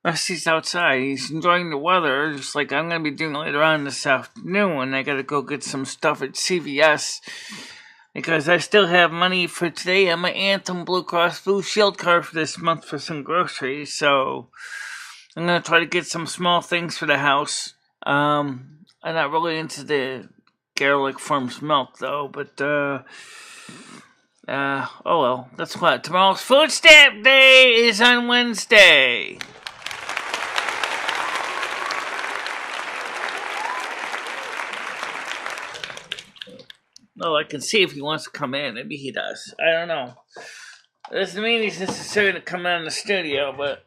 Rusty's outside. He's enjoying the weather, just like I'm going to be doing later on this afternoon. I got to go get some stuff at CVS because I still have money for today on my Anthem Blue Cross Blue Shield card for this month for some groceries. So I'm going to try to get some small things for the house. I'm not really into the Garlic Farms milk, though, but, oh well, that's what. Tomorrow's Food Stamp Day is on Wednesday. Oh, I can see if he wants to come in. Maybe he does. I don't know. It doesn't mean he's necessary to come in the studio, but...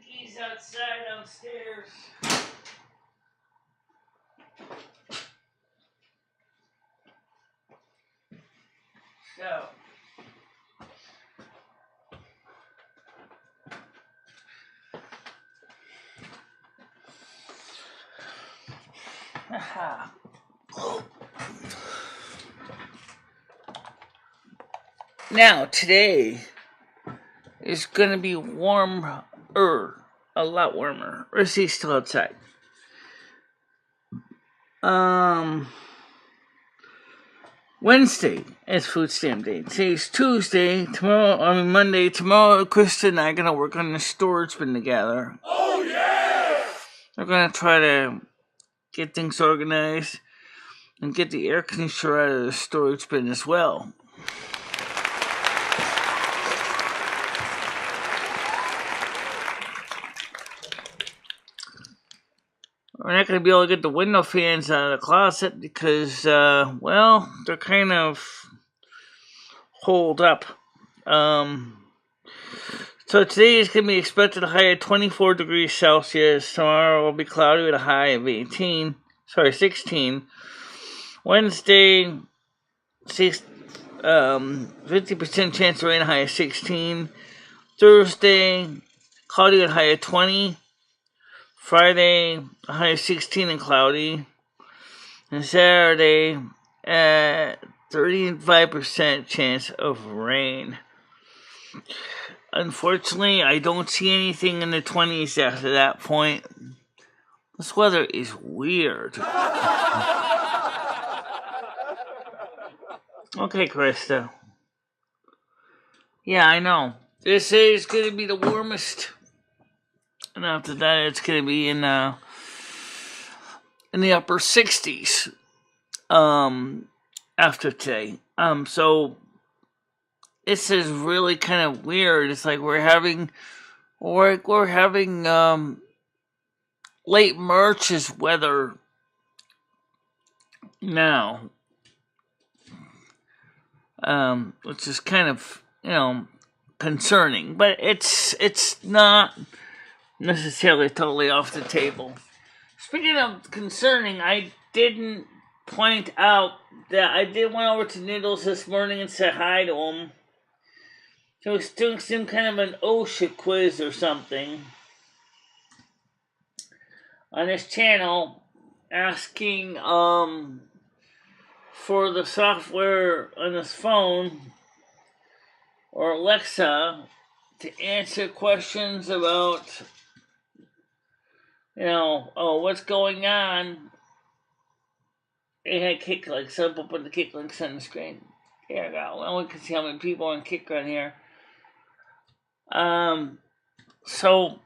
He's outside downstairs. So. Now, today is going to be warmer. A lot warmer. Or is he still outside? Wednesday is Food Stamp Day. Today's Tuesday. Monday. Tomorrow, Krista and I are going to work on the storage bin together. Oh, yeah! We're going to try to get things organized and get the air conditioner out of the storage bin as well. We're not going to be able to get the window fans out of the closet because, they're kind of holed up. So today is going to be expected a high of 24 degrees Celsius. Tomorrow will be cloudy with a high of 16. Wednesday, 50% chance of rain, a high of 16. Thursday, cloudy with a high of 20. Friday, a high of 16 and cloudy. And Saturday, 35% chance of rain. Unfortunately, I don't see anything in the 20s after that point. This weather is weird. Okay, Krista. Yeah, I know. This is going to be the warmest. And after that, it's going to be in the upper 60s. After today. So this is really kind of weird. It's like we're having late March's weather now. Which is kind of, concerning. But it's not necessarily totally off the table. Speaking of concerning, I didn't point out that I did went over to Noodles this morning and said hi to him. He was doing some kind of an OSHA quiz or something on his channel, asking for the software on his phone or Alexa to answer questions about what's going on. They had kick links. So I'll put the kick links on the screen. There we go. Well, we can see how many people are on kick on here. So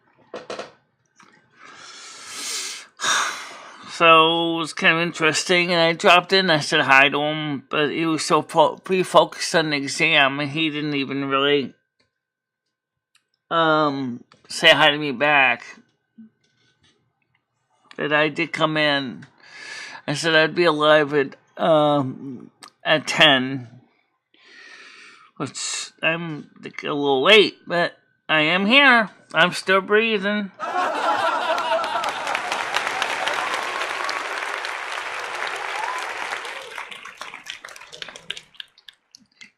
it was kind of interesting, and I dropped in. I said hi to him, but he was so pretty focused on the exam, and he didn't even really say hi to me back that I did come in. I said I'd be alive at 10, which I'm a little late, but I am here. I'm still breathing.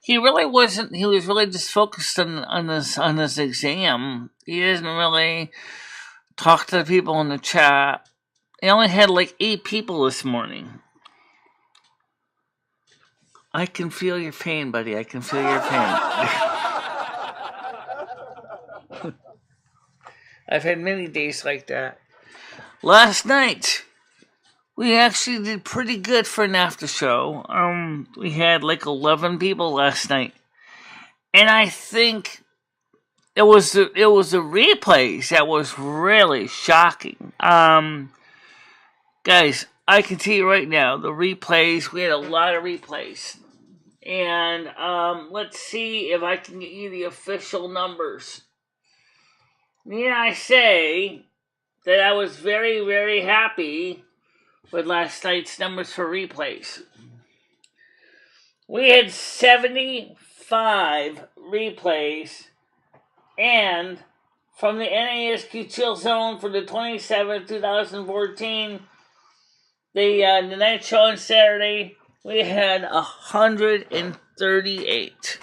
He really wasn't. He was really just focused on this exam. He didn't really talk to the people in the chat. He only had like 8 people this morning. I can feel your pain, buddy. I can feel your pain. I've had many days like that. Last night, we actually did pretty good for an after show. We had like 11 people last night, and I think it was the replays that was really shocking. Guys, I can tell you right now, the replays. We had a lot of replays, and let's see if I can get you the official numbers. Need I say that I was very, very happy with last night's numbers for replays. We had 75 replays, and from the NASQ Chill Zone for the 27th, 2014, the night show on Saturday, we had 138.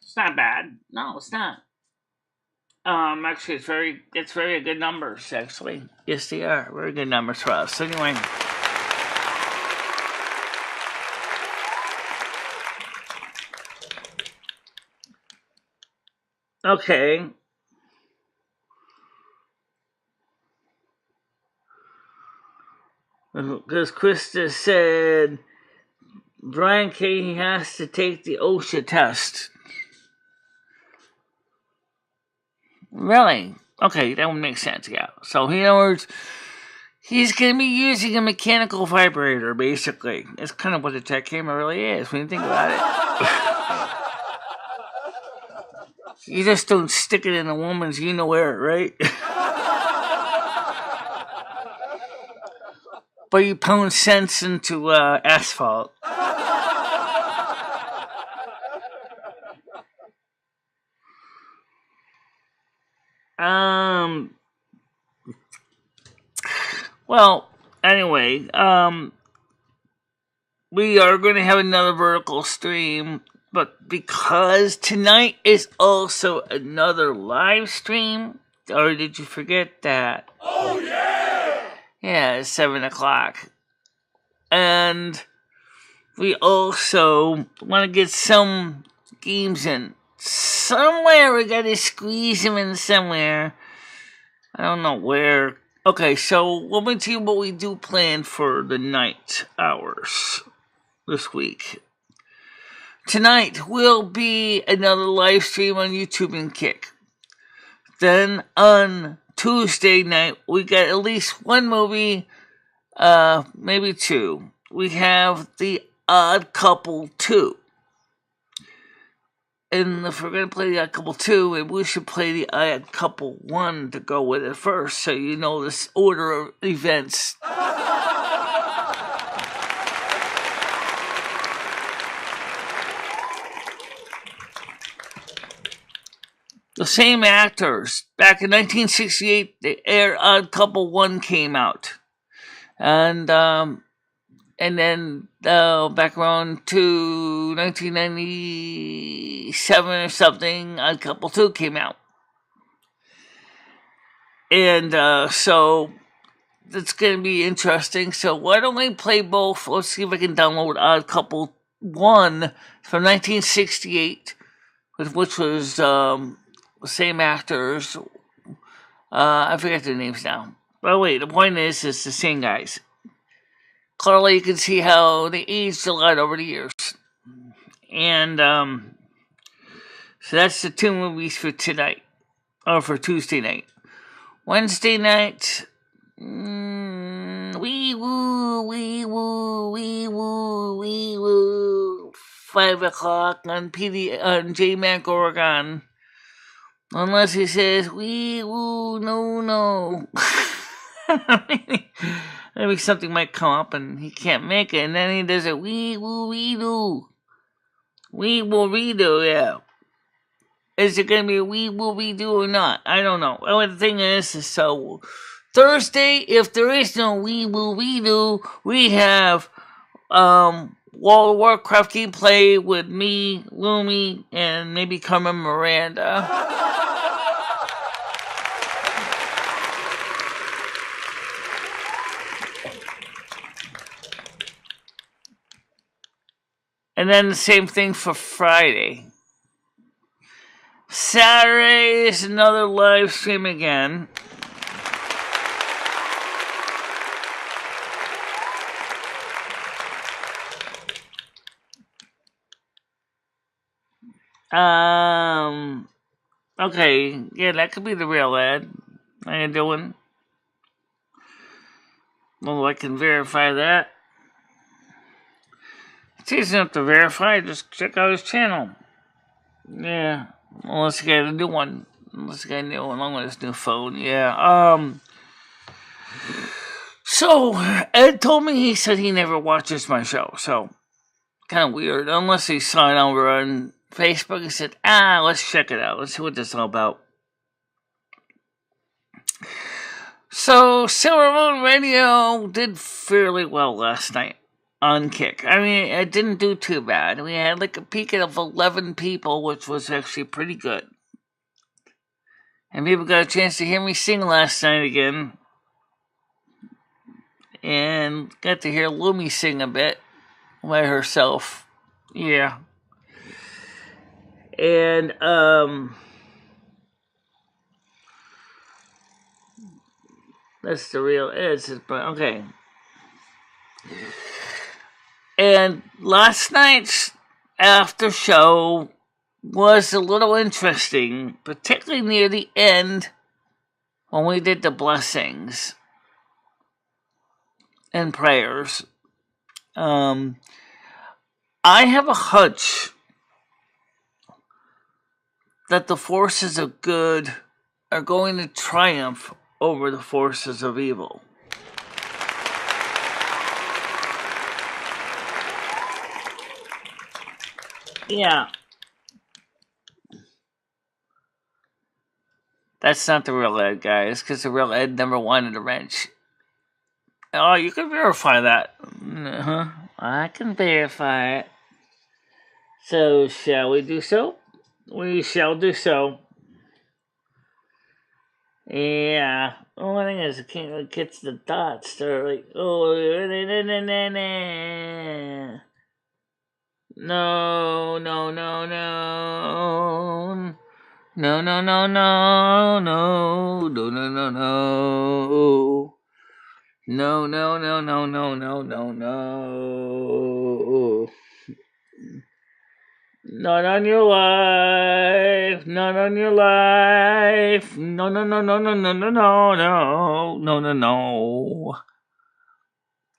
It's not bad. No, it's not. Actually, it's very good numbers, actually. Yes, they are. Very good numbers for us. So anyway. Okay. Because Krista said Brian K. has to take the OSHA test. Really? Okay, that would make sense, yeah. So, in other words, he's going to be using a mechanical vibrator, basically. That's kind of what the tech camera really is, when you think about it. You just don't stick it in a woman's you-know-where, right? But you pound sense into asphalt. Well, anyway, we are going to have another vertical stream, but because tonight is also another live stream, or did you forget that? Oh, yeah! Yeah, it's 7 o'clock. And we also want to get some games in. Somewhere we got to squeeze them in somewhere. I don't know where. Okay, so let me tell you what we do plan for the night hours this week. Tonight will be another live stream on YouTube and Kick. Then on Tuesday night, we got at least one movie, maybe 2. We have The Odd Couple 2. And if we're going to play The Odd Couple 2, maybe we should play The Odd Couple 1 to go with it first, so you know this order of events. The same actors. Back in 1968, the Odd Couple 1 came out. And then back around to 1997 or something, Odd Couple 2 came out. And so it's going to be interesting. So why don't we play both? Let's see if I can download Odd Couple 1 from 1968, which was the same actors. I forget their names now. But wait, the point is it's the same guys. Clearly, you can see how they aged a lot over the years. And so that's the 2 movies for tonight, or for Tuesday night. Wednesday night, we wee woo, wee woo, wee woo, wee woo. 5 o'clock on JMac Oregon. Unless he says wee woo, no. Maybe something might come up and he can't make it, and then he does a wee woo, wee doo. Wee woo, wee doo, yeah. Is it going to be a wee woo, wee doo or not? I don't know. Well, the thing is so Thursday, if there is no wee woo, wee doo, we have World of Warcraft gameplay with me, Lumi, and maybe Carmen Miranda. And then the same thing for Friday. Saturday is another live stream again. Okay, yeah, that could be the real Ed. How you doing? Well, I can verify that. It's easy enough to verify, just check out his channel. Yeah, unless you got a new one. Unless you got a new one along with his new phone, yeah. So, Ed told me he said he never watches my show, so kind of weird. Unless he saw it over on Facebook and said, let's check it out. Let's see what this is all about. So, Silver Moon Radio did fairly well last night on Kick. I mean, it didn't do too bad. We had like a peak of 11 people, which was actually pretty good. And people got a chance to hear me sing last night again. And got to hear Lumi sing a bit by herself. Yeah. And, that's the real okay. And last night's after show was a little interesting, particularly near the end when we did the blessings and prayers. I have a hunch that the forces of good are going to triumph over the forces of evil. Yeah. That's not the real Ed, guys, because the real Ed never wanted a wrench. Oh, you can verify that. Uh-huh. I can verify it. So, shall we do so? We shall do so. Yeah. Only thing is, it gets the dots. They're like, oh, no. No. Not on your life. Not on your life. No.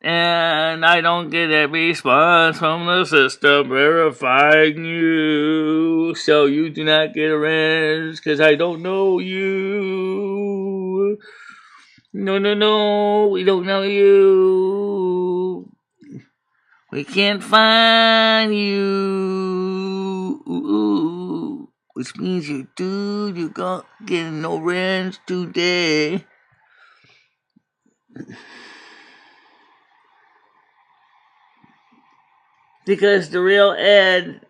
And I don't get a response from the system verifying you. So you do not get a wrench because I don't know you. No, we don't know you. We can't find you. Which means you got getting no wrench today. Because the real Ed,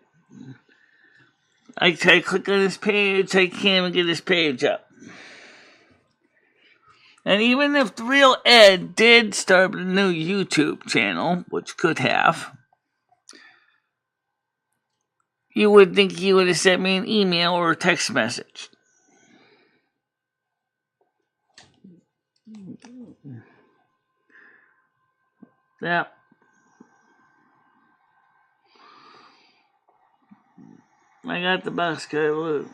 I try to click on his page, I can't even get his page up. And even if the real Ed did start a new YouTube channel, which could have, you would think he would have sent me an email or a text message. Yeah. I got the basket.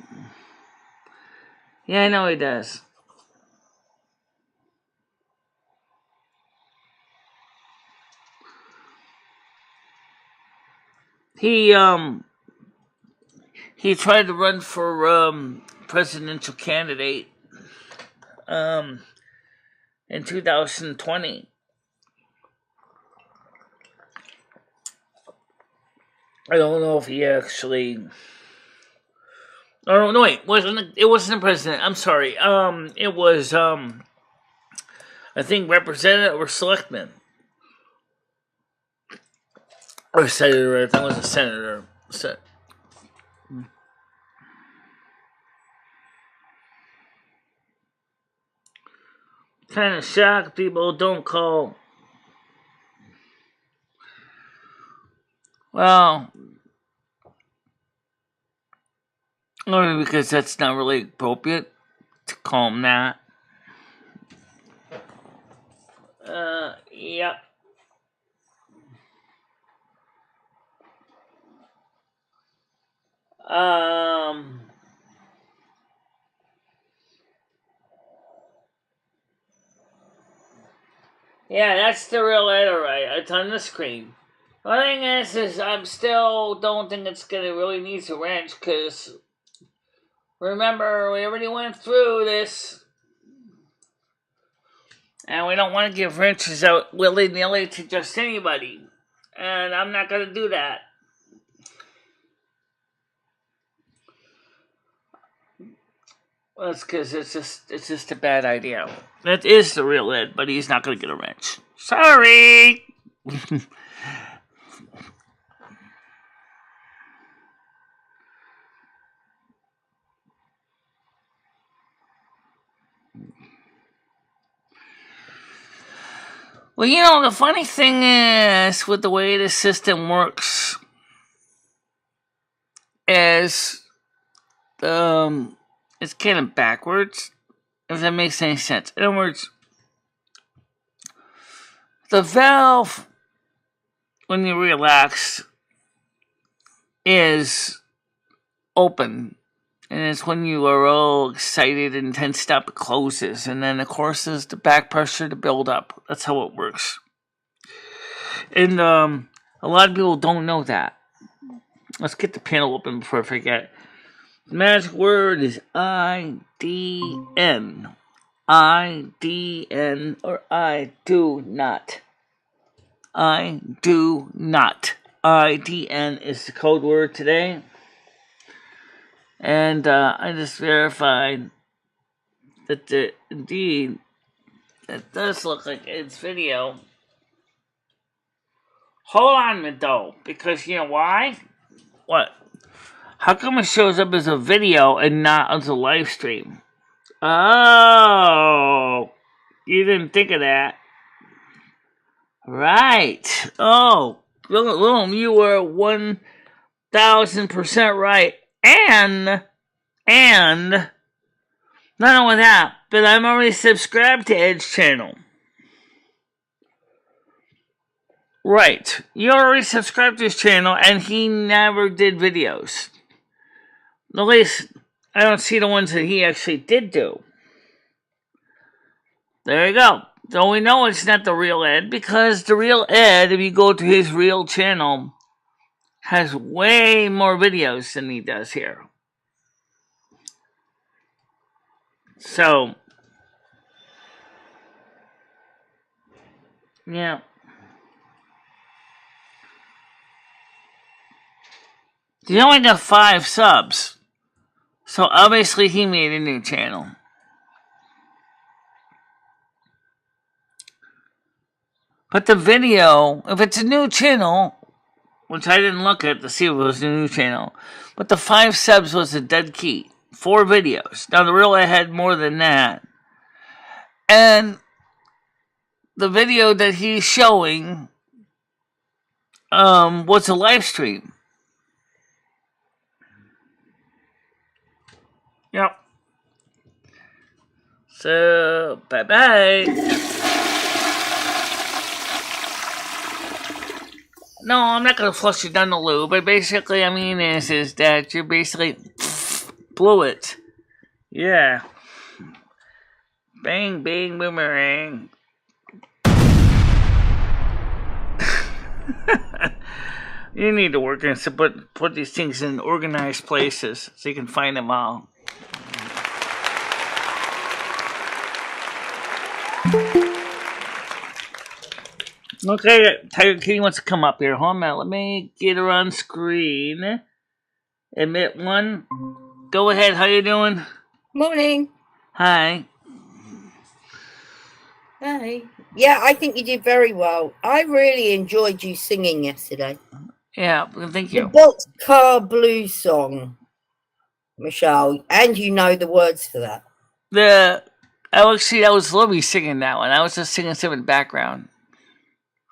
Yeah, I know he does. he tried to run for presidential candidate in 2020. I don't know if he actually. Oh no! Wait, it wasn't a president? I'm sorry. It was I think representative or selectman or senator. I think it was a senator. Kind of shocked people don't call. Well, only because that's not really appropriate to call him that. Yep. Yeah, that's the real letter, right? It's on the screen. The thing is I still don't think it's gonna really need a wrench, because remember, we already went through this, and we don't want to give wrenches out willy-nilly to just anybody, and I'm not gonna do that. Well, that's because it's just a bad idea. That is the real Ed, but he's not gonna get a wrench. Sorry. Well, you know, the funny thing is, with the way the system works, is it's kind of backwards, if that makes any sense. In other words, the valve, when you relax, is open. And it's when you are all excited and tensed up, it closes. And then, of course, there's the back pressure to build up. That's how it works. And a lot of people don't know that. Let's get the panel open before I forget. The magic word is IDN. IDN, or I do not. I do not. IDN is the code word today. And I just verified that indeed, it does look like it's video. Hold on, though, because you know why? What? How come it shows up as a video and not as a live stream? Oh, you didn't think of that. Right. Oh, Willem, you were 1,000% right. And not only that, but I'm already subscribed to Ed's channel. Right. You already subscribed to his channel, and he never did videos. At least, I don't see the ones that he actually did do. There you go. So we know it's not the real Ed, because the real Ed, if you go to his real channel, has way more videos than he does here. So, yeah. He only got 5 subs. So obviously he made a new channel. But the video, if it's a new channel, which I didn't look at to see if it was a new channel, but the 5 subs was a dead key. 4 videos. Now the real Ed had more than that. And the video that he's showing was a live stream. Yep. So, bye-bye. No, I'm not going to flush you down the loo, but basically, I mean is that you basically blew it. Yeah. Bang, bang, boomerang. You need to work on to put these things in organized places so you can find them all. Okay, Tiger Kitty wants to come up here. Hold on, let me get her on screen. Admit one. Go ahead, how you doing? Morning. Hi. Hi. Yeah, I think you did very well. I really enjoyed you singing yesterday. Yeah, thank you. The Boxcar Blues song, Michelle, and you know the words for that. I was Libby singing that one. I was just singing some in the background.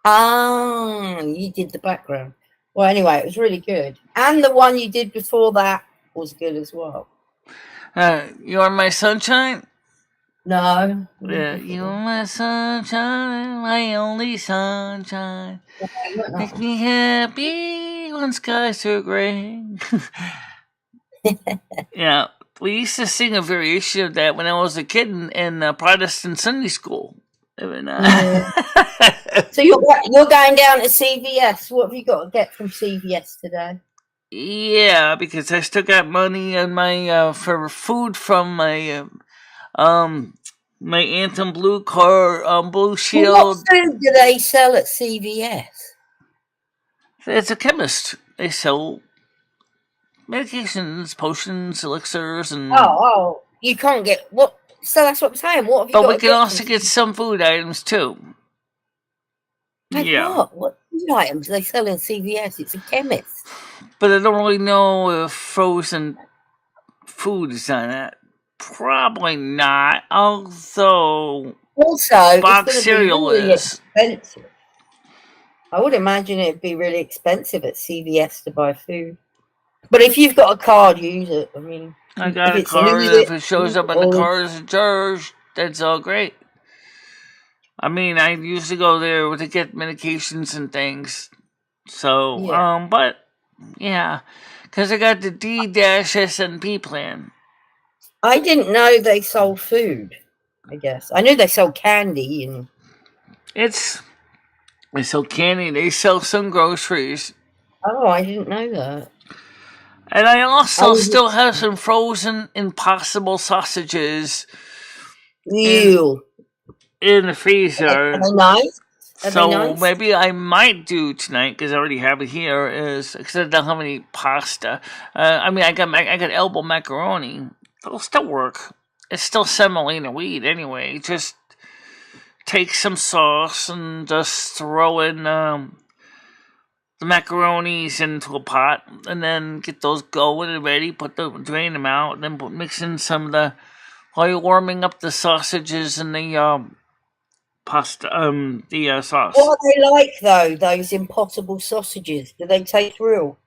Ah, you did the background. Well, anyway, it was really good. And the one you did before that was good as well. You Are My Sunshine? No. Yeah, you are my sunshine, my only sunshine. Make me happy when skies are gray. Yeah, we used to sing a variation of that when I was a kid in Protestant Sunday school. So you're going down to CVS. What have you got to get from CVS today? Yeah, because I still got money on my for food from my my Anthem Blue card, Blue Shield. Well, what food do they sell at CVS? It's a chemist. They sell medications, potions, elixirs, and you can't get what? So that's what I'm saying. What have you got? But we can also get some food items too. Like what? What food items they sell in CVS? It's a chemist. But I don't really know if frozen food is on it. Probably not. Although also box it's cereal really is expensive. I would imagine it'd be really expensive at CVS to buy food. But if you've got a card, use it. I mean, I got a card. If it shows up on the card as a charge, that's all great. I mean, I usually go there to get medications and things. So, but yeah, because I got the D-SNP plan. I didn't know they sold food. I guess I knew they sold candy and. They sell candy. They sell some groceries. Oh, I didn't know that. And I also still have some frozen Impossible sausages. Ew. In the freezer. Are they nice? So maybe I might do tonight because I already have it here. Is because I don't have any pasta. I mean, I got elbow macaroni. It'll still work. It's still semolina wheat anyway. Just take some sauce and just throw in the macaronis into a pot, and then get those going and ready. Drain them out, and then mix in some of the while you're warming up the sausages and the pasta, the sauce. What are they like though? Those Impossible sausages? Do they taste real?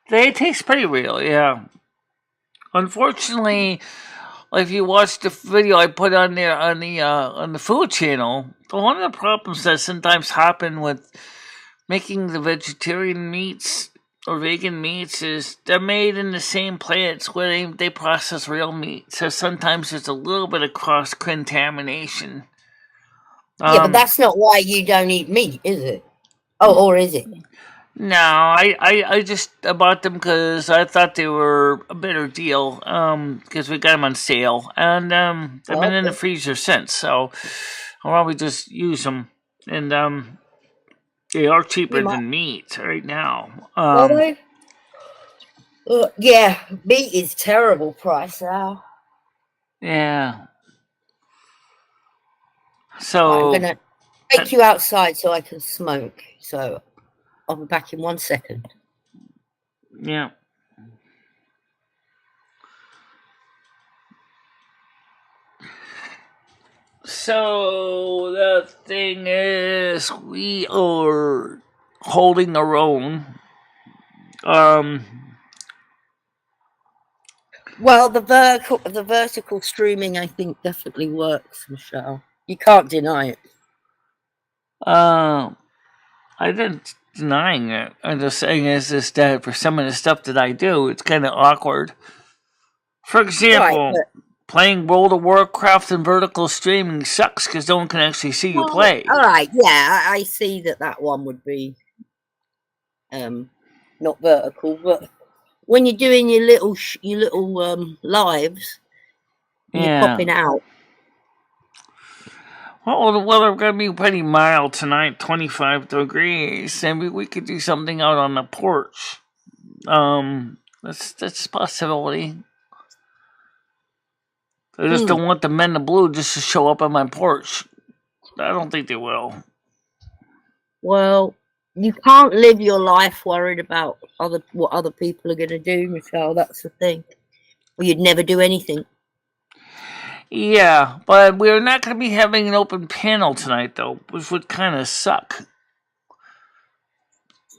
They taste pretty real, yeah. Unfortunately, if you watch the video I put on there on the food channel, one of the problems that sometimes happen with making the vegetarian meats or vegan meats is they're made in the same plants where they process real meat. So sometimes there's a little bit of cross contamination. Yeah, but that's not why you don't eat meat, is it? Oh, or is it? No, I just bought them because I thought they were a better deal. Because we got them on sale, and they've been in the freezer since. So I'll probably just use them, and they are cheaper than meat right now. Are they? Yeah, meat is terrible price now. Yeah. So I'm gonna take you outside so I can smoke. So I'll be back in 1 second. Yeah. So the thing is, we are holding our own. Well, the vertical streaming, I think, definitely works, Michelle. You can't deny it. I didn't denying it. I'm just saying is just that for some of the stuff that I do, it's kind of awkward. For example, playing World of Warcraft and vertical streaming sucks because no one can actually see you play. All right, yeah, I see that one would be not vertical, but when you're doing your little lives, and you're popping out. Well, the weather going to be pretty mild tonight, 25 degrees, and we could do something out on the porch. That's a possibility. I just don't want the men in blue just to show up on my porch. I don't think they will. Well, you can't live your life worried about what other people are going to do, Michelle. That's the thing. Or you'd never do anything. Yeah, but we're not going to be having an open panel tonight, though, which would kind of suck.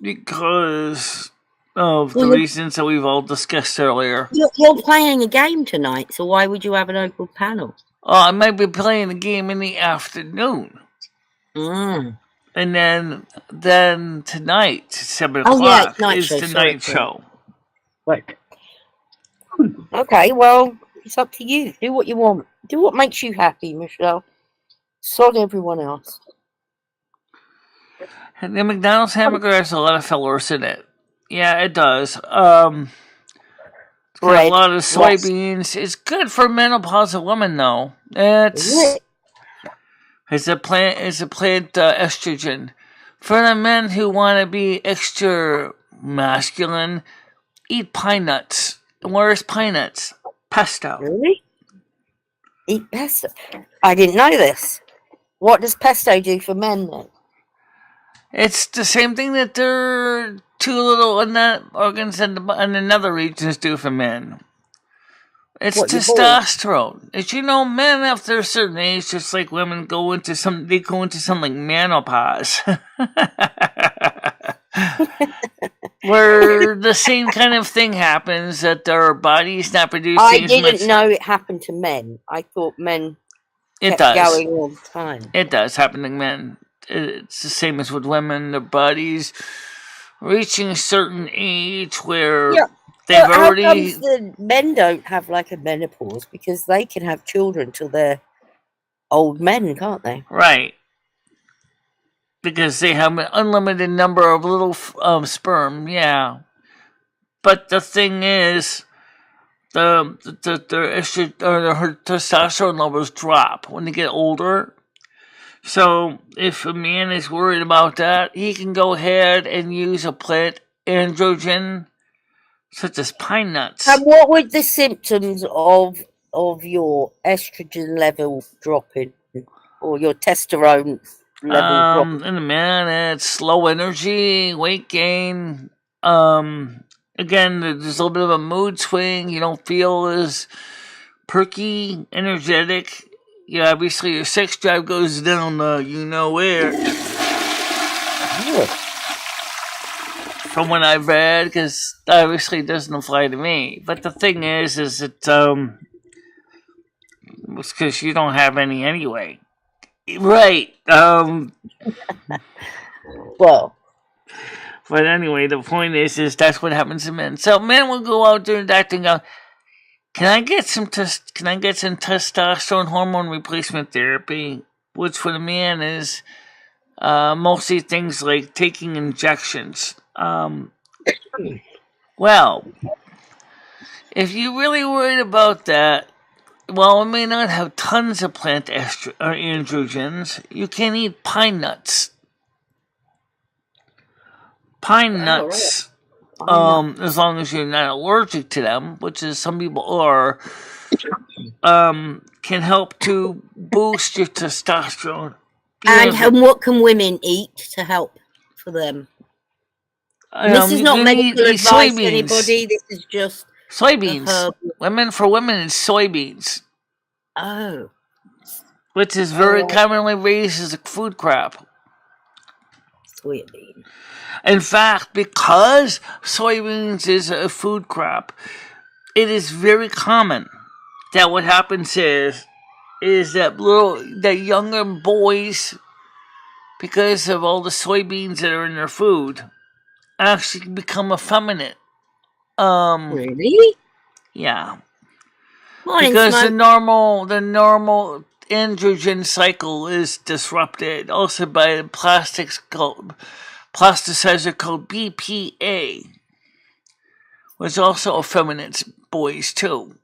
Because of the reasons that we've all discussed earlier. You're playing a game tonight, so why would you have an open panel? I might be playing the game in the afternoon. And then tonight, 7 o'clock, is the night show. Right. Okay, well, it's up to you. Do what you want. Do what makes you happy, Michelle. Sod everyone else. And the McDonald's hamburger has a lot of fillers in it. Yeah, it does. A lot of soybeans. It's good for menopausal women, though. It's a plant estrogen. For the men who want to be extra masculine, eat pine nuts. Where's pine nuts? Pesto. Really? Eat pesto? I didn't know this. What does pesto do for men, then? It's the same thing that their two little organs in another regions do for men. It's testosterone. As you know, men after a certain age, just like women, go into something like menopause. Where the same kind of thing happens, that their body's not producing I didn't know it happened to men. I thought men kept going all the time. It does happen to men. It's the same as with women. Their bodies reaching a certain age where they've already... How comes the men don't have like a menopause? Because they can have children till they're old men, can't they? Right. Because they have an unlimited number of little sperm, yeah. But the thing is, her testosterone levels drop when they get older. So if a man is worried about that, he can go ahead and use a plant androgen, such as pine nuts. And what would the symptoms of your estrogen level dropping, or your testosterone level dropping? In a man, it's slow energy, weight gain. Again, there's a little bit of a mood swing. You don't feel as perky, energetic. Yeah, obviously your sex drive goes down where. From what I've read, because obviously it doesn't apply to me. But the thing is that it's because you don't have any anyway. Right. Well. But anyway, the point is that's what happens to men. So men will go out during that and go, Can I get some testosterone hormone replacement therapy? Which for the man is mostly things like taking injections. Well, if you're really worried about that, well, it may not have tons of plant androgens. You can eat pine nuts. Pine nuts. As long as you're not allergic to them, which is some people are, can help to boost your testosterone. And what can women eat to help for them? This is not medical advice to anybody. This is just soybeans. Women it's soybeans. Oh. Which is very commonly raised as a food crop. Soybean. In fact, because soybeans is a food crop, it is very common that what happens is that younger boys, because of all the soybeans that are in their food, actually become effeminate. Really? Yeah. Because the normal androgen cycle is disrupted also by the plasticizer called BPA, which also effeminates boys too.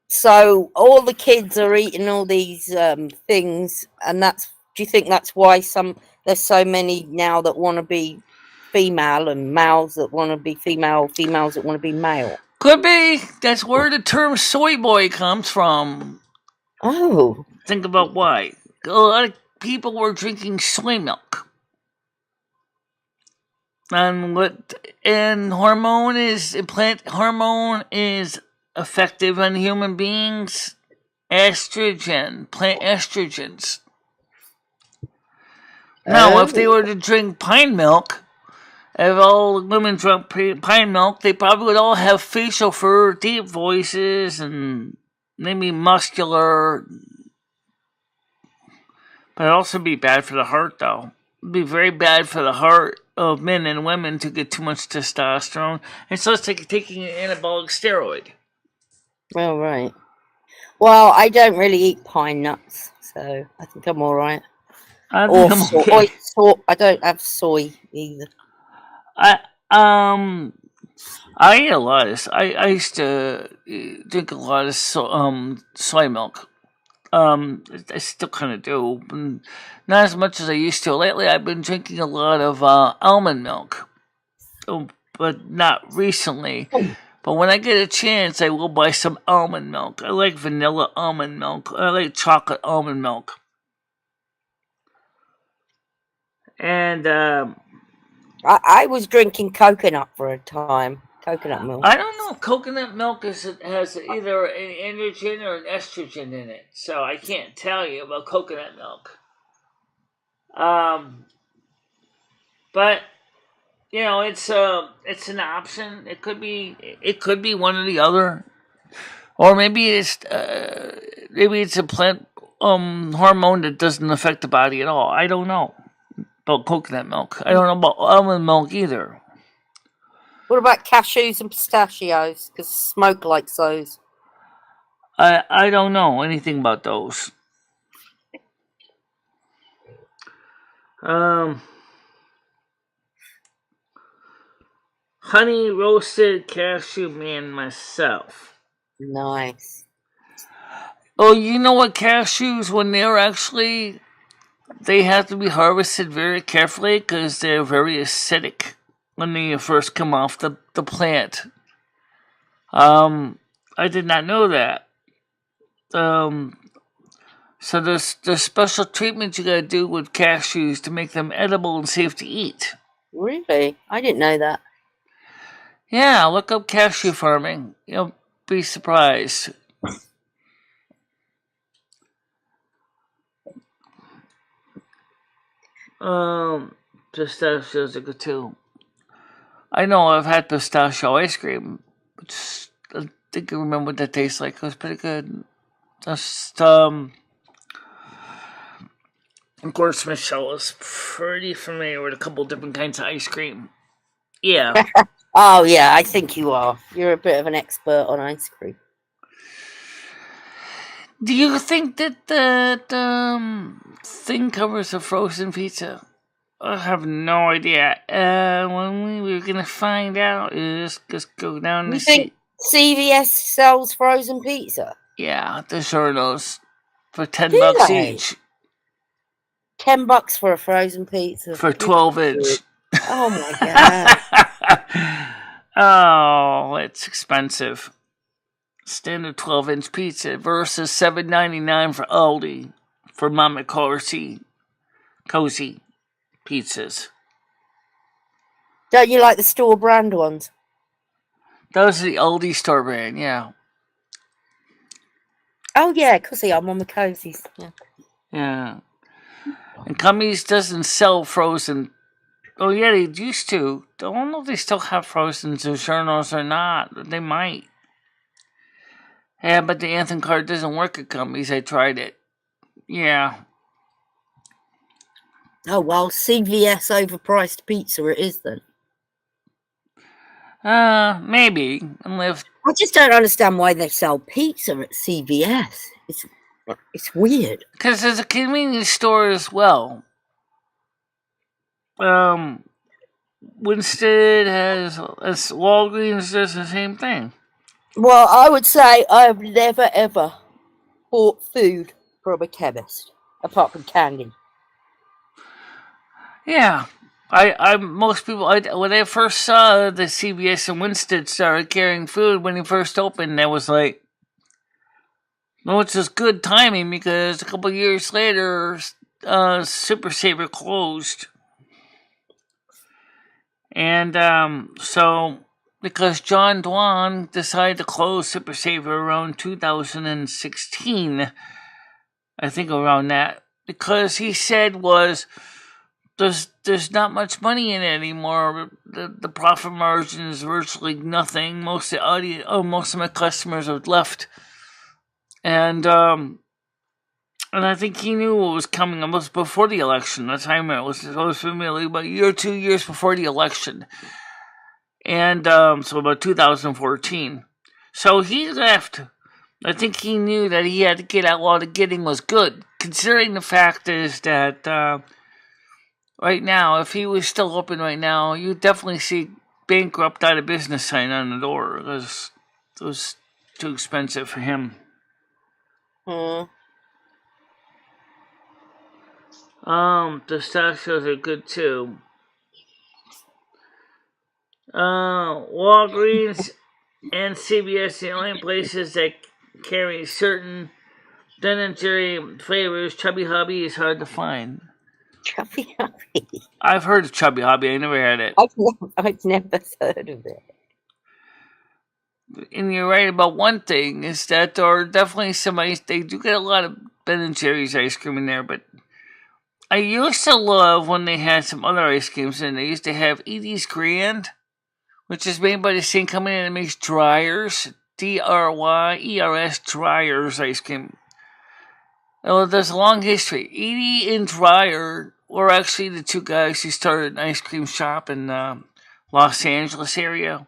So all the kids are eating all these things, and do you think that's why there's so many now that want to be female, and males that want to be female, females that want to be male? Could be. That's where the term soy boy comes from. Oh. Think about why. A lot of people were drinking soy milk. And plant hormone is effective on human beings. Plant estrogens. Now, if they were to drink pine milk, if all women drank pine milk, they probably would all have facial fur, deep voices, and maybe muscular. But it'd also be bad for the heart, though. It'd be very bad for the heart of men and women to get too much testosterone. It's just like taking an anabolic steroid. Well, right. Well, I don't really eat pine nuts, so I think I'm all right. I don't have soy either. I eat a lot of. I used to drink a lot of soy milk. I still kind of do, not as much as I used to. Lately, I've been drinking a lot of almond milk, but not recently. But when I get a chance, I will buy some almond milk. I like vanilla almond milk. I like chocolate almond milk. And I was drinking coconut for a time. Coconut milk. I don't know. Coconut milk has either an androgen or an estrogen in it, so I can't tell you about coconut milk. But you know, it's an option. It could be one or the other, or maybe it's a plant hormone that doesn't affect the body at all. I don't know about coconut milk. I don't know about almond milk either. What about cashews and pistachios? Because Smoke likes those. I don't know anything about those. Honey roasted cashew man myself. Nice. Oh, you know what? Cashews, when they have to be harvested very carefully because they're very acidic when they first come off the plant. I did not know that. So there's special treatment you gotta do with cashews to make them edible and safe to eat. Really? I didn't know that. Yeah, look up cashew farming. You'll be surprised. Pistachios are good too. I know I've had pistachio ice cream, which I think I remember what that tastes like. It was pretty good. Just, of course, Michelle is pretty familiar with a couple different kinds of ice cream. Yeah. Oh, yeah, I think you are. You're a bit of an expert on ice cream. Do you think that the thing covers a frozen pizza? I have no idea. When we were gonna find out, just go down You think CVS sells frozen pizza? Yeah, they sure does. For $10 each. $10 for a frozen pizza. For 12-inch. Oh my god. Oh, it's expensive. Standard 12-inch pizza versus $7.99 for Aldi for Mama Cozy pizzas. Don't you like the store brand ones? Those are the Aldi store brand, yeah. Oh yeah, because I'm on the Cozies. Yeah. And Cummings doesn't sell frozen. Oh yeah, they used to. I don't know if they still have frozen DiGiorno's or not. They might. Yeah, but the Anthem card doesn't work at Cummings. I tried it. Yeah. Oh well, CVS overpriced pizza it is then. Maybe. Unless I just don't understand why they sell pizza at CVS. It's weird. Because there's a convenience store as well. Winsted has Walgreens does the same thing. Well, I would say I've never ever bought food from a chemist apart from candy. Yeah. Most people, when I first saw the CVS and Winsted started carrying food when he first opened, I was like, no, it's just good timing because a couple years later, Super Saver closed. And so, because John Dwan decided to close Super Saver around 2016, I think around that, because he said was there's not much money in it anymore. The profit margin is virtually nothing. Most of my customers have left, and I think he knew what was coming. It was before the election. That's how I remember. It was familiar about a year or 2 years before the election, and so about 2014. So he left. I think he knew that he had to get out while the getting was good. Considering the fact is that right now, if he was still open right now, you'd definitely see bankrupt out of business sign on the door because it was too expensive for him. The stock shows are good too. Walgreens and CVS, the only places that carry certain Ben & Jerry flavors. Chubby Hubby is hard to find. Chubby Hubby? I've heard of Chubby Hubby. I never had it. I've never heard of it. And you're right about one thing, is that there are definitely some ice. They do get a lot of Ben & Jerry's ice cream in there, but I used to love when they had some other ice creams in. They used to have Edie's Grand, which is made by the same company that makes Dryers, Dryers, Dryers ice cream. Well, there's a long history. Edie and Dryer were actually the two guys who started an ice cream shop in Los Angeles area.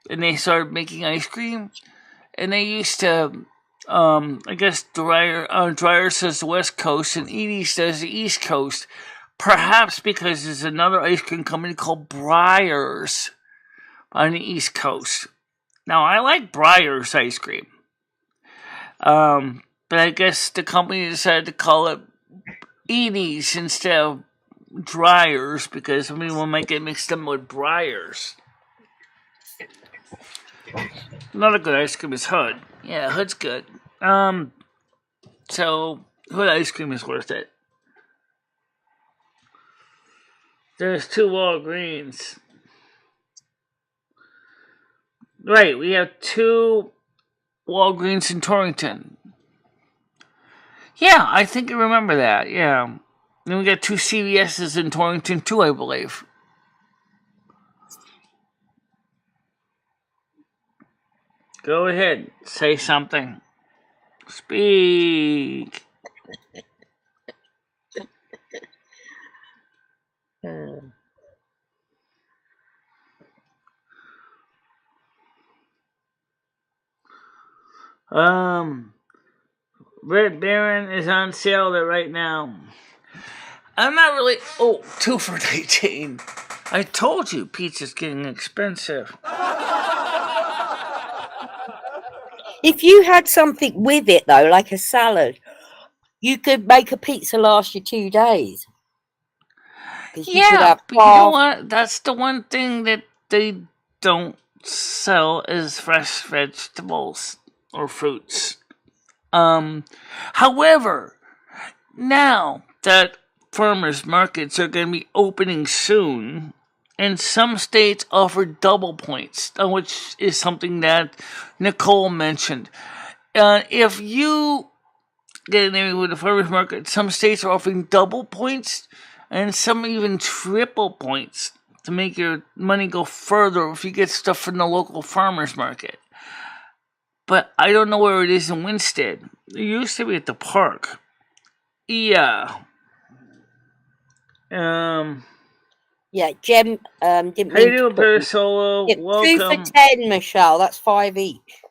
And they started making ice cream. And they used to, I guess Dryer says the West Coast and Edie says the East Coast. Perhaps because there's another ice cream company called Breyers on the East Coast. Now, I like Breyers ice cream. But I guess the company decided to call it Edie's instead of Dryers because some people might get mixed up with Breyers. Another good ice cream is Hood. Yeah, Hood's good. So Hood ice cream is worth it. There's 2 Walgreens. Right, we have 2 Walgreens in Torrington. Yeah, I think I remember that, yeah. Then we got 2 CVS's in Torrington too, I believe. Go ahead, say something. Speak. Red Baron is on sale there right now. I'm not really... Oh, 2 for $19. I told you pizza's getting expensive. If you had something with it, though, like a salad, you could make a pizza last you 2 days. Yeah, but you know what? That's the one thing that they don't sell is fresh vegetables or fruits. However, now that farmers markets are going to be opening soon, and some states offer double points, which is something that Nicole mentioned. If you get an area with a farmers market, some states are offering double points, and some even triple points to make your money go further if you get stuff from the local farmers market. But I don't know where it is in Winsted. It used to be at the park. Yeah. Yeah, Jem didn't How you doing, Parasolo? Welcome. 2 for 10, Michelle. That's 5 each.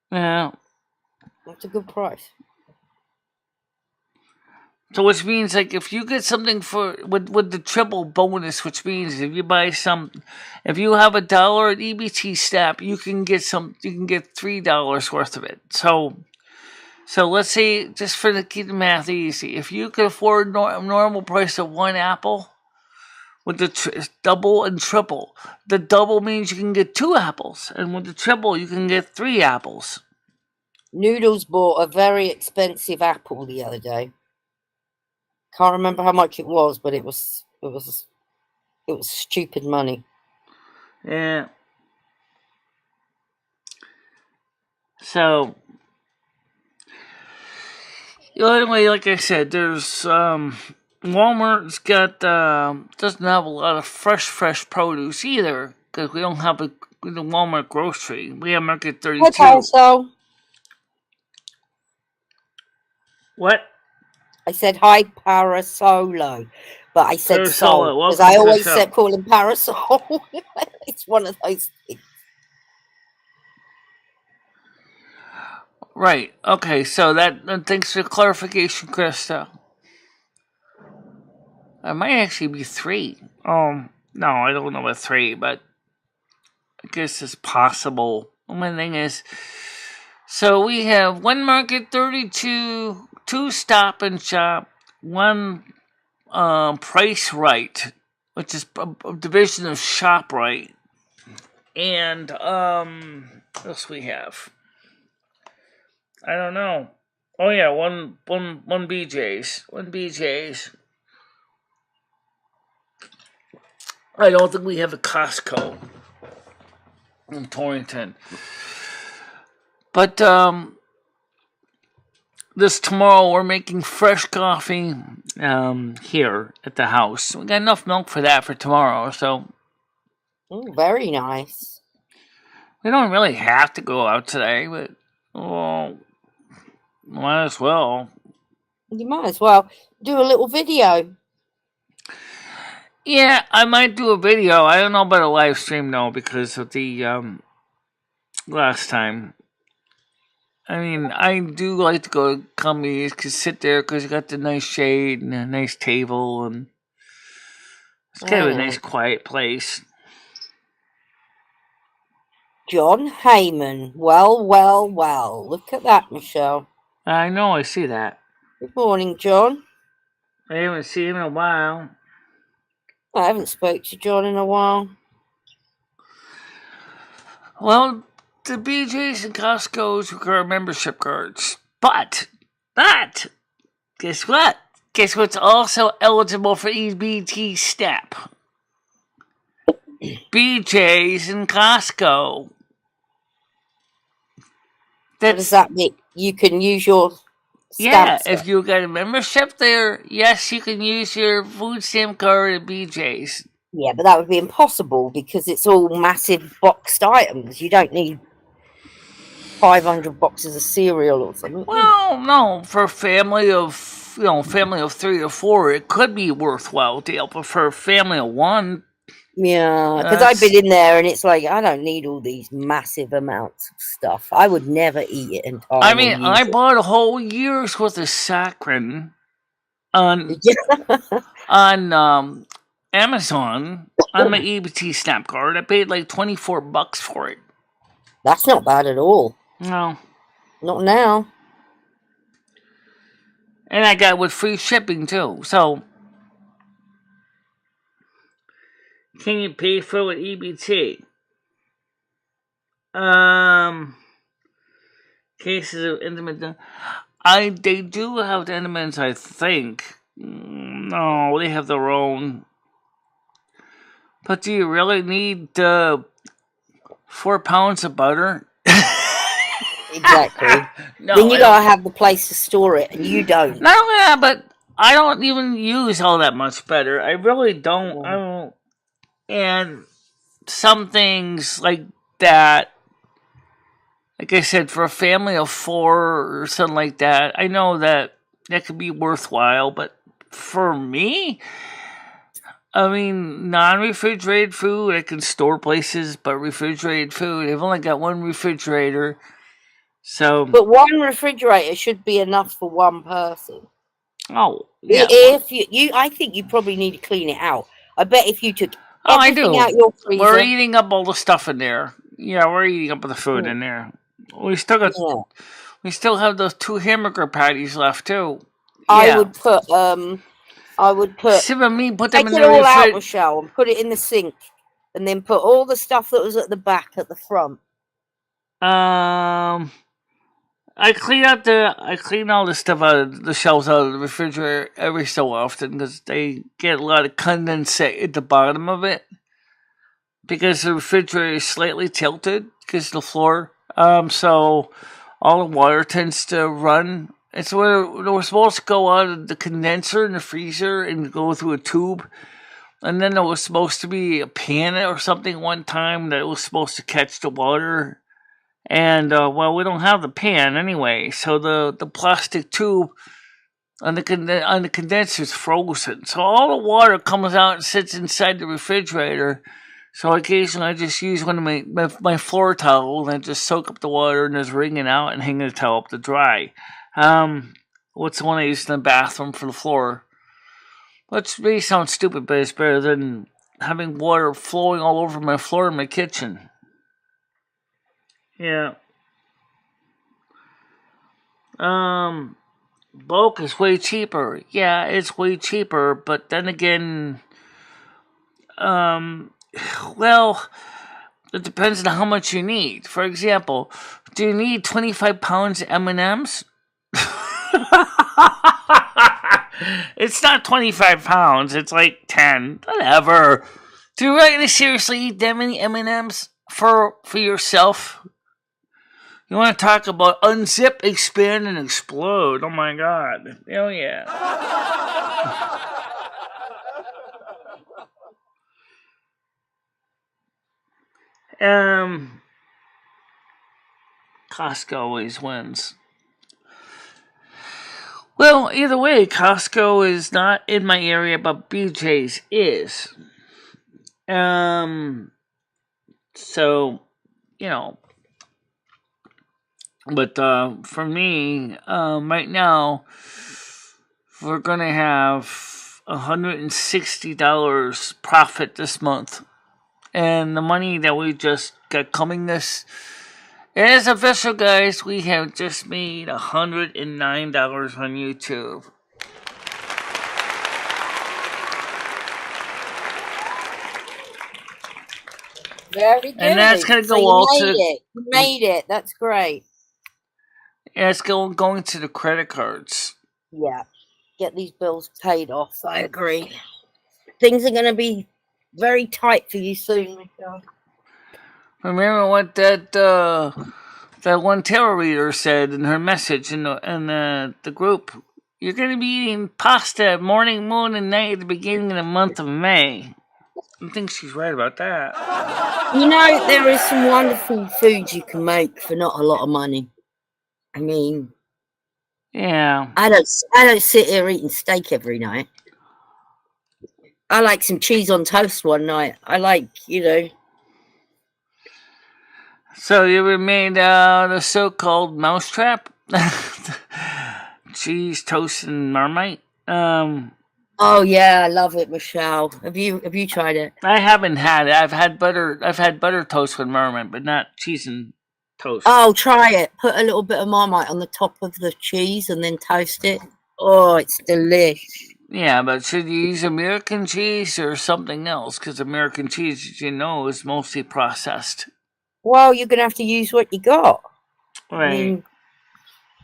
Yeah. That's a good price. So which means like if you get something for with the triple bonus, which means if you buy if you have $1 at EBT Snap, you can get $3 worth of it. So let's say just for to keep the math easy, if you could afford normal price of one apple with the double and triple, the double means you can get 2 apples, and with the triple you can get 3 apples. Noodles bought a very expensive apple the other day. Can't remember how much it was, but it was stupid money. Yeah. So anyway, like I said, there's Walmart's got doesn't have a lot of fresh produce either because we don't have the Walmart grocery. We have Market 32. Okay, so what? I said hi, Parasolo, but I said Sol because I always call him Parasol. It's one of those things. Right. Okay. So thanks for the clarification, Krista. It might actually be 3. No, I don't know about 3, but I guess it's possible. One thing is, so we have 1 Market 32, 2 Stop and Shop, 1 Price Right, which is a division of ShopRite, and what else we have? I don't know. Oh yeah, one BJ's. 1 BJ's. I don't think we have a Costco in Torrington. But this tomorrow we're making fresh coffee here at the house. We got enough milk for that for tomorrow, so very nice. We don't really have to go out today, but might as well. You might as well do a little video. Yeah, I might do a video. I don't know about a live stream though because of the last time. I mean, I do like to go to companies, sit there because you got the nice shade and a nice table, and it's kind of a nice quiet place. John Heyman. Well. Look at that, Michelle. I know, I see that. Good morning, John. I haven't seen him in a while. I haven't spoke to John in a while. Well, the BJ's and Costco's require membership cards. But, guess what? Guess what's also eligible for EBT Snap? BJ's and Costco. What does that mean? You can use your stamp if you got a membership there, yes, you can use your food stamp card at BJ's. Yeah, but that would be impossible because it's all massive boxed items. You don't need 500 boxes of cereal or something. Well, no, for a family of 3 or 4, it could be a worthwhile deal. But for a family of 1, yeah, because I've been in there and it's like I don't need all these massive amounts of stuff. I would never eat it entirely. I mean, I bought a whole year's worth of saccharin on Amazon on my EBT Snap card. I paid like $24 for it. That's not bad at all. No, not now. And I got it with free shipping too. So, can you pay for it with EBT? Cases of intimate. They do have the intimates, I think. No, they have their own. But do you really need 4 pounds of butter? Exactly. No, then you gotta have the place to store it, and you don't. Not only that, but I don't even use all that much butter. I really don't. I don't. And some things like that, like I said, for a family of 4 or something like that, I know that could be worthwhile. But for me, I mean, non-refrigerated food, I can store places, but refrigerated food, I've only got 1 refrigerator. So, but 1 refrigerator should be enough for 1 person. Oh, yeah. If I think you probably need to clean it out. I bet if you took everything out your freezer. We're eating up all the stuff in there. Yeah, we're eating up the food in there. We still got. Yeah. We still have those 2 hamburger patties left too. Yeah. I would put. Me, put them take in it all out, Michelle, and put it in the sink, and then put all the stuff that was at the back at the front. I clean all the stuff out of the shelves out of the refrigerator every so often because they get a lot of condensate at the bottom of it because the refrigerator is slightly tilted because of the floor. So all the water tends to run. It's where it was supposed to go out of the condenser in the freezer and go through a tube. And then there was supposed to be a pan or something one time that was supposed to catch the water. And, we don't have the pan anyway. So the plastic tube on the condenser is frozen. So all the water comes out and sits inside the refrigerator. So occasionally I just use one of my floor towels and just soak up the water and just wring it out and hang the towel up to dry. What's the one I use in the bathroom for the floor? Which may sound stupid, but it's better than having water flowing all over my floor in my kitchen. Yeah. Bulk is way cheaper. Yeah, it's way cheaper, but then again, it depends on how much you need. For example, do you need 25 pounds of M&Ms? It's not 25 pounds. It's like 10. Whatever. Do you really seriously eat that many M&Ms for yourself? You want to talk about unzip, expand, and explode? Oh my God. Hell yeah. Costco always wins. Well, either way, Costco is not in my area, but BJ's is. So, but for me, right now, we're gonna have $160 profit this month, and the money that we just got coming this. It is official, guys. We have just made $109 on YouTube. Very good. And that's going to go all to... You made it. That's great. Yeah, it's going to the credit cards. Yeah. Get these bills paid off. I agree. Things are going to be very tight for you soon, Michelle. Remember what that one tarot reader said in her message in the group. You're going to be eating pasta morning, noon, and night at the beginning of the month of May. I think she's right about that. There is some wonderful foods you can make for not a lot of money. I mean, yeah. I don't sit here eating steak every night. I like some cheese on toast one night. I like, So you ever made the so-called mousetrap? Cheese, toast, and Marmite? Oh yeah, I love it, Michelle. Have you tried it? I haven't had it. I've had butter toast with Marmite, but not cheese and toast. Oh, try it. Put a little bit of Marmite on the top of the cheese and then toast it. Oh, it's delicious. Yeah, but should you use American cheese or something else? Because American cheese, as you know, is mostly processed. Well, you're going to have to use what you got. Right. I mean,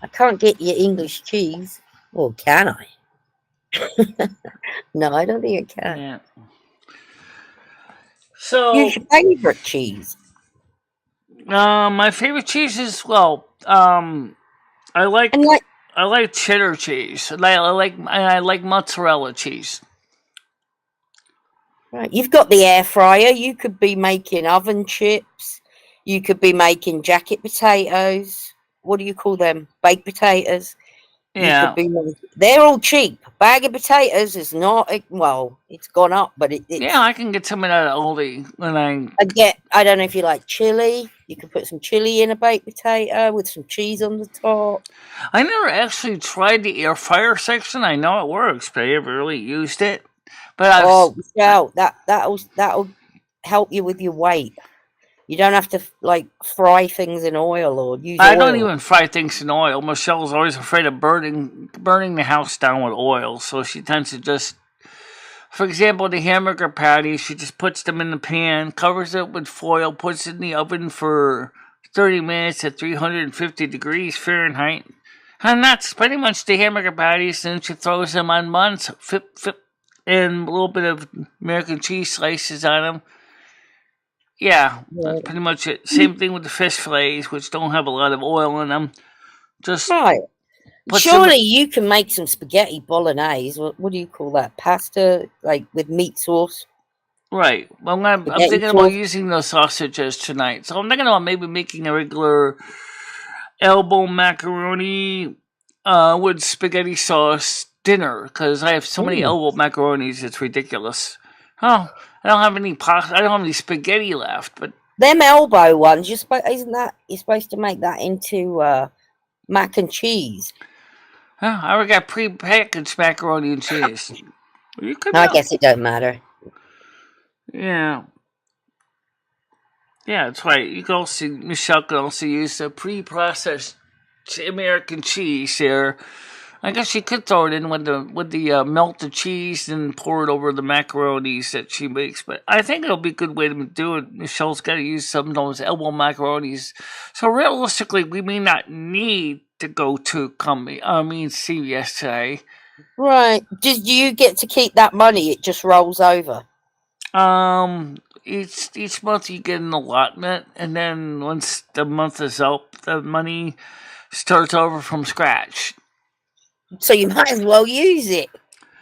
I can't get you English cheese. Or can I? No, I don't think I can. Yeah. So, what's your favorite cheese? My favorite cheese is I like cheddar cheese. I like mozzarella cheese. Right, you've got the air fryer. You could be making oven chips. You could be making jacket potatoes. What do you call them? Baked potatoes. You could Yeah. be. They're all cheap. Bag of potatoes is not. Well, it's gone up, but Yeah, it's. I can get some of that at Aldi when I don't know if you like chili. You could put some chili in a baked potato with some cheese on the top. I never actually tried the air fryer section. I know it works, but I never really used it. But Michelle, that'll help you with your weight. You don't have to like fry things in oil or use I don't oil. even fry things in oil. Michelle's always afraid of burning the house down with oil, so she tends to just, for example, the hamburger patties, she just puts them in the pan, covers it with foil, puts it in the oven for 30 minutes at 350 degrees Fahrenheit. And that's pretty much the hamburger patties. Then she throws them on buns, and a little bit of American cheese slices on them. Yeah, that's pretty much it. Same thing with the fish fillets, which don't have a lot of oil in them. Just right. Surely you can make some spaghetti bolognese. What do you call that? Pasta, like with meat sauce. Right. Well, I'm thinking about using those sausages tonight, so I'm thinking about maybe making a regular elbow macaroni with spaghetti sauce dinner because I have so many elbow macaronis, it's ridiculous. Oh, I don't have any pasta. I don't have any spaghetti left, but them elbow ones, you're supposed to make that into mac and cheese. I already got pre-packaged macaroni and cheese. I guess it don't matter. Yeah. Yeah, that's right. You can also, Michelle can also use the pre-processed American cheese here. I guess she could throw it in with the melted cheese and pour it over the macaronis that she makes. But I think it'll be a good way to do it. Michelle's got to use some of those elbow macaronis. So realistically, we may not need to go to CVS today. Right. Do you get to keep that money? It just rolls over. Each month you get an allotment, and then once the month is up, the money starts over from scratch. So you might as well use it.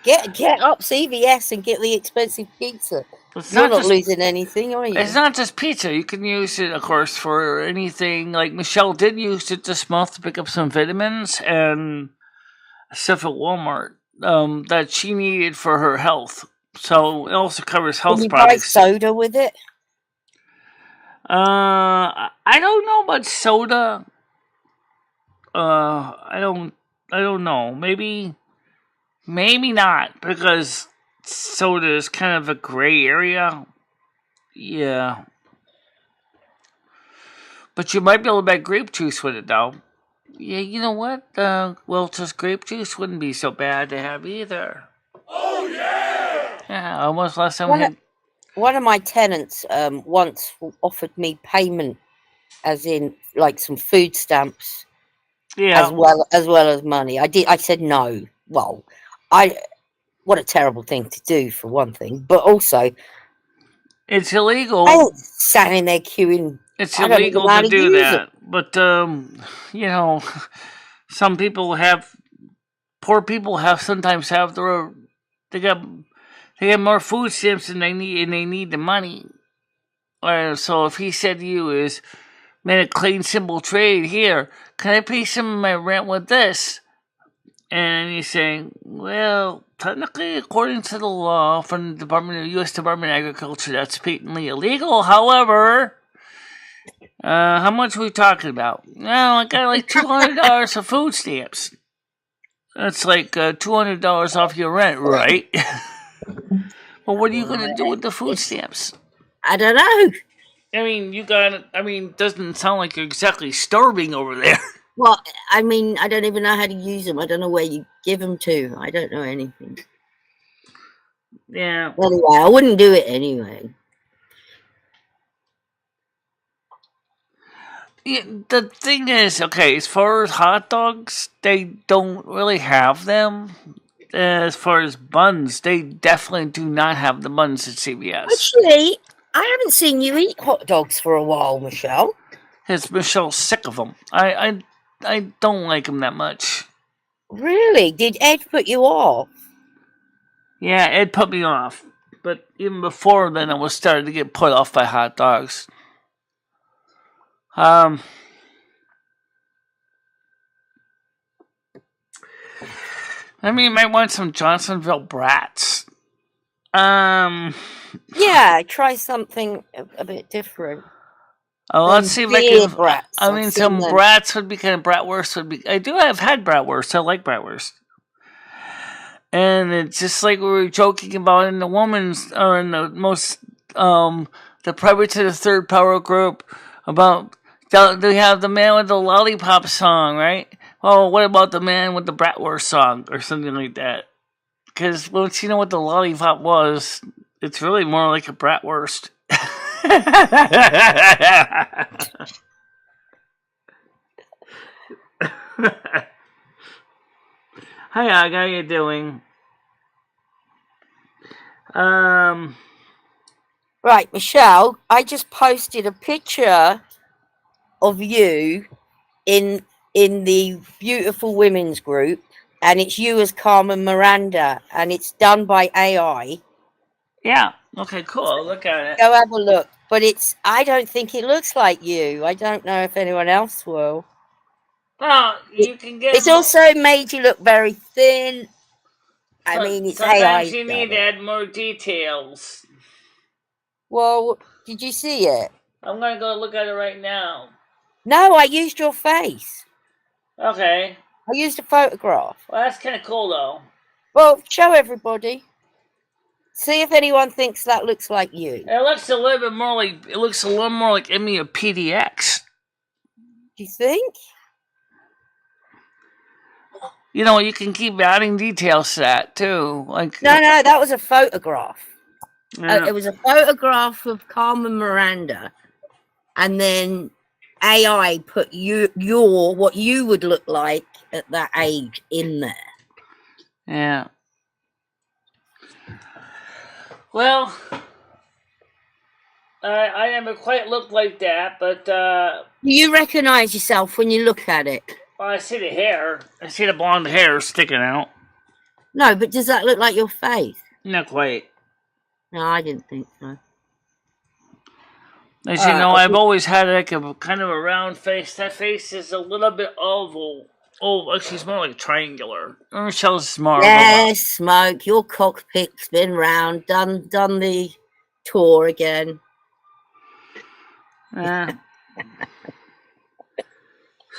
Get up CVS and get the expensive pizza. You're not losing anything, are you? It's not just pizza. You can use it, of course, for anything. Like Michelle did use it this month to pick up some vitamins and stuff at Walmart that she needed for her health. So it also covers health products. Buy soda with it? I don't know about soda. I don't know. Maybe not, because soda is kind of a gray area. Yeah. But you might be able to make grape juice with it, though. Yeah, you know what? Just grape juice wouldn't be so bad to have either. Oh, yeah! Yeah, almost last time one of my tenants once offered me payment, as in like some food stamps, as well as money. I said no. Well, what a terrible thing to do, for one thing, but also it's illegal. I ain't standing there queuing. It's illegal to do that, but some people poor people sometimes have they have more food stamps than they need, and they need the money. So if he said to you is, "Man, a clean, simple trade here. Can I pay some of my rent with this?" And he's saying, "Well, technically, according to the law from the U.S. Department of Agriculture, that's patently illegal. However, how much are we talking about? Well, I got like $200 of food stamps. That's like $200 off your rent, right?" Well, what are you going to do with the food stamps? I don't know. I mean, doesn't sound like you're exactly starving over there. Well, I mean, I don't even know how to use them. I don't know where you give them to. I don't know anything. Yeah. Anyway, I wouldn't do it anyway. Yeah, the thing is, okay, as far as hot dogs, they don't really have them. As far as buns, they definitely do not have the buns at CVS. Actually, I haven't seen you eat hot dogs for a while, Michelle. It's Michelle's sick of them. I don't like them that much. Really? Did Ed put you off? Yeah, Ed put me off. But even before then, I was starting to get put off by hot dogs. I mean, you might want some Johnsonville brats. Yeah, try something a bit different. Oh, let's see if I Deer can. brats. I I've mean, seen some them. brats would be kind of bratwurst would be. I have had bratwurst. I like bratwurst. And it's just like we were joking about in the woman's, or in the most, the private to the third power group about, they have the man with the lollipop song, right? Well, what about the man with the bratwurst song, or something like that? Because once you know what the lollipop was, it's really more like a bratwurst. Hi, Og, how you doing? Right, Michelle, I just posted a picture of you in the beautiful women's group, and it's you as Carmen Miranda, and it's done by AI. Yeah. Okay, cool. I'll look at it. Go have a look. But I don't think it looks like you. I don't know if anyone else will. Well, you can get. It's also made you look very thin. I mean, it's AI. Sometimes you need to add more details. Well, did you see it? I'm gonna go look at it right now. No, I used your face. Okay. I used a photograph. Well, that's kind of cool, though. Well, show everybody. See if anyone thinks that looks like you. It looks a little bit more like. It looks a little more like Emmy of PDX. Do you think? You know, you can keep adding details to that too. Like no, that was a photograph. Yeah. It was a photograph of Carmen Miranda, and then AI put your what you would look like at that age in there. Yeah. Well, I never quite looked like that, but do you recognize yourself when you look at it? Well, I see the hair. I see the blonde hair sticking out. No, but does that look like your face? Not quite. No, I didn't think so. As you know, I've always had like a kind of a round face. That face is a little bit oval. Oh, actually, it's more like triangular. Michelle's smart. Yes, Smoke. Your cockpit's been round. Done the tour again.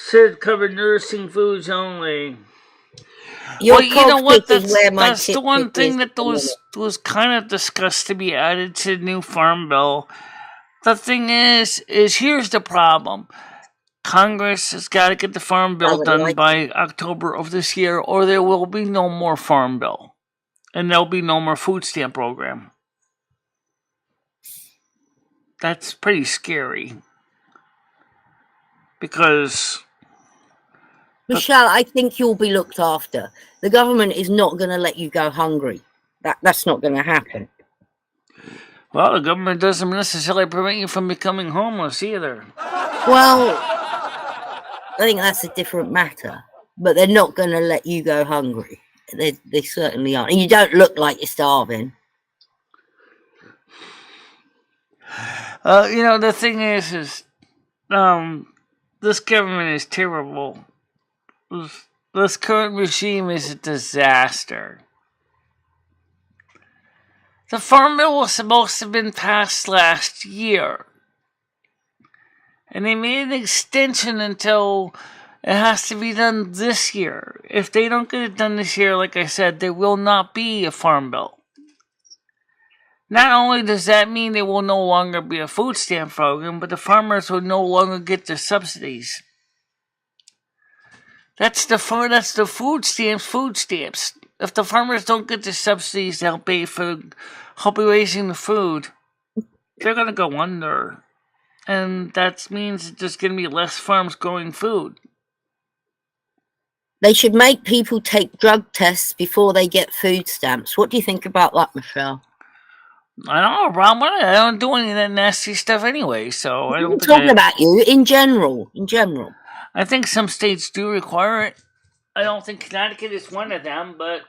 Should cover nursing foods only. Well, you know what? That's the one thing that was kind of discussed to be added to the new Farm Bill. The thing is here's the problem. Congress has got to get the Farm Bill done by October of this year, or there will be no more Farm Bill. And there'll be no more food stamp program. That's pretty scary. Because... Michelle, I think you'll be looked after. The government is not going to let you go hungry. That's not going to happen. Well, the government doesn't necessarily prevent you from becoming homeless either. Well, I think that's a different matter. But they're not going to let you go hungry. They certainly aren't. And you don't look like you're starving. You know, the thing is this government is terrible. This current regime is a disaster. The Farm Bill was supposed to have been passed last year. And they made an extension until it has to be done this year. If they don't get it done this year, like I said, there will not be a Farm Bill. Not only does that mean there will no longer be a food stamp program, but the farmers will no longer get their subsidies. That's the food stamps. If the farmers don't get the subsidies, they'll pay for help raising the food. They're going to go under. And that means there's going to be less farms growing food. They should make people take drug tests before they get food stamps. What do you think about that, Michelle? I don't have a problem with it. I don't do any of that nasty stuff anyway, so I don't think I'm talking about you in general. I think some states do require it. I don't think Connecticut is one of them, but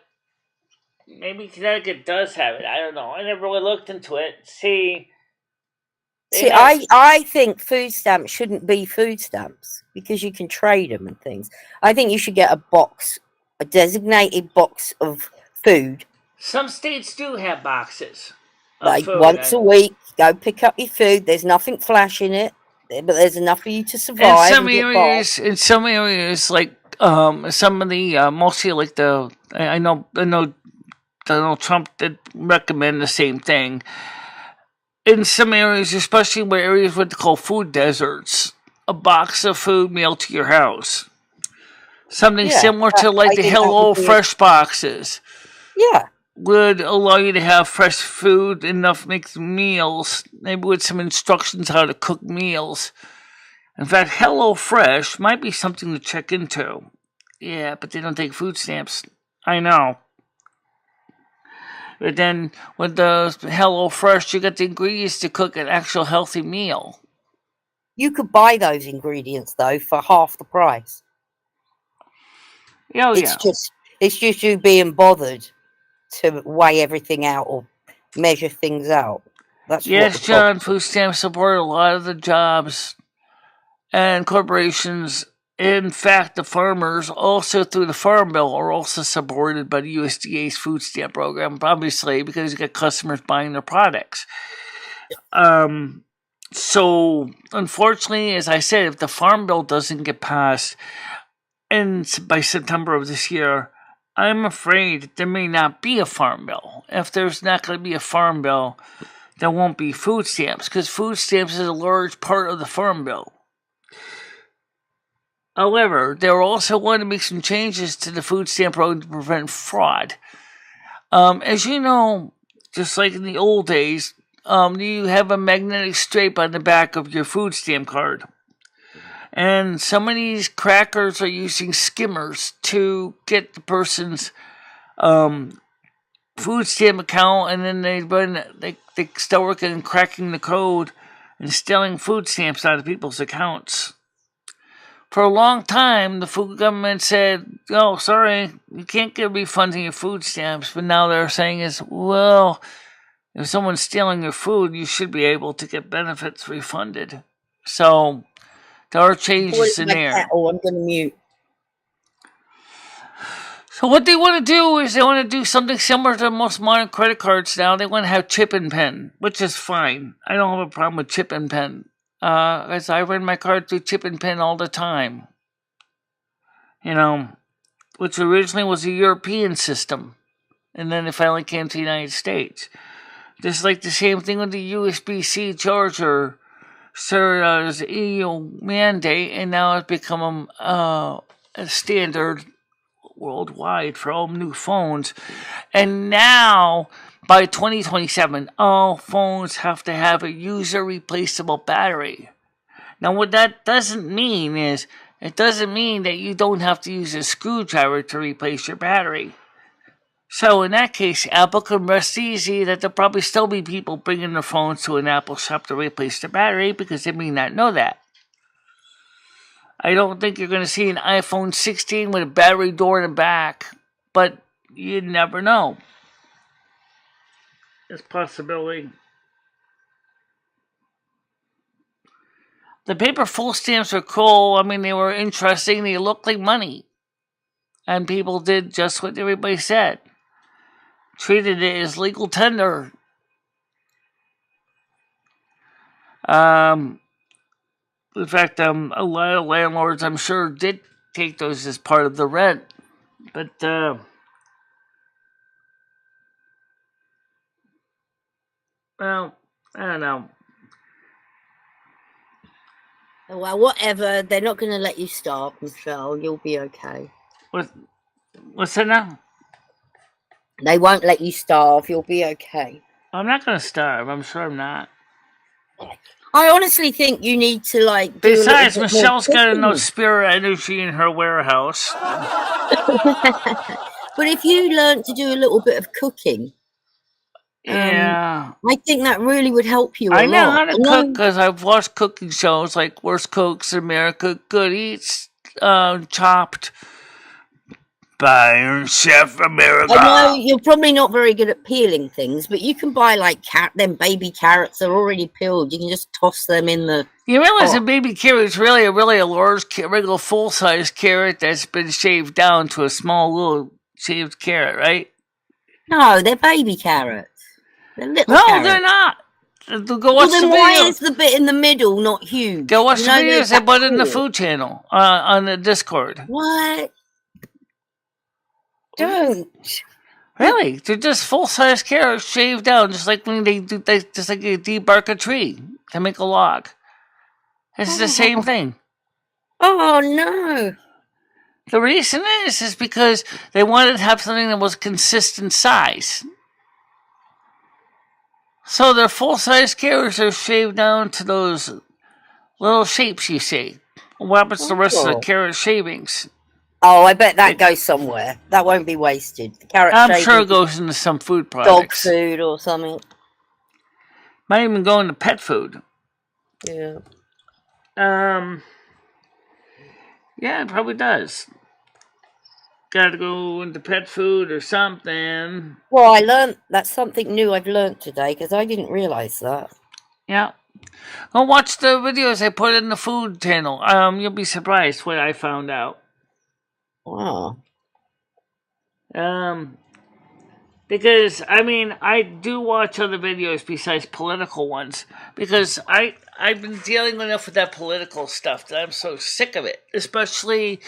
maybe Connecticut does have it. I don't know. I never really looked into it. See, I think food stamps shouldn't be food stamps because you can trade them and things. I think you should get a box a designated box of food. Some states do have boxes of Like food. once a week, go pick up your food. There's nothing flash in it, but there's enough for you to In survive some and get by. areas, like some of the mostly like I know Donald Trump did recommend the same thing. In some areas, especially where areas what they call food deserts, a box of food mailed to your house. Something Yeah, similar to like I the think that would Hello be Fresh boxes yeah. would allow you to have fresh food, enough to make meals, maybe with some instructions how to cook meals. In fact, Hello Fresh might be something to check into. Yeah, but they don't take food stamps. I know. But then with the Hello Fresh, you get the ingredients to cook an actual healthy meal. You could buy those ingredients though for half the price. Oh It's yeah. just you being bothered to weigh everything out or measure things out. That's what Yes, the problem John, food stamps support a lot of the jobs and corporations. In fact, the farmers, also through the Farm Bill, are also supported by the USDA's food stamp program, obviously, because you get customers buying their products. So, unfortunately, as I said, if the Farm Bill doesn't get passed by September of this year, I'm afraid that there may not be a Farm Bill. If there's not going to be a Farm Bill, there won't be food stamps, because food stamps is a large part of the Farm Bill. However, they also want to make some changes to the food stamp program to prevent fraud. As you know, just like in the old days, you have a magnetic stripe on the back of your food stamp card. And some of these crackers are using skimmers to get the person's food stamp account, and then they start working and cracking the code and stealing food stamps out of people's accounts. For a long time, the food government said, "Oh, sorry, you can't get refunds on your food stamps." But now they're saying is, well, if someone's stealing your food, you should be able to get benefits refunded. So there are changes in there. I'm going to mute. So what they want to do is they want to do something similar to most modern credit cards now. They want to have chip and PIN, which is fine. I don't have a problem with chip and PIN. As I run my card through chip and PIN all the time. You know, which originally was a European system. And then it finally came to the United States. Just like the same thing with the USB-C charger. Started out as an EU mandate, and now it's become a standard worldwide for all new phones. And now, by 2027, all phones have to have a user-replaceable battery. Now, what that doesn't mean is, it doesn't mean that you don't have to use a screwdriver to replace your battery. So in that case, Apple can rest easy that there'll probably still be people bringing their phones to an Apple shop to replace their battery because they may not know that. I don't think you're going to see an iPhone 16 with a battery door in the back, but you never know. It's a possibility. The paper full stamps were cool. I mean, they were interesting. They looked like money. And people did just what everybody said. Treated it as legal tender. In fact, a lot of landlords, I'm sure, did take those as part of the rent. But, well, I don't know. Well, whatever. They're not going to let you starve, Michelle. You'll be okay. What's that now? They won't let you starve. You'll be okay. I'm not going to starve. I'm sure I'm not. I honestly think you need to, like, do Besides, a little bit more Michelle's got cooking. enough spirit energy in her warehouse. But if you learn to do a little bit of cooking, Yeah. I think that really would help you a lot. I know how to cook because I've watched cooking shows like Worst Cooks in America, Good Eats, Chopped. Iron Chef America. I know you're probably not very good at peeling things, but you can buy like them baby carrots. They're already peeled. You can just toss them in the. You realize a baby carrot is really a large, regular full-size carrot that's been shaved down to a small little shaved carrot, right? No, they're baby carrots. They're little. No, carrots. they're not. Go watch then the why video. is the bit in the middle not huge? Go watch the videos I put in the food channel on the Discord. What? Don't. Really? They're just full-size carrots shaved down, just like when they just like you debark a tree to make a log. It's the same thing. Oh no. The reason is because they wanted to have something that was consistent size. So their full-size carrots are shaved down to those little shapes you see. What happens to the rest of the carrot shavings? Oh, I bet that goes somewhere. That won't be wasted. The carrot I'm sure it goes into some food products. Dog food or something. Might even go into pet food. Yeah. Yeah, it probably does. Gotta go into pet food or something. Well, I learned that's something new I've learned today because I didn't realize that. Yeah. Go watch the videos I put in the food channel. You'll be surprised what I found out. Wow. Because I do watch other videos besides political ones because I've been dealing enough with that political stuff that I'm so sick of it. Especially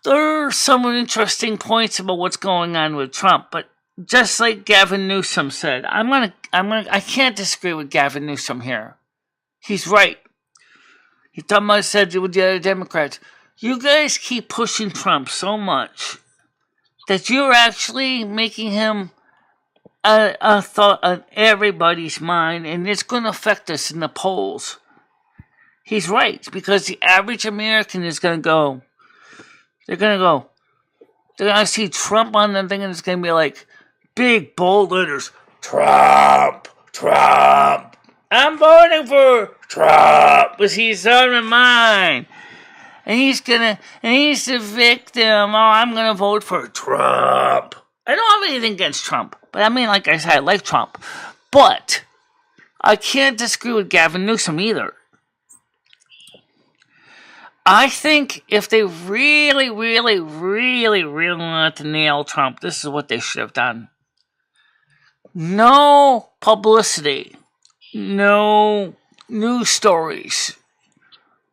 there are some interesting points about what's going on with Trump, but just like Gavin Newsom said, I can't disagree with Gavin Newsom here. He's right. He said with the other Democrats, you guys keep pushing Trump so much that you're actually making him a thought on everybody's mind, and it's going to affect us in the polls. He's right, because the average American is going to go. They're going to see Trump on the thing, and it's going to be like big bold letters. Trump. I'm voting for Trump, because he's on my mind. And he's the victim. Oh, I'm gonna vote for Trump. I don't have anything against Trump. But like I said, I like Trump. But I can't disagree with Gavin Newsom either. I think if they really, really, really, really wanted to nail Trump, this is what they should have done. No publicity. No news stories.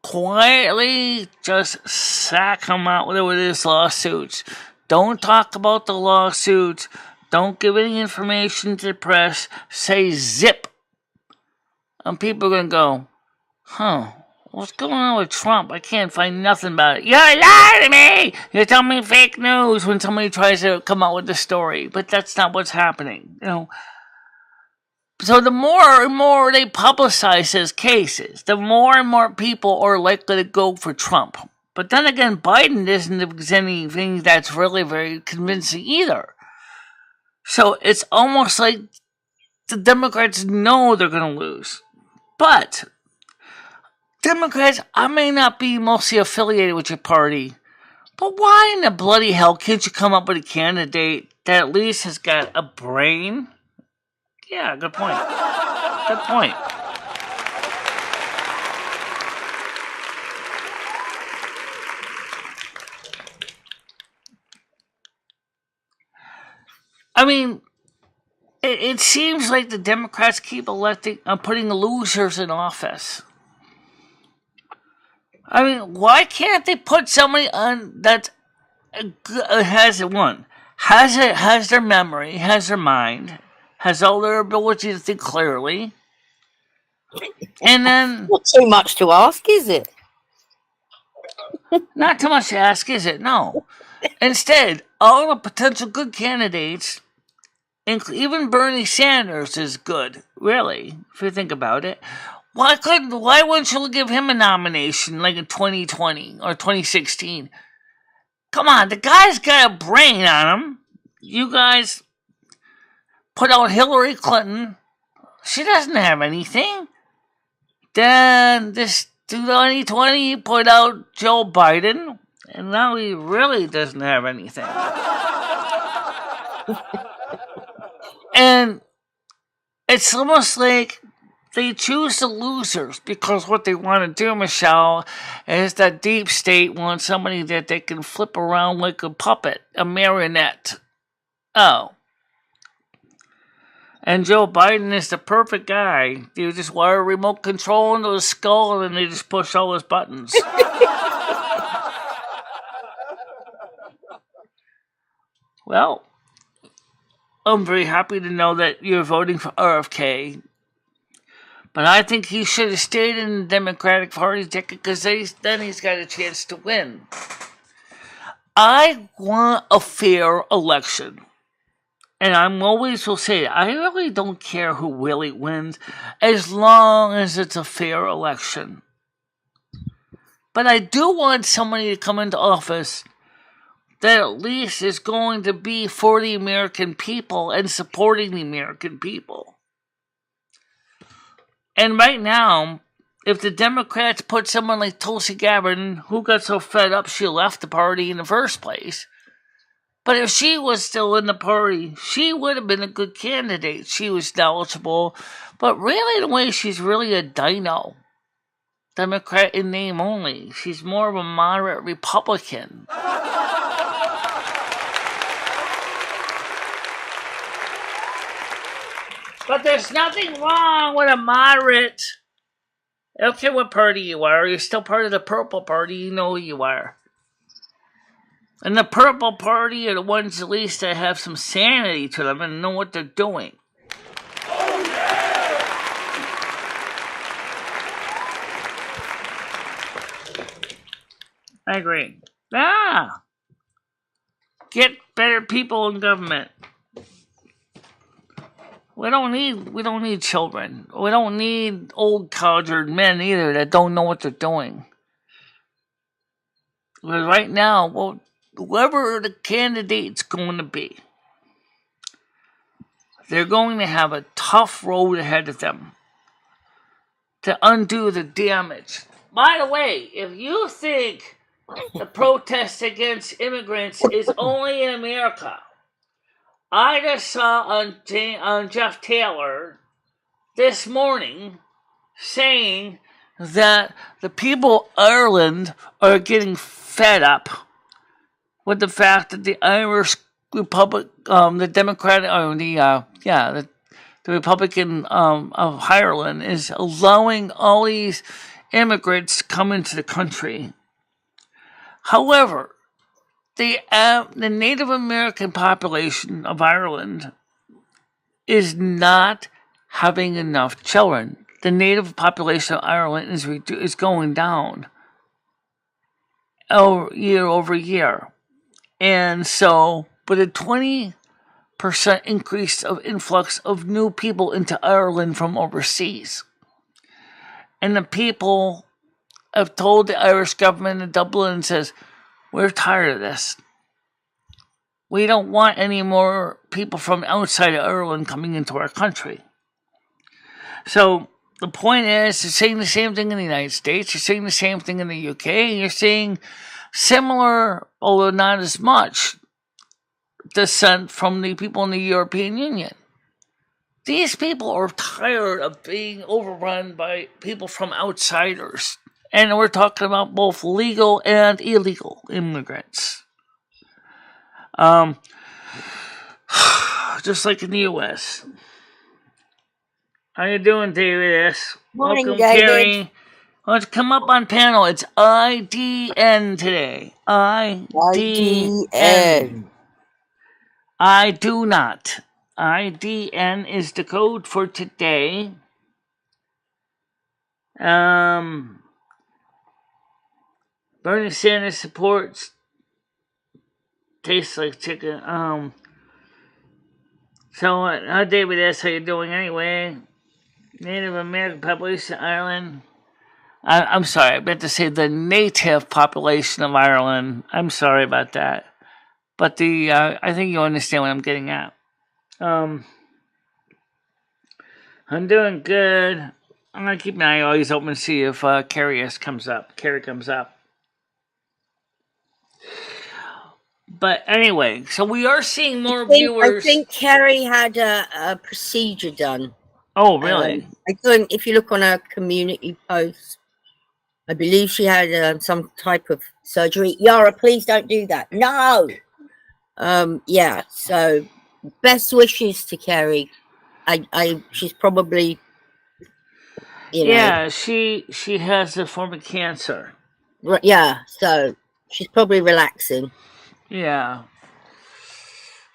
Quietly just sack him out with his lawsuits. Don't talk about the lawsuits. Don't give any information to the press. Say zip. And people are going to go, what's going on with Trump? I can't find nothing about it. You're lying to me! You're telling me fake news when somebody tries to come out with the story. But that's not what's happening. So the more and more they publicize his cases, the more and more people are likely to go for Trump. But then again, Biden isn't anything that's really very convincing either. So it's almost like the Democrats know they're going to lose. But Democrats, I may not be mostly affiliated with your party, but why in the bloody hell can't you come up with a candidate that at least has got a brain? Yeah, good point. Good point. It seems like the Democrats keep putting losers in office. Why can't they put somebody on that has their memory, has their mind, has all their ability to think clearly, and then not too much to ask, is it? Not too much to ask, is it? No. Instead, all the potential good candidates, even Bernie Sanders is good, really, if you think about it. Why wouldn't you give him a nomination like in 2020 or 2016? Come on, the guy's got a brain on him. You guys put out Hillary Clinton. She doesn't have anything. Then this 2020 put out Joe Biden. And now he really doesn't have anything. And it's almost like they choose the losers because what they want to do, Michelle, is that deep state wants somebody that they can flip around like a puppet, a marionette. Oh. And Joe Biden is the perfect guy. You just wire a remote control into his skull and then they just push all his buttons. Well, I'm very happy to know that you're voting for RFK. But I think he should have stayed in the Democratic Party ticket because then he's got a chance to win. I want a fair election. And I'm always will say, I really don't care who really wins as long as it's a fair election. But I do want somebody to come into office that at least is going to be for the American people and supporting the American people. And right now, if the Democrats put someone like Tulsi Gabbard, who got so fed up she left the party in the first place, but if she was still in the party, she would have been a good candidate. She was knowledgeable, but really in a way she's really a dino. Democrat in name only. She's more of a moderate Republican. But there's nothing wrong with a moderate. I don't care what party you are. You're still part of the Purple Party. You know who you are. And the Purple Party are the ones at least that have some sanity to them and know what they're doing. Oh, yeah! I agree. Get better people in government. We don't need children. We don't need old collared men either that don't know what they're doing. Because right now, well, whoever the candidate's going to be, they're going to have a tough road ahead of them to undo the damage. By the way, if you think the protest against immigrants is only in America, I just saw on Jeff Taylor this morning saying that the people of Ireland are getting fed up with the fact that the Irish Republic, the Democratic, the Republican of Ireland is allowing all these immigrants to come into the country. However, the Native American population of Ireland is not having enough children. The Native population of Ireland is going down year over year. And so, with a 20% increase of influx of new people into Ireland from overseas. And the people have told the Irish government in Dublin and says, we're tired of this. We don't want any more people from outside of Ireland coming into our country. So the point is, you're saying the same thing in the United States, you're saying the same thing in the UK, you're seeing similar, although not as much, descent from the people in the European Union. These people are tired of being overrun by people from outsiders. And we're talking about both legal and illegal immigrants. Just like in the U.S. How you doing, David S? Morning, Welcome, David. Carrie. Let's come up on panel. It's IDN today. IDN. I do not. IDN is the code for today. Bernie Sanders supports tastes like chicken. So, David S., how you doing anyway? Native American population of Ireland. I'm sorry, I meant to say the native population of Ireland. I'm sorry about that. But I think you understand what I'm getting at. I'm doing good. I'm going to keep my eye always open to see if Carrie comes up. But anyway, so we are seeing more I viewers. think Kerry had a procedure done. Oh, really? I think if you look on her community post, I believe she had some type of surgery. Yara, please don't do that. No. Yeah. So, best wishes to Kerry. She's probably, Yeah, she has a form of cancer. Yeah. So she's probably relaxing. Yeah.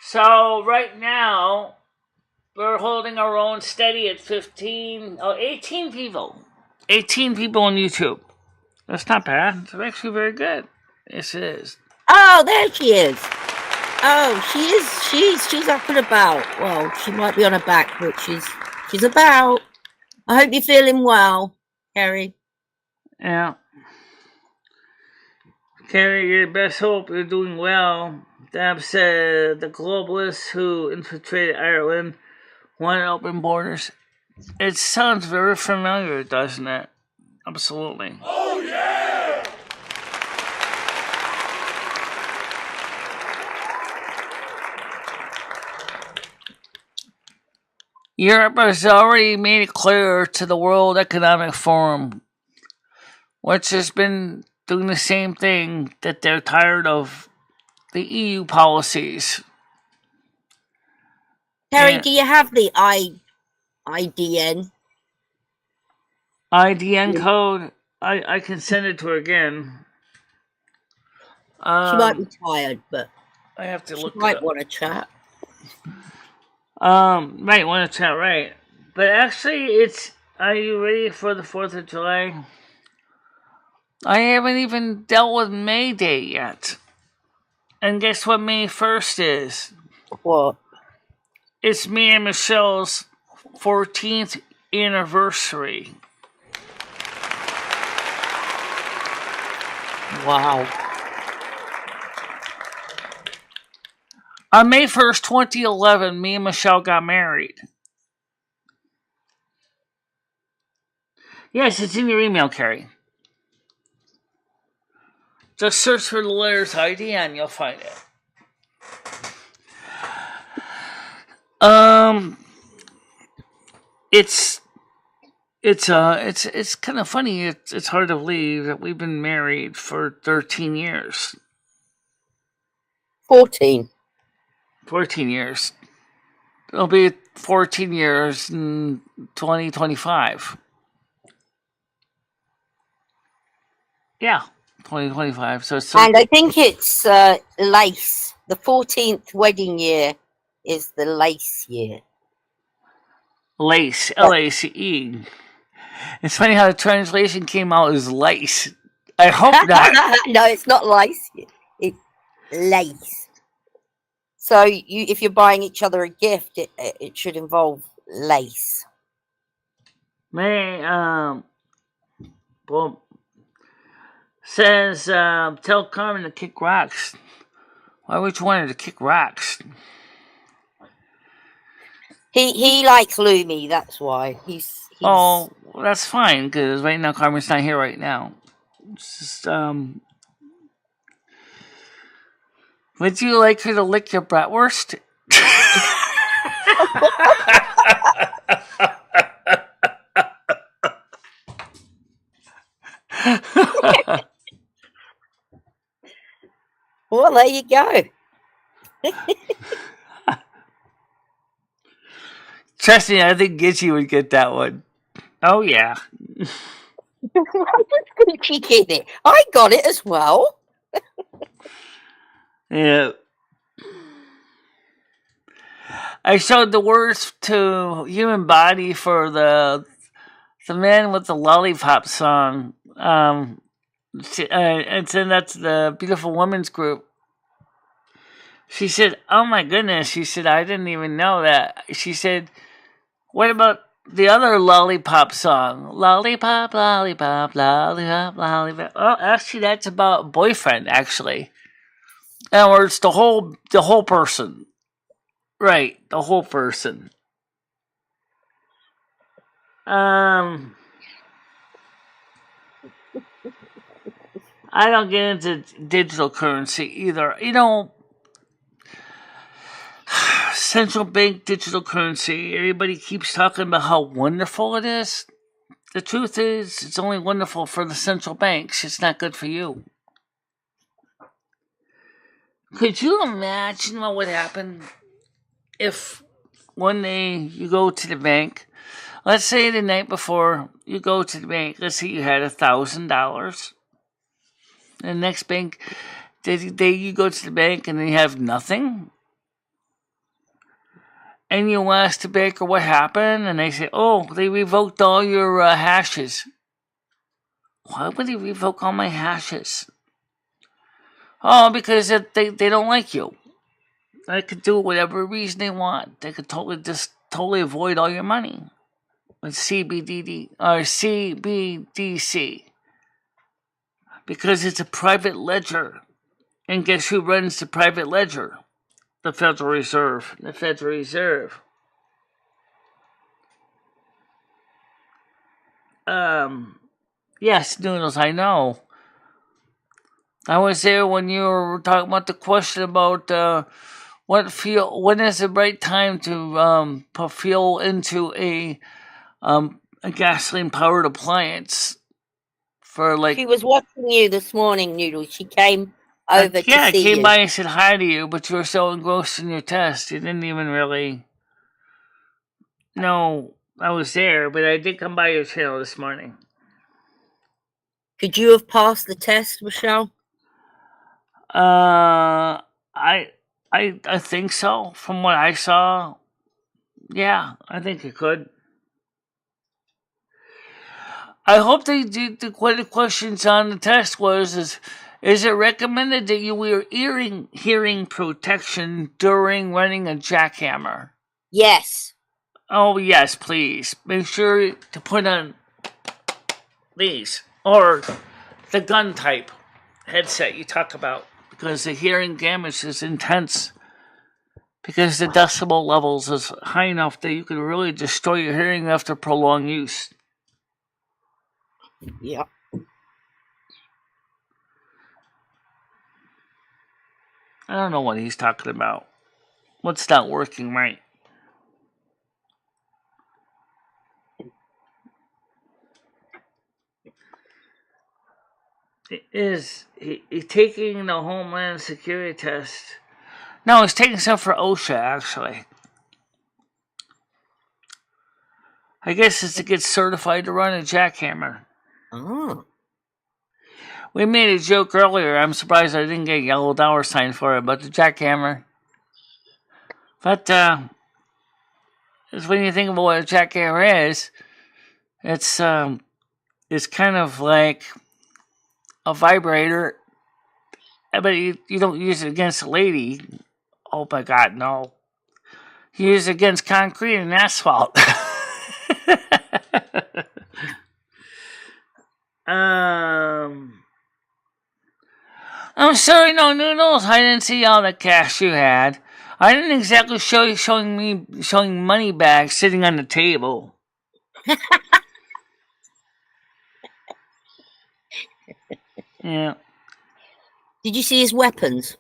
So right now we're holding our own steady at 18 people. 18 people on YouTube. That's not bad. It's actually very good. Yes, it is. Oh, there she is. Oh, she is. She's up and about. Well, she might be on her back, but she's about. I hope you're feeling well, Kerry. Yeah. Carrie, your best hope you're doing well. Dab said the globalists who infiltrated Ireland wanted open borders. It sounds very familiar, doesn't it? Absolutely. Oh yeah! Europe has already made it clear to the World Economic Forum, which has been doing the same thing, that they're tired of the EU policies. Kerry, do you have the IDN? IDN code? I can send it to her again. She might be tired, but I have to look. She might want to chat. Might want to chat, right? But actually, it's. Are you ready for the 4th of July? I haven't even dealt with May Day yet. And guess what May 1st is? What? It's me and Michelle's 14th anniversary. Wow. On May 1st, 2011, me and Michelle got married. Yes, it's in your email, Carrie. Just search for the letters ID and you'll find it. It's kind of funny. It's hard to believe that we've been married for 13 years. 14. 14 years. It'll be 14 years in 2025. Yeah, 2025. So it's And I think it's lace. The 14th wedding year is the lace year. Lace, L-A-C-E. It's funny how the translation came out as lace. I hope not. No, it's not lace. It's lace. So if you're buying each other a gift, it should involve lace. Well, says, tell Carmen to kick rocks. Why would you want her to kick rocks? He likes Lumi, that's why. He's Oh, well, that's fine, because right now Carmen's not here right now. It's just, would you like her to lick your bratwurst? Well, there you go. Trust me, I think Gitchy would get that one. Oh, yeah. She get it. I got it as well. Yeah. I showed the words to Human Body for the man with the lollipop song. And that's the Beautiful Women's Group. She said, oh my goodness. She said, I didn't even know that. She said, what about the other lollipop song? Lollipop, lollipop, lollipop, lollipop. Oh, actually, that's about boyfriend, actually. In other words, the whole person. Right, the whole person. I don't get into digital currency either. You know, central bank digital currency. Everybody keeps talking about how wonderful it is. The truth is, it's only wonderful for the central banks. It's not good for you. Could you imagine what would happen if one day you go to the bank? Let's say the night before you go to the bank, let's say you had $1,000. The next bank, the day you go to the bank and you have nothing. And you ask the banker what happened, and they say, oh, they revoked all your hashes. Why would they revoke all my hashes? Oh, because they don't like you. They could do whatever reason they want. They could totally avoid all your money with CBDC. Because it's a private ledger. And guess who runs the private ledger? The Federal Reserve. The Federal Reserve. Yes, Noodles, I know. I was there when you were talking about the question about when is the right time to put fuel into a gasoline-powered appliance for like. She was watching you this morning, Noodles. She came over to see you. Yeah, I came by and said hi to you, but you were so engrossed in your test, you didn't even really know I was there. But I did come by your channel this morning. Could you have passed the test, Michelle? I think so. From what I saw, yeah, I think it could. I hope they did. The questions on the test is it recommended that you wear hearing protection during running a jackhammer? Yes. Oh yes, please make sure to put on these or the gun type headset you talk about, because the hearing damage is intense. Because the decibel levels is high enough that you can really destroy your hearing after prolonged use. Yeah. I don't know what he's talking about. What's not working right? Is he taking the Homeland Security test? No, he's taking some for OSHA, actually. I guess it's to get certified to run a jackhammer. Oh. We made a joke earlier. I'm surprised I didn't get a yellow dollar sign for it, but the jackhammer. But it's when you think about what a jackhammer is, it's kind of like a vibrator, but you don't use it against a lady. Oh my God, no! You use it against concrete and asphalt. I'm sorry, no Noodles. I didn't see all the cash you had. I didn't exactly showing money bags sitting on the table. Yeah. Did you see his weapons?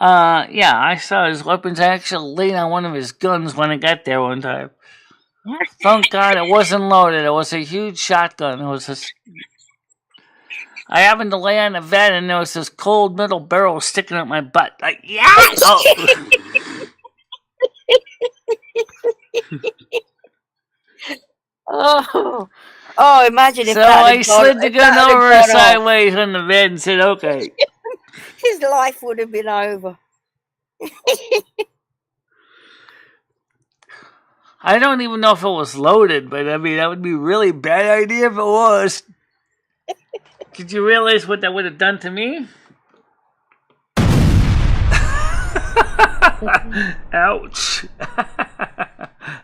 Yeah, I saw his weapons. I actually laid on one of his guns when I got there one time. Thank God it wasn't loaded. It was a huge shotgun. It was this. I happened to lay on the bed and there was this cold metal barrel sticking up my butt. Like, yes! Oh. Oh, imagine if so that I slid the gun over sideways on the bed and said, okay. His life would have been over. I don't even know if it was loaded, but I mean, that would be a really bad idea if it was. Did you realize what that would have done to me? Ouch.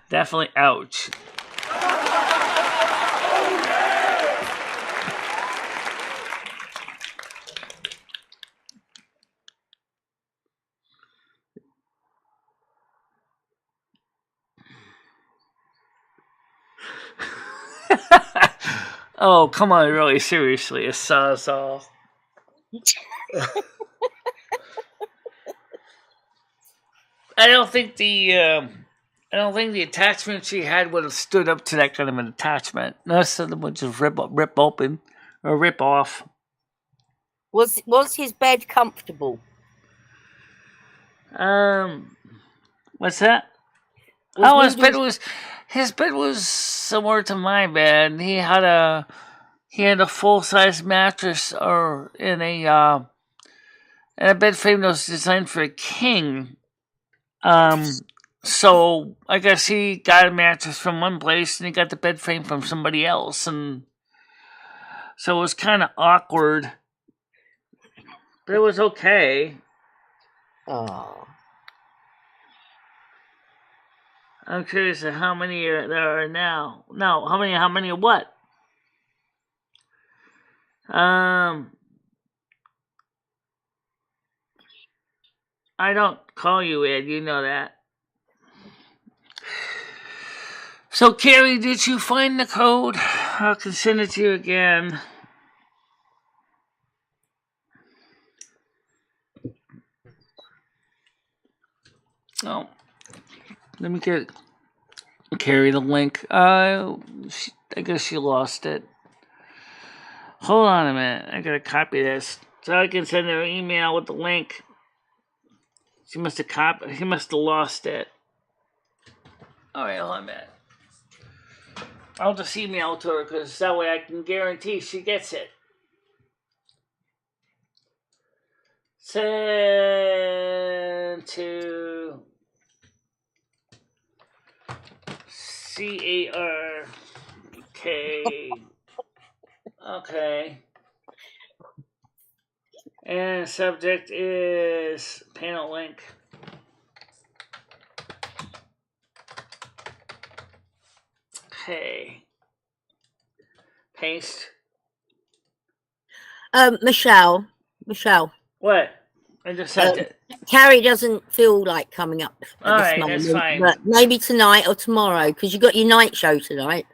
Definitely ouch. Oh, come on, really, seriously, a sawzall. I don't think the attachment she had would have stood up to that kind of an attachment. Most of them would just rip open or rip off. Was his bed comfortable? What's that? His bed was similar to my bed. He had a full size mattress in a bed frame that was designed for a king. So I guess he got a mattress from one place and he got the bed frame from somebody else, and so it was kind of awkward, but it was okay. Oh. I'm curious of how many there are now. No, how many of what? I don't call you Ed, you know that. So, Carrie, did you find the code? I can send it to you again. Oh, let me get Carrie the link. I guess she lost it. Hold on a minute. I gotta copy this so I can send her an email with the link. She must have lost it. All right, hold on a minute. I'll just email it to her because that way I can guarantee she gets it. Send to CARK. Okay. And subject is panel link. Okay. Paste. Michelle. What? I just sent it. Carrie doesn't feel like coming up at All this right, moment, that's fine. but maybe tonight or tomorrow, because you got your night show tonight.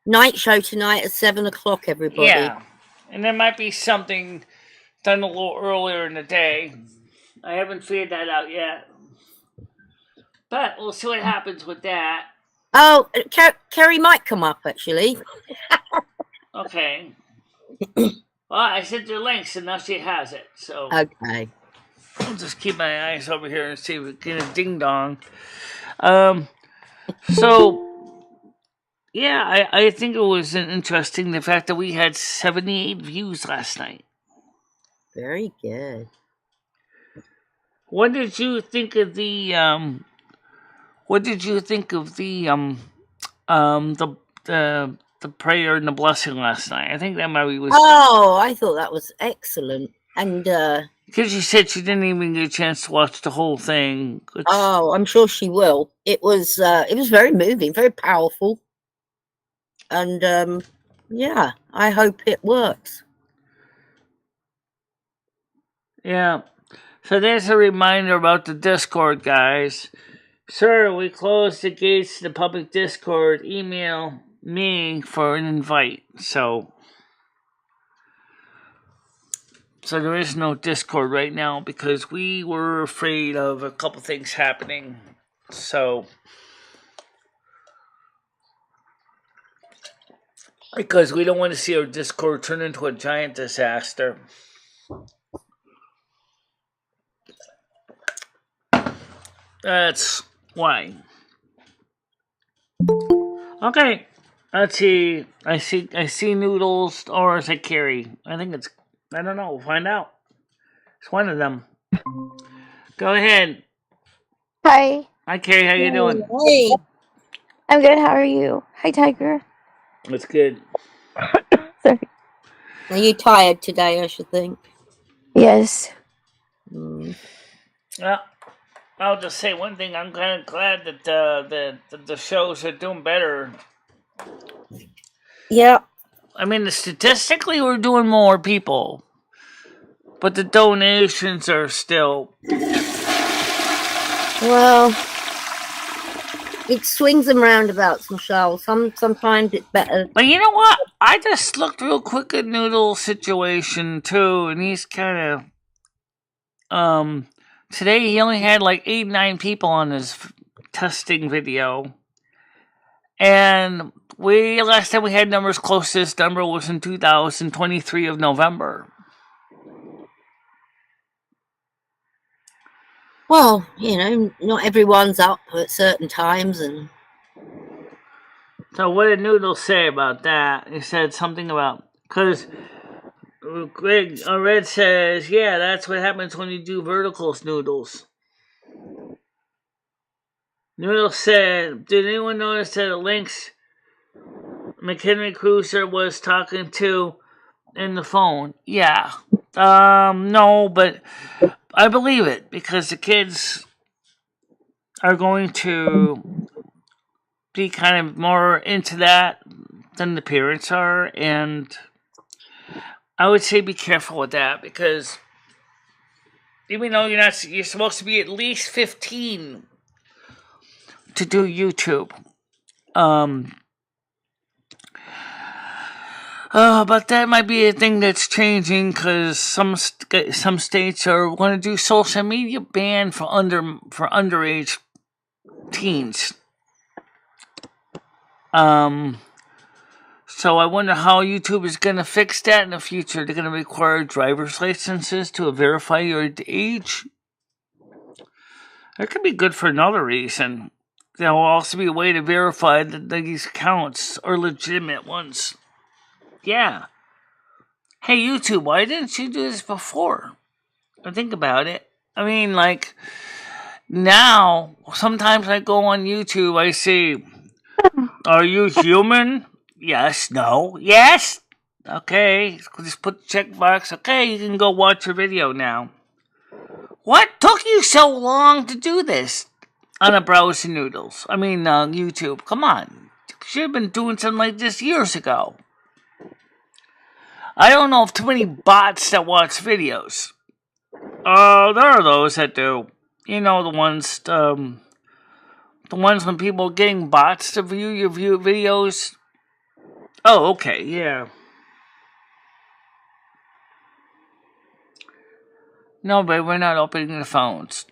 Night show tonight at 7:00, everybody. Yeah, and there might be something done a little earlier in the day. I haven't figured that out yet, but we'll see what happens with that. Oh, Carrie might come up actually. Okay. Well, I sent her links, and now she has it. So Okay. I'll just keep my eyes over here and see if we get a ding dong. So. Yeah, I think it was interesting the fact that we had 78 views last night. Very good. What did you think of the prayer and the blessing last night? I think that maybe was. Oh, I thought that was excellent, and because she said she didn't even get a chance to watch the whole thing. Oh, I'm sure she will. It was very moving, very powerful. And yeah, I hope it works. Yeah. So there's a reminder about the Discord, guys. Sir, we closed the gates to the public Discord. Email me for an invite. So there is no Discord right now because we were afraid of a couple things happening. So because we don't want to see our Discord turn into a giant disaster. That's why. Okay. Let's see. I see noodles, or is it Carrie? I don't know. We'll find out. It's one of them. Go ahead. Hi. Hi, Carrie. How you doing? Hey. I'm good. How are you? Hi, Tiger. That's good. Sorry. Are you tired today, I should think? Yes. Mm. Well, I'll just say one thing. I'm kind of glad that the shows are doing better. Yeah. I mean, statistically, we're doing more people, but the donations are still. Well, it swings and roundabouts, Michelle. Sometimes it's better. But you know what? I just looked real quick at Noodle's situation too, and he's kind of Today he only had like 8, 9 people on his testing video. And last time we had numbers close to this number was in 2023 of November. Well, not everyone's up at certain times, and so what did Noodle say about that? He said something about, because Greg Red says, yeah, that's what happens when you do verticals, Noodles. Noodle said, did anyone notice that the links McHenry Cruiser was talking to in the phone? Yeah. No, but I believe it, because the kids are going to be kind of more into that than the parents are, and I would say be careful with that, because even though you're supposed to be at least 15 to do YouTube. But that might be a thing that's changing, because some states are going to do social media ban for underage teens. So I wonder how YouTube is going to fix that in the future. They're going to require driver's licenses to verify your age. That could be good for another reason. There will also be a way to verify that these accounts are legitimate ones. Yeah. Hey, YouTube, why didn't you do this before? Think about it. I mean, like, now, sometimes I go on YouTube, I see, are you human? Yes, no, yes. Okay, just put the checkbox. Okay, you can go watch your video now. What took you so long to do this on a browser, Noodles? I mean, YouTube. Come on, you should have been doing something like this years ago. I don't know of too many bots that watch videos. There are those that do. You know, the ones when people are getting bots to view your videos. Oh, okay, yeah. No, but we're not opening the phones.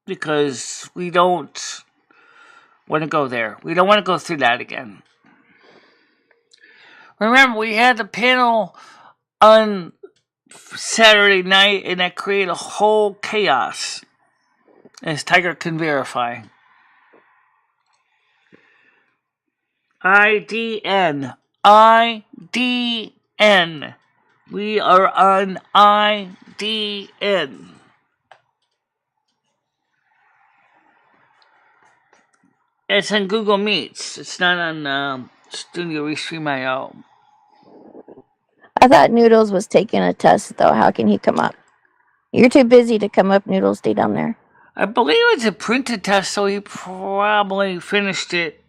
Because we don't want to go there. We don't want to go through that again. Remember, we had the panel on Saturday night, and that created a whole chaos, as Tiger can verify. IDN. IDN. We are on IDN. It's on Google Meets. It's not on Studio Restream.io. I thought Noodles was taking a test, though. How can he come up? You're too busy to come up, Noodles. Stay down there. I believe it's a printed test, so he probably finished it.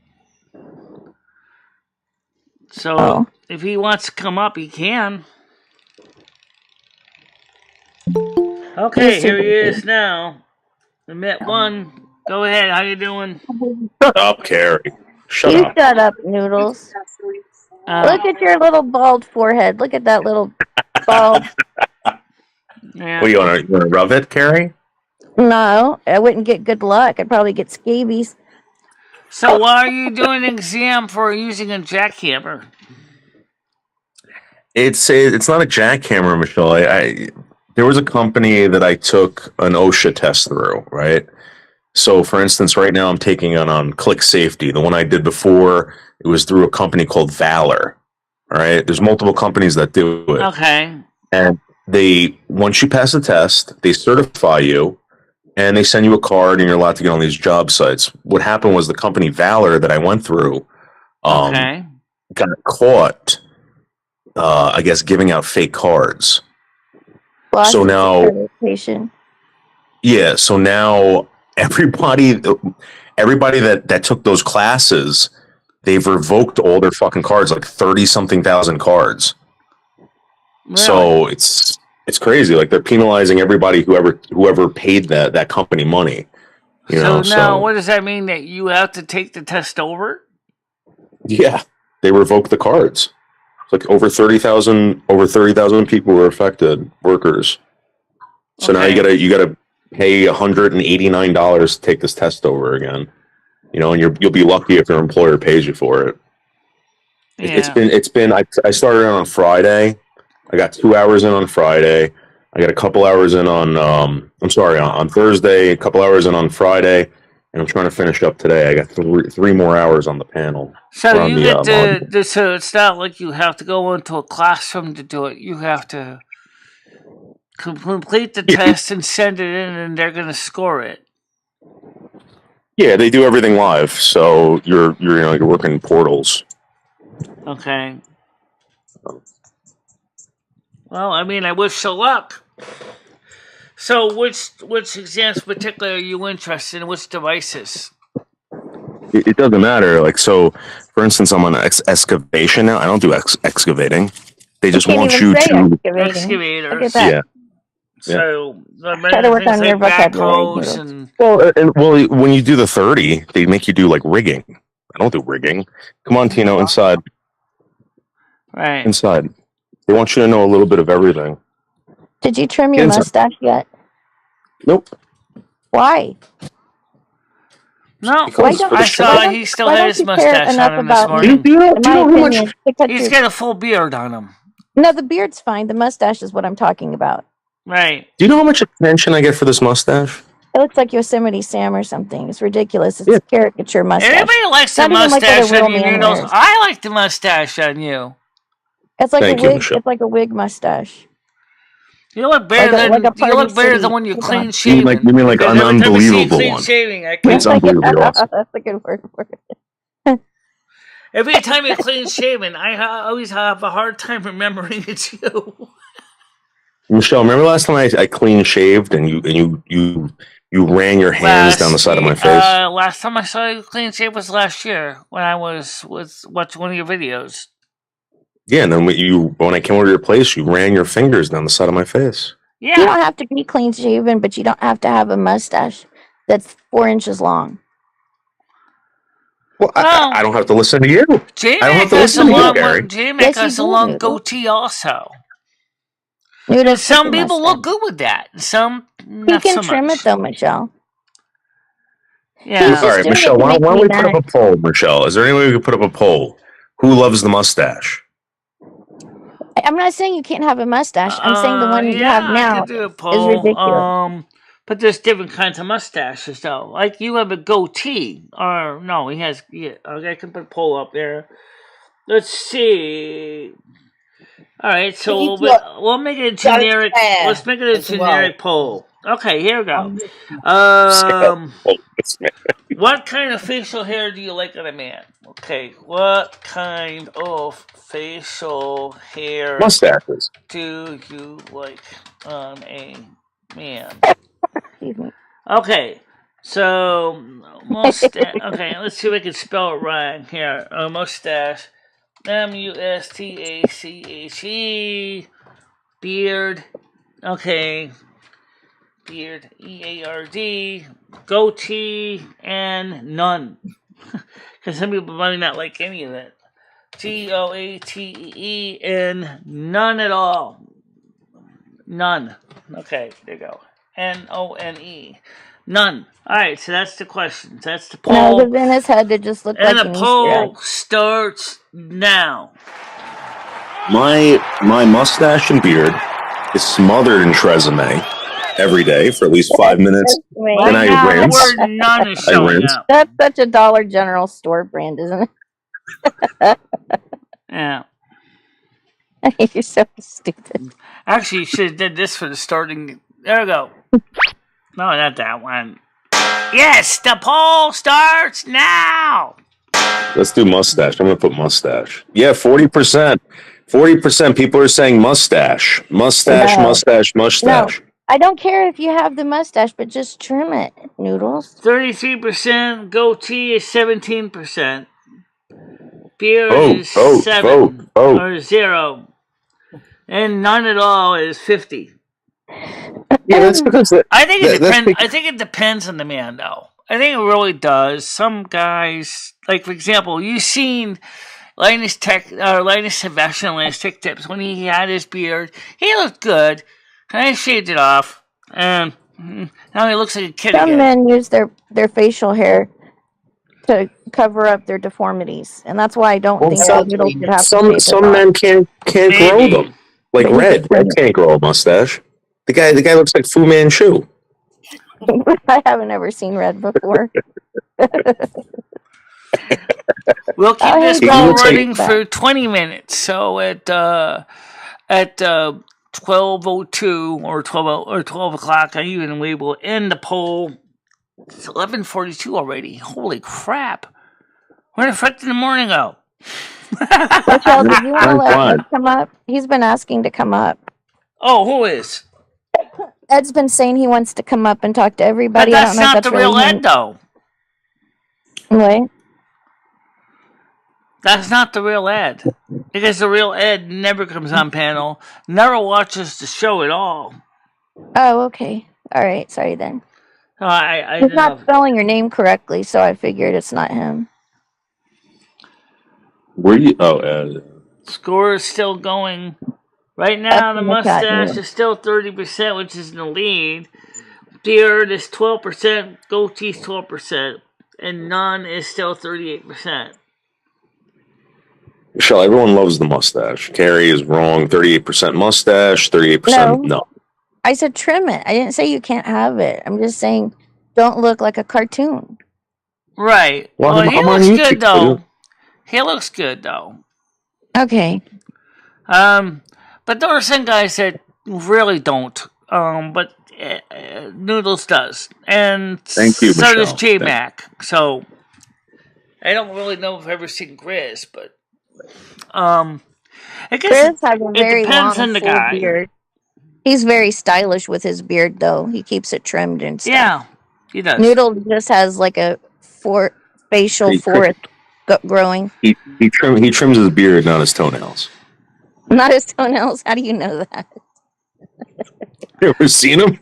So if he wants to come up, he can. Okay, here he is now. We met one. Go ahead. How you doing? Shut up, Carrie. Shut up. Shut up, Noodles. Look at your little bald forehead. Look at that little bald. Yeah. What, you want to rub it, Carrie? No, I wouldn't get good luck. I'd probably get scabies. So why are you doing an exam for using a jackhammer? It's not a jackhammer, Michelle. There was a company that I took an OSHA test through, right? So, for instance, right now I'm taking it on Click Safety. The one I did before, it was through a company called Valor. All right, there's multiple companies that do it. Okay. And once you pass the test, they certify you, and they send you a card, and you're allowed to get on these job sites. What happened was the company Valor that I went through got caught, I guess, giving out fake cards. So now, yeah. So now everybody that took those classes, they've revoked all their fucking cards, like 30-something thousand cards. Really? So it's crazy. Like, they're penalizing everybody whoever paid that company money. Now, what does that mean? That you have to take the test over? Yeah, they revoked the cards. It's like over 30,000 people were affected, workers. So now you gotta pay $189 to take this test over again. You know, and you'll be lucky if your employer pays you for it. Yeah. It's been. I started on Friday. I got 2 hours in on Friday. I got a couple hours in on. On Thursday. A couple hours in on Friday, and I'm trying to finish up today. I got three more hours on the panel. So you get so it's not like you have to go into a classroom to do it. You have to complete the test and send it in, and they're going to score it. Yeah, they do everything live, so you're working portals. Okay. Well, I mean, I wish you luck. So, which exams in particular are you interested in? Which devices? It doesn't matter. Like, so, for instance, I'm on excavation now. I don't do excavating. They just want you to excavator. Yeah. So try to work on your vocabulary. Well, when you do the 30, they make you do like rigging. I don't do rigging. Come on, Tino, inside. Right. Inside. They want you to know a little bit of everything. Did you trim your mustache yet? Nope. Why? No, I saw he still had his mustache on him this morning. Do you know how much? He's got a full beard on him. No, the beard's fine. The mustache is what I'm talking about. Right. Do you know how much attention I get for this mustache? It looks like Yosemite Sam or something. It's ridiculous. It's a caricature mustache. Everybody likes the mustache on you. I like the mustache on you. It's like a wig. It's like a wig mustache. You look better than when you're clean shaven. You mean like an unbelievable one? It's unbelievably awesome. That's a good word for it. Every time you're clean shaven, I always have a hard time remembering it's you. Michelle, remember last time I clean shaved and you ran your hands down the side of my face? Last time I saw you clean shave was last year when I was watching one of your videos. Yeah, and then when I came over to your place, you ran your fingers down the side of my face. Yeah. You don't have to be clean shaven, but you don't have to have a mustache that's 4 inches long. Well, I don't have to listen to you. J-Mac has a long goatee also. Noodles, some people look good with that. Some not you can so trim much. it though, Michelle. Yeah. All right, Michelle. Why don't we put up a poll, Michelle? Is there any way we could put up a poll? Who loves the mustache? I'm not saying you can't have a mustache. I'm saying the one you have now is ridiculous. But there's different kinds of mustaches, though. Like you have a goatee, or no, he has. Yeah, okay, I can put a poll up there. Let's see. All right, so we'll make it a generic. Let's make it a generic poll. Okay, here we go. What kind of facial hair do you like on a man? Okay, what kind of facial hair mustaches do you like on a man? Okay, so mustache. Okay, let's see if I can spell it right here. Mustache. mustache. Beard. Okay. Beard. EARD. Goatee. And none. Because some people might not like any of it. GOATEE and none at all. None. Okay, there you go. NONE. None. Alright, so that's the questions. That's the poll. No, the Venice had to just look like an Easter egg. And the poll starts now. My mustache and beard is smothered in Tresemme every day for at least 5 minutes. And I rinse. The word none is showing up. That's such a Dollar General store brand, isn't it? Yeah. You're so stupid. Actually, you should have did this for the starting. There we go. No, not that one. Yes, the poll starts now. Let's do mustache. I'm going to put mustache. Yeah, 40%. 40% people are saying mustache. Mustache, no. Mustache. No, I don't care if you have the mustache, but just trim it, Noodles. 33%. Goatee is 17%. Beard is 7 or 0. And none at all is 50. Yeah, that's because I think it depends. I think it depends on the man, though. I think it really does. Some guys, like for example, you've seen Linus Sebastian, Linus Tech Tips when he had his beard. He looked good. And I shaved it off. And now he looks like a kid Some again. men use their facial hair to cover up their deformities, and that's why I don't think that Noodles should have to Some shave it off. men can't grow Maybe. them. Like But he's Red can't grow a mustache. The guy looks like Fu Manchu. I haven't ever seen Red before. We'll keep Oh, this hey, call Dave. running for 20 minutes. So at 12:02 or 12 o'clock, we will end the poll. It's 11:42 already. Holy crap! Where the frick did the morning go? Michelle, did you want to let Ed come up? He's been asking to come up. Oh, who is? Ed's been saying he wants to come up and talk to everybody. But I that's don't know not if that's the real really Ed, him. though. What? That's not the real Ed. Because the real Ed never comes on panel, never watches the show at all. Oh, okay. All right. Sorry then. I He's not spelling your name correctly, so I figured it's not him. Were you? Oh, Score is still going. Right now, the mustache is still 30%, which is in the lead. Beard is 12%, goatee's 12%, and none is still 38%. Michelle, everyone loves the mustache. Carrie is wrong. 38% mustache, 38% no. I said trim it. I didn't say you can't have it. I'm just saying don't look like a cartoon. Right. Well, he looks good, though. He looks good, though. Okay. But there are some guys that really don't. But Noodles does. And Thank you, so does Michelle. J-Mac. So I don't really know if I've ever seen Grizz, but I guess Grizz has a very depends long, on the full guy. beard. He's very stylish with his beard, though. He keeps it trimmed and stuff. Yeah, he does. Noodles just has like a facial forest growing. He trims his beard, not his toenails. Not his toenails. How do you know that? You ever seen him?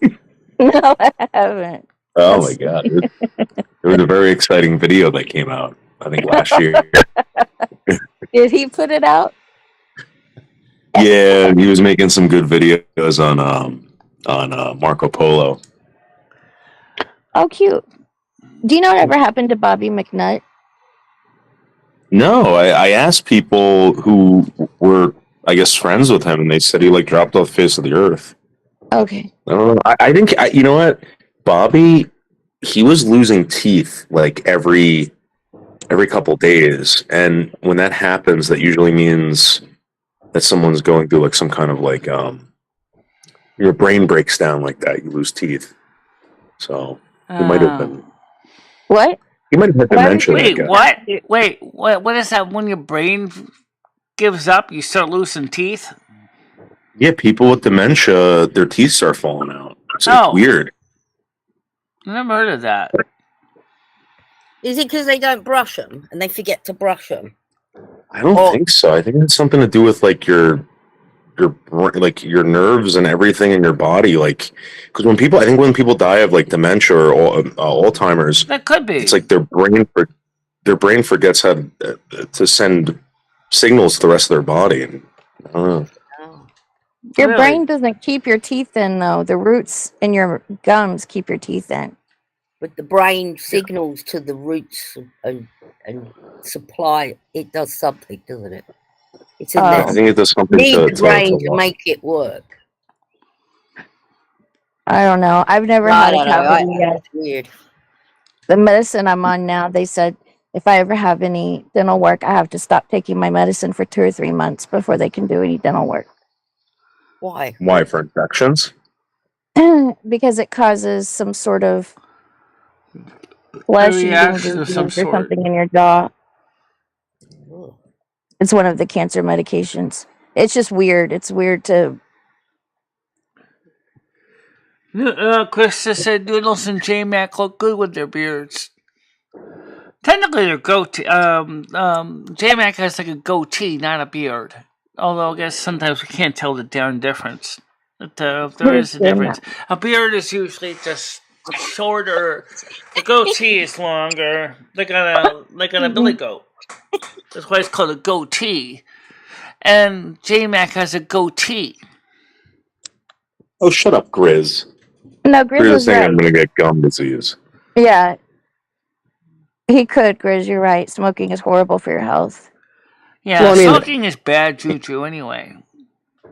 No, I haven't. Oh my god! There was a very exciting video that came out, I think, last year. Did he put it out? Yeah, he was making some good videos on Marco Polo. Oh, cute. Do you know what ever happened to Bobby McNutt? No, I asked people who were, I guess, friends with him, and they said he dropped off the face of the earth. Okay. I don't know. I think you know what, Bobby, he was losing teeth every couple days, and when that happens, that usually means that someone's going through some kind of your brain breaks down like that. You lose teeth, so he might have been. What? He might have had dementia. Wait, what? Wait, what is that? When your brain gives up, you start losing teeth? Yeah, people with dementia, their teeth start falling out. It's weird. I never heard of that. Is it because they don't brush them and they forget to brush them? I don't think so. I think it's something to do with your nerves and everything in your body. Because when people die of dementia or Alzheimer's, that could be. It's their brain forgets how to send signals to the rest of their body. And I don't know. Your brain doesn't keep your teeth in, though. The roots in your gums keep your teeth in. But the brain signals to the roots and supply. It does something, doesn't it? It's in there. I think it does something to the brain to make it work. I don't know. I've never had a cavity yet. It's weird. The medicine I'm on now, they said if I ever have any dental work, I have to stop taking my medicine for 2 or 3 months before they can do any dental work. Why? Why, for infections? Because it causes some sort of flesh reaction disease of some or something in your jaw. It's one of the cancer medications. It's just weird. It's weird to... Chris just said Noodles and J-Mac look good with their beards. Technically, they're goatee. J-Mac has a goatee, not a beard. Although I guess sometimes we can't tell the darn difference. But there is a difference. A beard is usually just shorter. The goatee is longer, like on a billy goat. That's why it's called a goatee. And J-Mac has a goatee. Oh, shut up, Grizz. No, Grizz Grizz saying right. I'm going to get gum disease. Yeah, he could, Grizz. You're right. Smoking is horrible for your health. Yeah, well, smoking is bad juju anyway.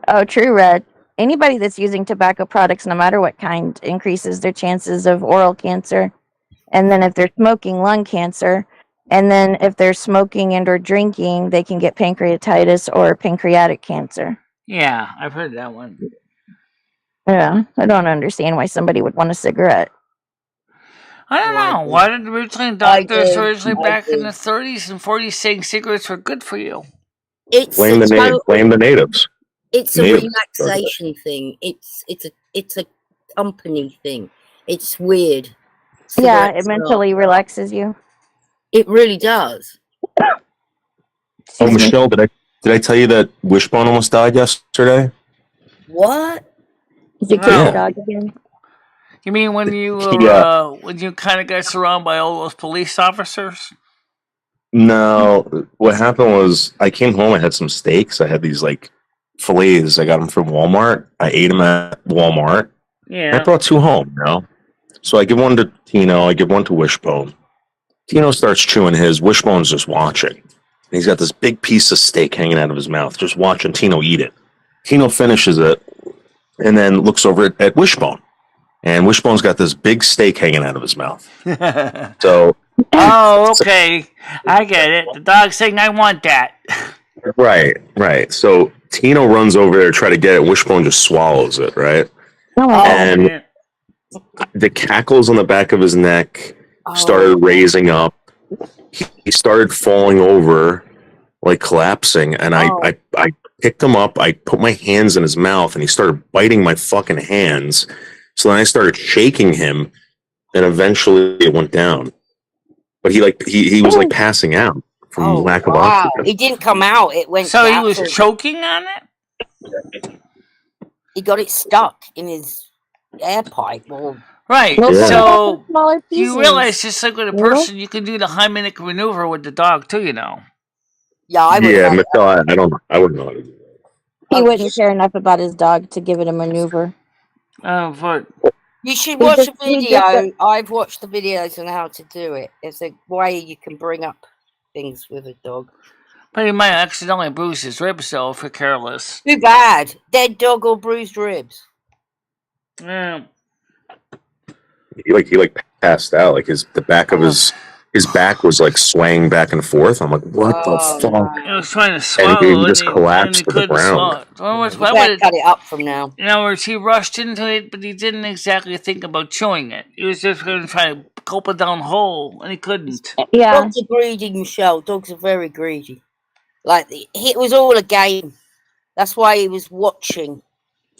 Oh, true, Red. Anybody that's using tobacco products, no matter what kind, increases their chances of oral cancer. And then if they're smoking, lung cancer. And then if they're smoking and or drinking, they can get pancreatitis or pancreatic cancer. Yeah, I've heard that one. Yeah, I don't understand why somebody would want a cigarette. I don't know. Why did originally doctors originally back in the 30s and 40s saying cigarettes were good for you? Blame the natives. It's a relaxation thing. It's a company thing. It's weird. Yeah, it mentally relaxes you. It really does. Oh, Michelle, did I tell you that Wishbone almost died yesterday? What? Did you kill your dog again? You mean when you when you kind of got surrounded by all those police officers? No, what happened was I came home. I had some steaks. I had these like fillets. I got them from Walmart. I ate them at Walmart. Yeah. I brought 2 home. So I give one to Tino. I give one to Wishbone. Tino starts chewing his. Wishbone's just watching. And he's got this big piece of steak hanging out of his mouth, just watching Tino eat it. Tino finishes it and then looks over at Wishbone. And Wishbone's got this big steak hanging out of his mouth. So. Oh, okay. I get it. The dog's saying, I want that. Right. So Tino runs over there to try to get it. Wishbone just swallows it, right? And man. The cackles on the back of his neck started raising up. He started falling over, like collapsing. And I picked him up. I put my hands in his mouth, and he started biting my fucking hands. So then I started shaking him, and eventually it went down. But he was like passing out from lack of oxygen. He didn't come out. It went. So he was choking on it. He got it stuck in his air pipe. Right. Yeah. So you realize, just like with a person, you can do the Heimlich maneuver with the dog too. You know. Yeah, I would. Yeah, Michelle, I wouldn't know how to do that. He wouldn't care enough about his dog to give it a maneuver. But you should watch the video. I've watched the videos on how to do it. It's a way you can bring up things with a dog. But he might accidentally bruise his ribs, though, if you're careless. Too bad. Dead dog or bruised ribs. Yeah. He passed out. Like the back of his back was like swaying back and forth. I'm like, what the fuck? He was trying to swallow, and he just collapsed to the ground. Cut it up from now. In other words, he rushed into it, but he didn't exactly think about chewing it. He was just going to try to gulp it down whole, and he couldn't. Yeah. Dogs are greedy, Michelle. Dogs are very greedy. Like, it was all a game. That's why he was watching.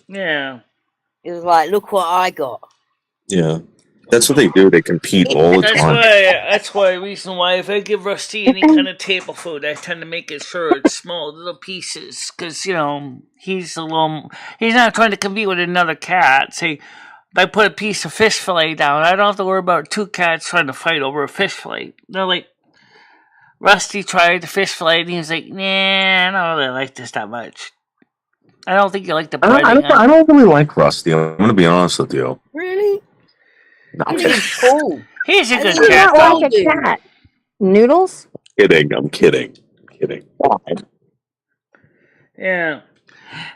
Yeah. He was like, look what I got. Yeah. That's what they do. They compete all the time. That's why reason why if I give Rusty any kind of table food, I tend to make it sure it's small little pieces, because he's not trying to compete with another cat. Say, if I put a piece of fish fillet down, I don't have to worry about 2 cats trying to fight over a fish fillet. They're like, Rusty tried the fish fillet, and he was like, nah, I don't really like this that much. I don't think you like the biting. I don't really like Rusty. I'm going to be honest with you. Really? No. He's cool. He's a good cat. Like a cat. Noodles? I'm kidding. Yeah.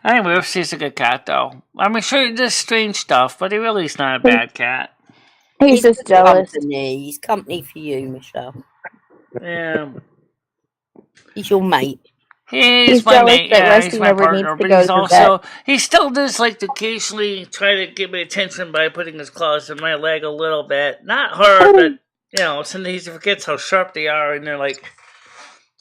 Anyway, Rusty's a good cat, though. I mean, sure, he does strange stuff, but he really is not a bad cat. He's just jealous. He's company for you, Michelle. Yeah. He's your mate. He's my mate, he's my partner, but he still does like to occasionally try to give me attention by putting his claws in my leg a little bit. Not hard, but, sometimes he forgets how sharp they are, and they're like,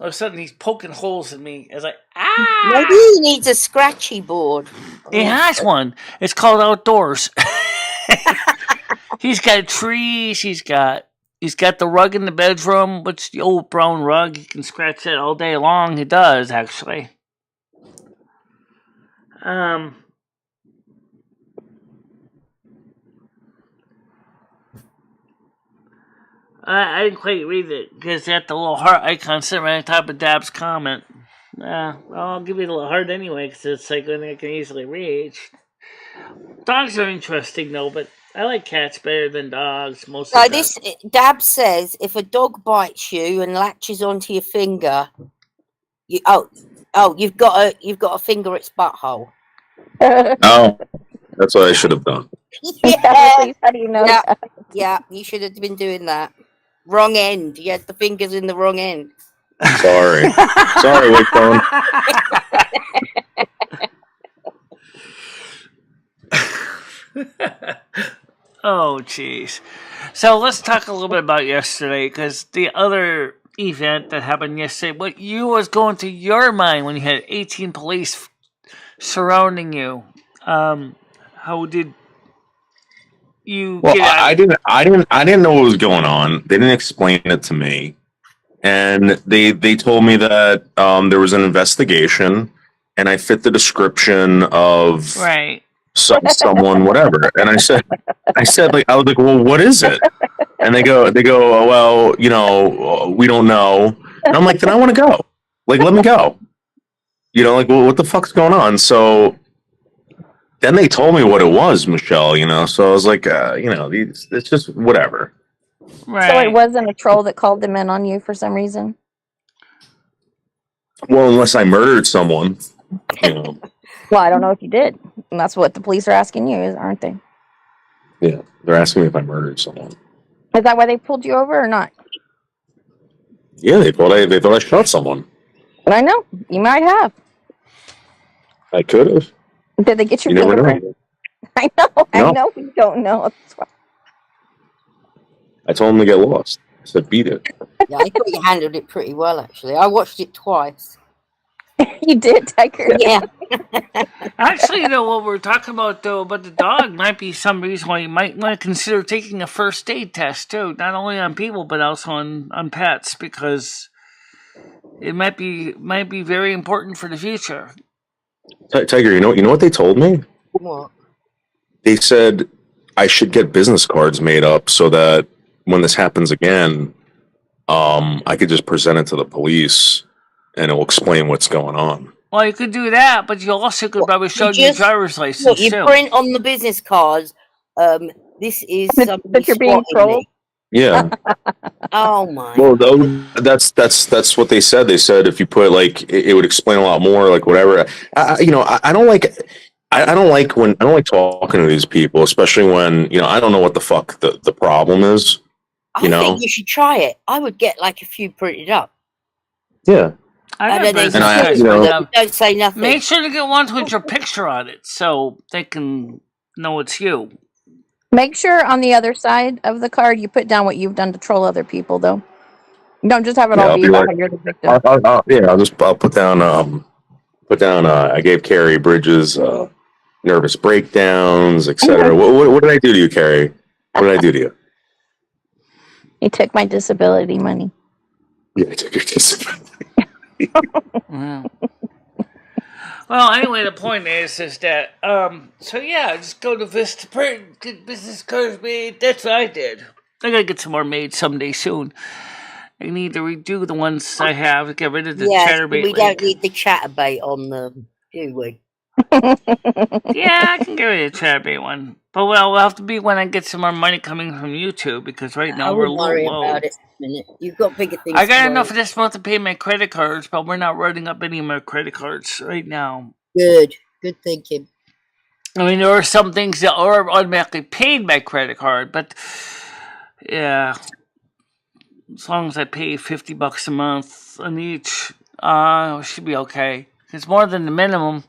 all of a sudden he's poking holes in me. It's like, ah! Maybe he needs a scratchy board. He has one. It's called Outdoors. He's got trees, he's got the rug in the bedroom, which the old brown rug. He can scratch it all day long. He does, actually. I didn't quite read it because that the little heart icon sitting right on top of Dab's comment. Well, I'll give you the little heart anyway because it's like one I can easily reach. Dogs are interesting though, but I like cats better than dogs. Most So of the this Dab says if a dog bites you and latches onto your finger, you've got a finger its butthole. Oh, that's what I should have done. Yeah, Please, how do you know yeah, that? yeah. You should have been doing that. Wrong end. You had the fingers in the wrong end. Sorry. Sorry, Wickbone. Oh, jeez. So let's talk a little bit about yesterday, because the other event that happened yesterday, what was going through your mind when you had 18 police surrounding you? How did you Well, get out? I didn't know what was going on. They didn't explain it to me, and they told me that there was an investigation, and I fit the description of Right. someone, whatever. And I said, like, I was like, well, what is it? And they go, oh, well, we don't know. And I'm like, then I want to go. Like, let me go. Like, well, what the fuck's going on? So then they told me what it was, Michelle. So I was like, it's just whatever. Right. So it wasn't a troll that called them in on you for some reason? Well, unless I murdered someone. Well, I don't know if you did. And that's what the police are asking you, aren't they? Yeah, they're asking me if I murdered someone. Is that why they pulled you over or not? Yeah, they thought I shot someone. I know. You might have. I could have. Did they get your You never fingerprint? know. I know. No. I know we don't know. That's why. I told them to get lost. I said, beat it. Yeah, I thought you handled it pretty well, actually. I watched it twice. You did, Tiger. Yeah. Actually, what we're talking about, though, about the dog might be some reason why you might want to consider taking a first aid test, too. Not only on people, but also on pets, because it might be very important for the future. Tiger, you know what they told me? What? They said I should get business cards made up so that when this happens again, I could just present it to the police and it will explain what's going on. Well, you could do that, but you also could probably show your driver's license, you too. print on the business cards, this is somebody But you're being spotting trolled? me. Yeah. Oh my. Well, that's what they said. They said if you put it would explain a lot more, like whatever. I don't like talking to these people, especially when I don't know what the fuck the problem is. I think you should try it. I would get a few printed up. Yeah. Don't say nothing. Make sure to get ones with your picture on it so they can know it's you. Make sure on the other side of the card you put down what you've done to troll other people, though. Don't just have it all be about how you're the victim. I'll put down. I gave Carrie Bridges nervous breakdowns, etc. What did I do to you, Carrie? What did I do to you? You took my disability money. Yeah, I took your disability. Wow. Well, anyway, the point is that just go to Vista Print, get business cards made. That's what I did. I gotta get some more made someday soon. I need to redo the ones I have to get rid of the chatterbait. We don't need the chatterbait on them, do we? Yeah, I can get rid of the chatterbait one. But we'll have to be when I get some more money coming from YouTube, because right now we're a little low. About it a minute. You've got bigger things. I got enough of this month to pay my credit cards, but we're not running up any of my credit cards right now. Good thinking. I mean, there are some things that are automatically paid by credit card, but yeah, as long as I pay $50 a month on each, it should be okay. It's more than the minimum.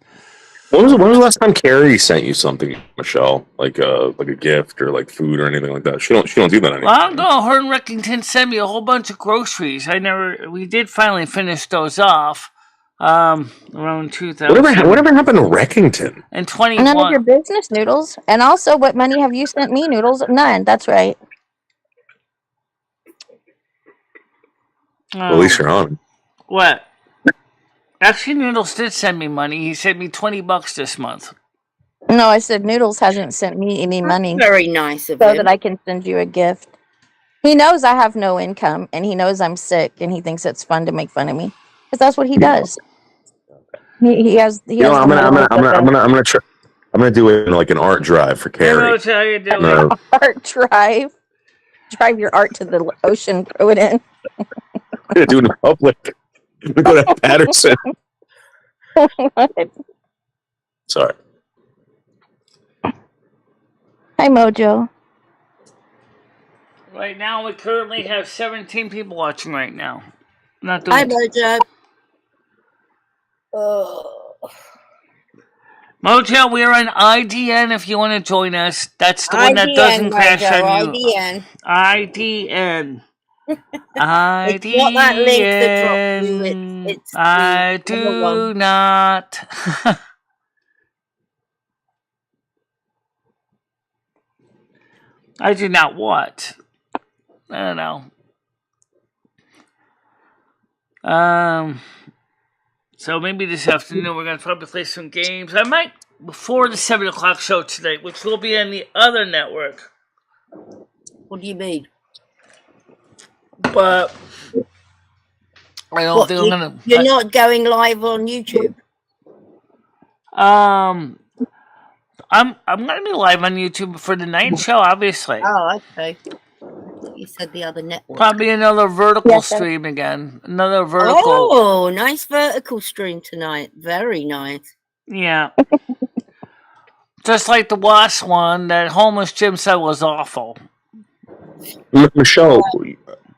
When was the last time Carrie sent you something, Michelle? Like a gift or food or anything like that? She don't do that anymore. Well, no, her and Reckington sent me a whole bunch of groceries. We did finally finish those off. Around 2000. Whatever happened to Reckington? And 21. None of your business, Noodles. And also, what money have you sent me, Noodles? None. That's right. Well, at least you're on. What? Actually, Noodles did send me money. He sent me $20 this month. No, I said Noodles hasn't sent me any money. Very nice of him. So him. that I can send you a gift. He knows I have no income, and he knows I'm sick, and he thinks it's fun to make fun of me. Because that's what he does. He has. I'm gonna I'm gonna do it in like an art drive for Carrie. Mojo, how you doing? Art drive. Drive your art to the ocean. Throw it in. I'm gonna do it in public. I'm gonna go to Patterson. Sorry. Hi, Mojo. Right now, we currently have 17 people watching right now. Not doing Hi, Mojo. Mojo, we're on IDN if you want to join us. That's the one that doesn't crash on you. IDN. IDN. It's not that link that dropped you. It's I the other one. do not. I do not what? I don't know. So maybe this afternoon we're going to probably play some games. I might before the 7 o'clock show tonight, which will be on the other network. What do you mean? But I don't think I'm gonna. You're not going live on YouTube. I'm gonna be live on YouTube for the night show, obviously. Oh, okay. You said the other network. Probably another vertical stream again. Another vertical. Oh, nice vertical stream tonight. Very nice. Yeah. Just like the last one that homeless Jim said was awful. Michelle,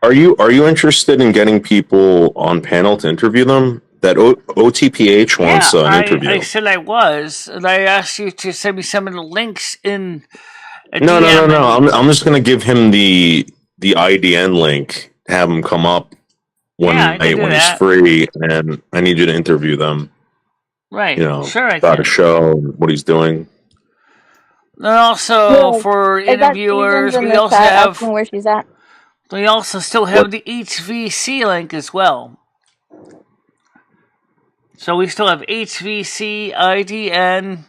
are you interested in getting people on panel to interview them? That OTPH wants an interview. I said I was, and I asked you to send me some of the links in. No. I'm just gonna give him the IDN link. Have him come up one night when he's free, and I need you to interview them. Right. Sure, about a show, what he's doing. And also for interviewers, we also have where she's at. We also still have the HVC link as well. So we still have HVC, IDN.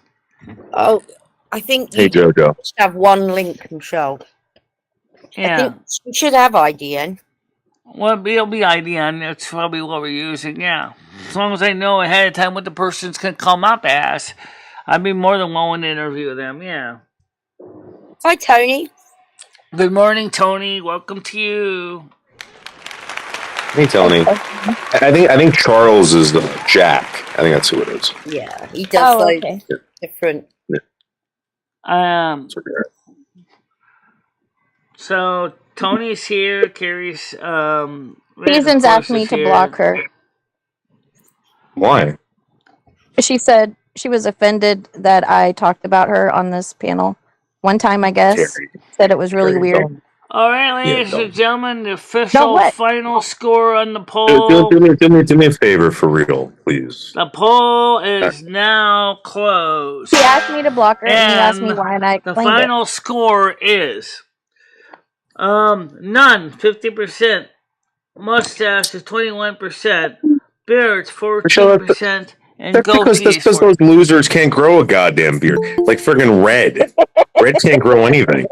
Oh, I think you Jojo. Just have one link, Michelle. Yeah. I think you should have IDN. Well, it'll be IDN. That's probably what we're using, yeah. As long as I know ahead of time what the person's going to come up as, I'd be more than willing to interview them, yeah. Hi, Tony. Good morning, Tony. Welcome to you. Hey, Tony. I think Charles is the Jack. I think that's who it is. Yeah, he does different. So Tony's here. Carrie's Seasons asked me to block her. Why? She said she was offended that I talked about her on this panel one time, I guess. Carrie. Said it was really weird. All right, ladies and gentlemen, the official final score on the poll. Do me a favor for real, please. The poll is now closed. She asked me to block her, and he asked me why, and I explained the final score is none, 50%. Mustache is 21%. Beards 14%. And that's because those losers can't grow a goddamn beard. Like friggin' Red. Red can't grow anything.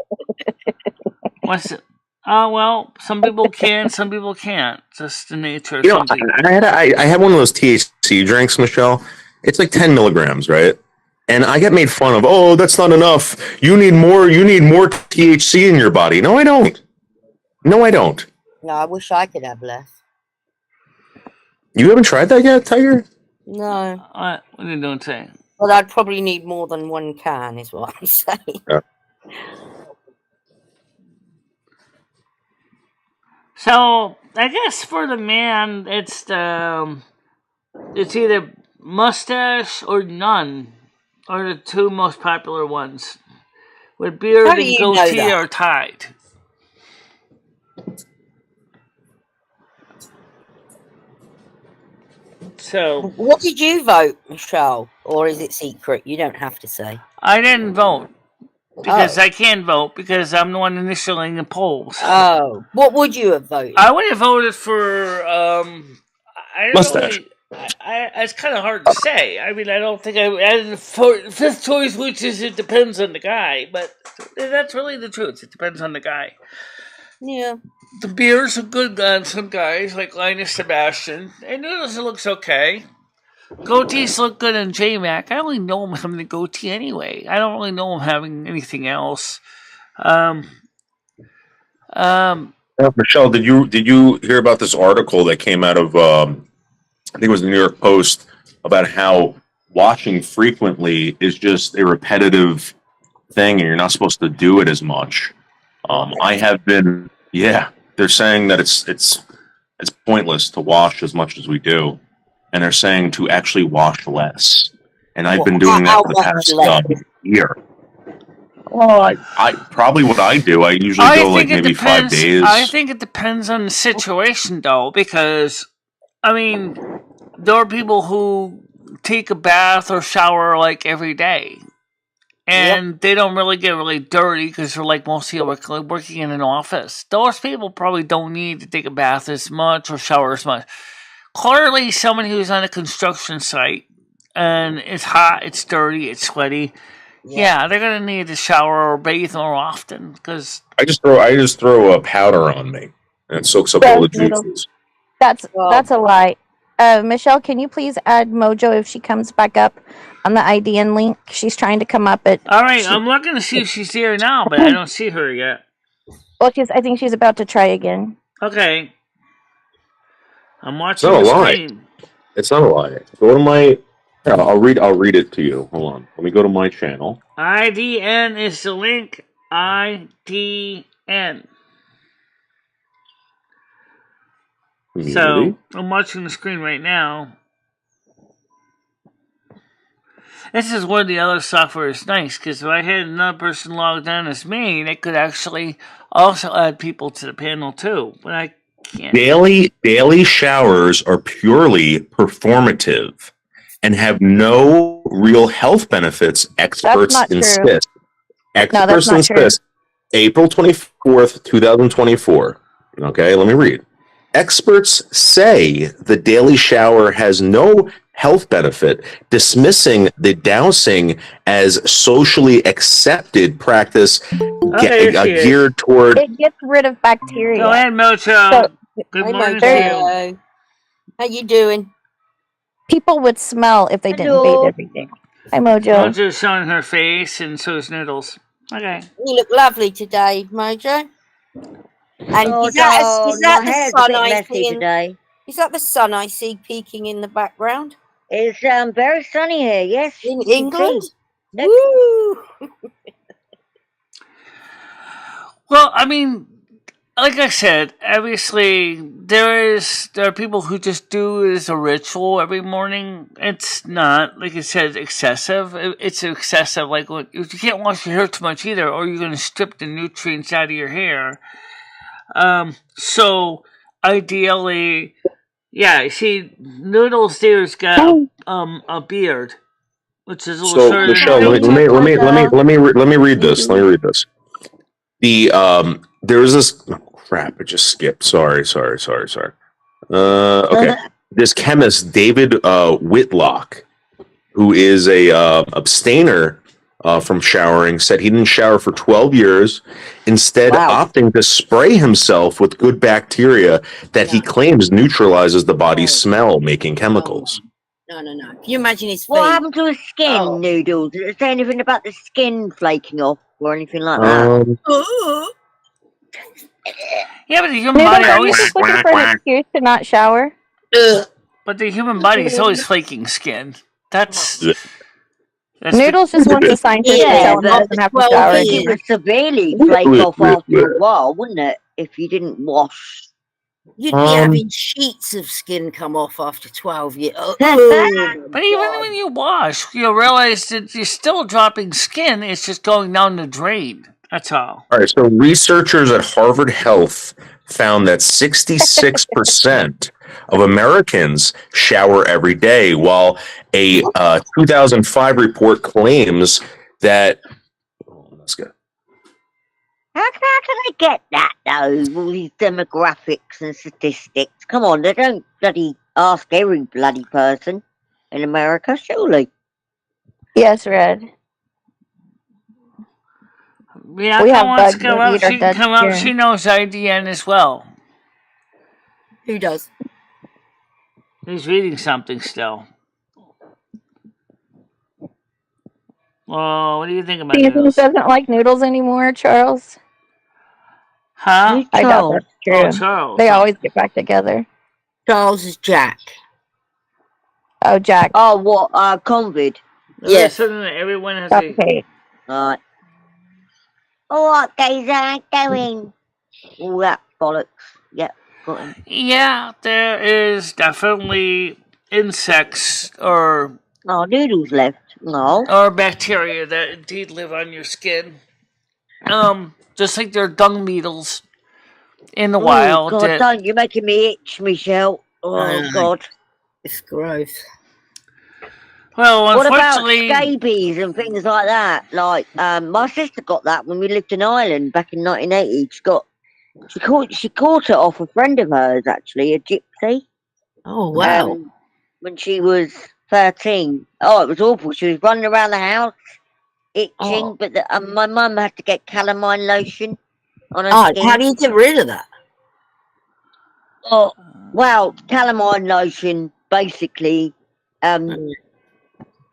What's it? Well, some people can, some people can't. Just the nature of something. I had one of those THC drinks, Michelle. It's like 10 milligrams, right? And I get made fun of. Oh, that's not enough. You need more THC in your body. No, I don't. No, I wish I could have less. You haven't tried that yet, Tiger? No. What are you doing today? Well, I'd probably need more than one can, is what I'm saying. Yeah. So I guess for the man, it's either mustache or none are the two most popular ones. With beard and goatee are tied. So what did you vote, Michelle? Or is it secret? You don't have to say. I didn't vote. Because I can vote because I'm the one initiating the polls. Oh, what would you have voted? I would have voted for mustache. It's kind of hard to say. I mean, I don't think I added fifth choice, which is it depends on the guy. But that's really the truth. It depends on the guy. Yeah. The beards are good on some guys like Linus Sebastian, and Noodles looks okay. Goatees look good in J-Mac. I only know him having the goatee anyway. I don't really know him having anything else. Michelle, did you hear about this article that came out of I think it was the New York Post about how washing frequently is just a repetitive thing and you're not supposed to do it as much. I have been, they're saying that it's pointless to wash as much as we do, and they're saying to actually wash less. And I've been doing that for the past year. Well, I probably what I do. I usually go like maybe 5 days. I think it depends on the situation, though, because I mean, there are people who take a bath or shower like every day, and they don't really get really dirty because they're like mostly working in an office. Those people probably don't need to take a bath as much or shower as much. Clearly, someone who's on a construction site and it's hot, it's dirty, it's sweaty. Yeah, they're gonna need to shower or bathe more often because I just throw a powder on me and it soaks up all the juices. That's a lie. Michelle, can you please add Mojo if she comes back up on the IDN link? She's trying to come up at. All right, I'm looking to see if she's here now, but I don't see her yet. Well, I think she's about to try again. Okay, I'm watching the screen. It's not a lie. Go to my. I'll read it to you. Hold on. Let me go to my channel. IDN is the link. IDN. So, I'm watching the screen right now. This is where the other software is nice, because if I had another person logged on as me, they could actually also add people to the panel too, but I can't. Daily showers are purely performative and have no real health benefits, experts insist. Experts insist. April 24th, 2024. Okay, let me read. Experts say the daily shower has no health benefit, dismissing the dousing as socially accepted practice geared toward... It gets rid of bacteria. Go ahead, Mojo. Good morning to you. How you doing? People would smell if they didn't bathe every day. Hi, Mojo. Mojo's showing her face, and so is Noodles. Okay. You look lovely today, Mojo. And is that the sun I see today? Is that the sun I see peeking in the background? It's very sunny here, yes. In England? Woo! Well, I mean, like I said, obviously there are people who just do it as a ritual every morning. It's not, like I said, excessive. It's excessive, like you can't wash your hair too much either, or you're going to strip the nutrients out of your hair. So ideally, you see, Noodles there's got a beard, which is a little shorter. Michelle, let me read this. Let me read this. There was this crap. It just skipped. Sorry. Okay. This chemist David Whitlock, who is a abstainer from showering, said he didn't shower for 12 years, instead opting to spray himself with good bacteria that he claims neutralizes the body's smell-making chemicals. No. Can you imagine his face? What happened to his skin, Noodles? Did it say anything about the skin flaking off or anything like that? Yeah, but the human body always looking for an excuse to not shower. But the human body is always flaking skin. That's Noodles just wants a scientist to tell him doesn't have to shower. It would severely flake off after a while, wouldn't it? If you didn't wash. You'd be having sheets of skin come off after 12 years. But even when you wash, you realize that you're still dropping skin. It's just going down the drain. That's all. All right. So researchers at Harvard Health found that 66% of Americans shower every day, while a 2005 report claims that. That's good. How can I get that, though? All these demographics and statistics. Come on, they don't bloody ask every bloody person in America, surely. Yes, Red. Bianca wants to come up. She can come up. She knows IDN as well. Who does? He's reading something still. Well, what do you think about Seasons noodles? doesn't like noodles anymore, Charles. Huh? Who's I doubt Charles? that's true. Oh, Charles. They always get back together. Charles is Jack. Oh, Jack. Oh, what? Convid. Yes. Suddenly everyone has That's a... okay. Right. What guys are doing? All that bollocks. Yep, got him. Yeah, there is definitely insects or Oh, Noodles left. No. or bacteria that indeed live on your skin. Just like there are dung beetles in the wild. God, that- don't, you're making me itch, Michelle. Oh, God. It's gross. well, What about unfortunately, scabies and things like that? Like, my sister got that when we lived in Ireland back in 1980. She caught it off a friend of hers, actually, a gypsy. Oh, wow. When she was 13. Oh, it was awful. She was running around the house, itching, but my mum had to get calamine lotion on her skin. How do you get rid of that? Oh, well, calamine lotion, basically,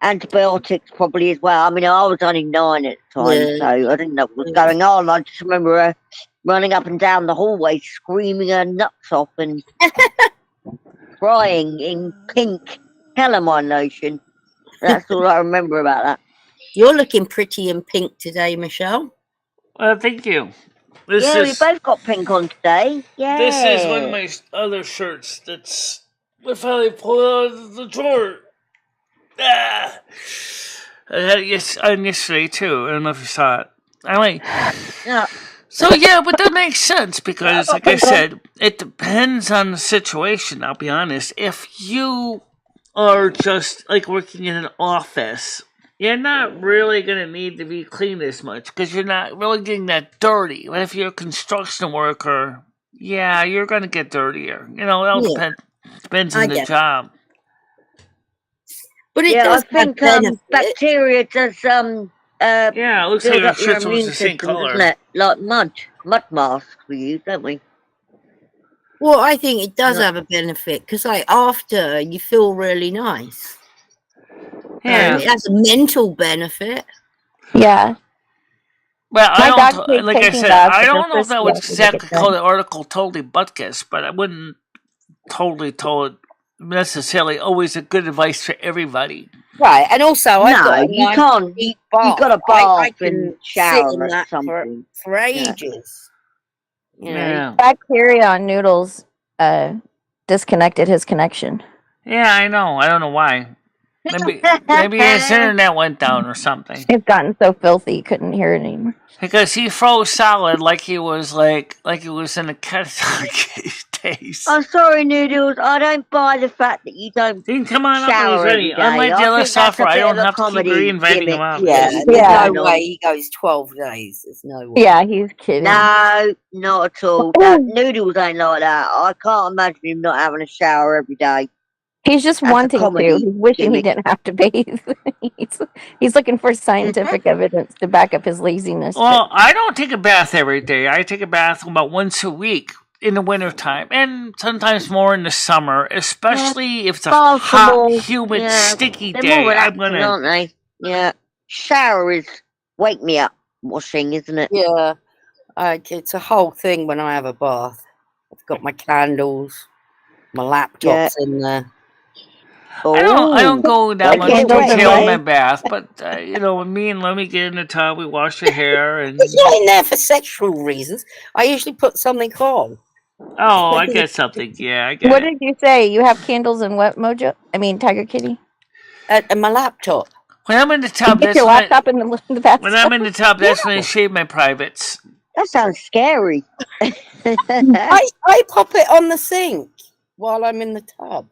antibiotics probably as well. I mean, I was only 9 at the time, so I didn't know what was going on. I just remember her running up and down the hallway, screaming her nuts off and crying in pink calamine lotion. That's all I remember about that. You're looking pretty in pink today, Michelle. well, thank you. We both got pink on today. Yeah. This is one of my other shirts that's I finally pulled out of the drawer. I had it on yesterday too. I don't know if you saw it. Yeah. So yeah, but that makes sense because, like I said, it depends on the situation. I'll be honest. If you are just like working in an office, you're not really gonna need to be cleaned as much because you're not really getting that dirty. But if you're a construction worker, yeah, you're gonna get dirtier. You know, it all depends on the job. But it I does think bacteria does yeah, it looks like build our up your shirts immune was the same system, color. doesn't it? Like mud masks we use, don't we? Well, I think it does have a benefit because, like, after you feel really nice. Yeah, It has a mental benefit. Yeah. well, My I dog don't. hates Like I taking said, baths, I but don't know if they're that would frisky after they exactly get call done. the article totally butkus, but I wouldn't totally tell it necessarily always a good advice for everybody. Right, and also I've got you can't. You got a bath and shower sit in at that some point. for ages. You know? Yeah, Bacteria on noodles disconnected his connection. yeah, I know. I don't know why. Maybe his internet went down or something. It's gotten so filthy he couldn't hear it anymore. Because he froze solid like he was in a catatonic days. I'm sorry, Noodles. I don't buy the fact that you don't You can come on up when he's shower ready. every day. Unlike the I other think that's a software, I bit don't of a have to keep comedy reinventing gimmick. him out. Yeah, There's there's no no way he goes 12 days. There's no way. Yeah, he's kidding. No, not at all. No, Noodles ain't like that. I can't imagine him not having a shower every day. He's just That's a wanting to. comedy He's wishing he gimmick. didn't have to bathe. he's looking for scientific evidence to back up his laziness. Well, I don't take a bath every day. I take a bath about once a week in the wintertime, and sometimes more in the summer, especially if it's a hot, humid, sticky They're day. more I'm relaxing, gonna. aren't they? Yeah. Shower is wake me up washing, isn't it? Yeah, it's a whole thing when I have a bath. I've got my candles, my laptop's in there. I don't go that much candles detail in away. my bath, but me and Lemmy get in the tub, we wash your hair, and It's not in there for sexual reasons. I usually put something on. oh, I get something. Yeah, I get What it. did you say? You have candles and what, Mojo? I mean, Tiger Kitty? And my laptop. When I'm in the You tub, get that's your when laptop in the bathtub? when I'm in the tub, that's when I shave my privates. That sounds scary. I pop it on the sink while I'm in the tub.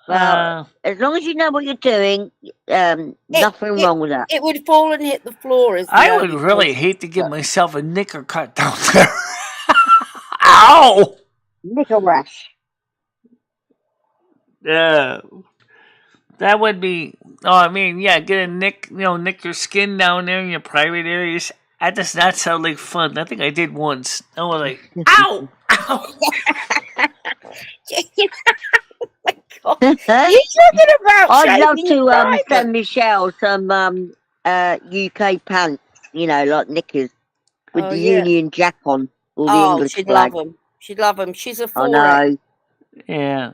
Well, as long as you know what you're doing, nothing wrong with that. It would fall and hit the floor. I would really hate to give myself a knicker cut down there. Ow! Nickel rash. Yeah. That would be. Oh, I mean, yeah, get a nick your skin down there in your private areas. That does not sound like fun. I think I did once. I was like, ow! Ow! You're talking about I'd love shaving to private. send Michelle some UK pants, like knickers with the yeah. Union Jack on, or the Oh, English she'd flag. love them. She'd love them. She's a I 4X. know. Yeah.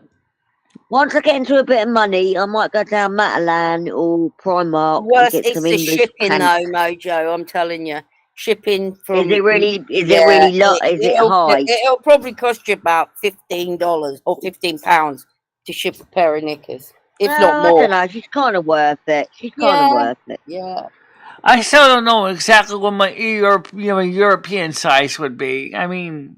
Once I get into a bit of money, I might go down Matalan or Primark and get It's some the English shipping pants. though, Mojo. I'm telling you, shipping from. Is it really? Is it really lot? Is it high? It'll probably cost you about $15 or £15 to ship a pair of knickers, if not more. I don't know. She's kind of worth it. She's kind of worth it. Yeah. I still don't know exactly what my European size would be. I mean,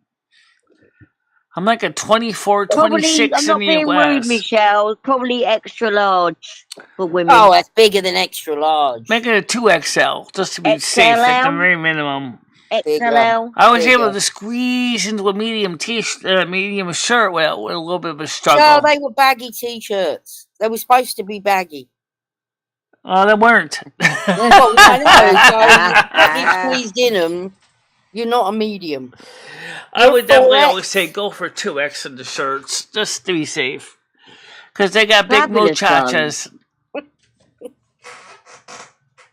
I'm like a 24, 26 I'm not in the being US. rude, Michelle. Probably extra large for women. Oh, it's bigger than extra large. Make it a 2XL, just to be safe at the very minimum. XLL. I was able to squeeze into a medium medium shirt with a little bit of a struggle. No, they were baggy t-shirts. They were supposed to be baggy. Oh, they weren't. Well, I know. So you squeezed in them. You're not a medium. I would definitely always say go for 2X in the shirts, just to be safe. Because they got big muchachas.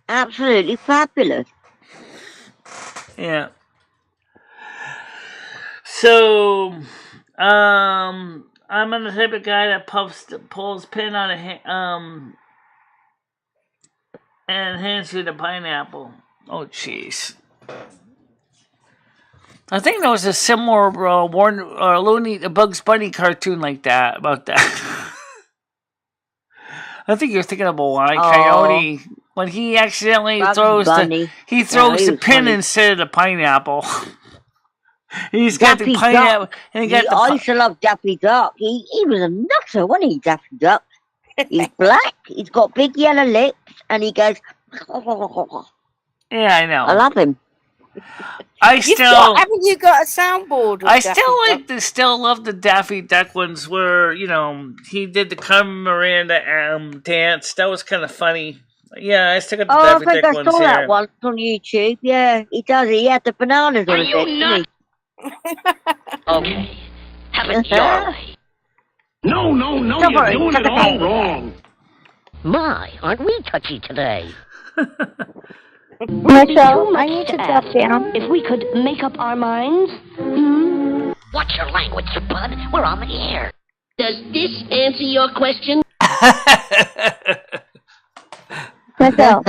Absolutely fabulous. Yeah. So, I'm the type of guy that pulls pin on and hands you the pineapple. Oh, jeez. I think there was a similar Bugs Bunny cartoon like that about that. I think you're thinking of a Wile Coyote when he accidentally throws the pin instead of the pineapple. He's got the pineapple, and he got the. I used to love Daffy Duck. He was a nutter, wasn't he, Daffy Duck? He's black. He's got big yellow lips, and he goes. Yeah, I know. I love him. Haven't you got a soundboard? I still love the Daffy Duck ones where he did the Carmen Miranda dance. That was kind of funny. Yeah, I still got the Daffy Duck ones. I saw that once on YouTube. Yeah, he does. He had the bananas on his head. Okay, have it your way. No, you're doing it all wrong. My, aren't we touchy today? Michelle, I need to drop down. If we could make up our minds? Watch your language, bud. We're on the air. Does this answer your question? Michelle.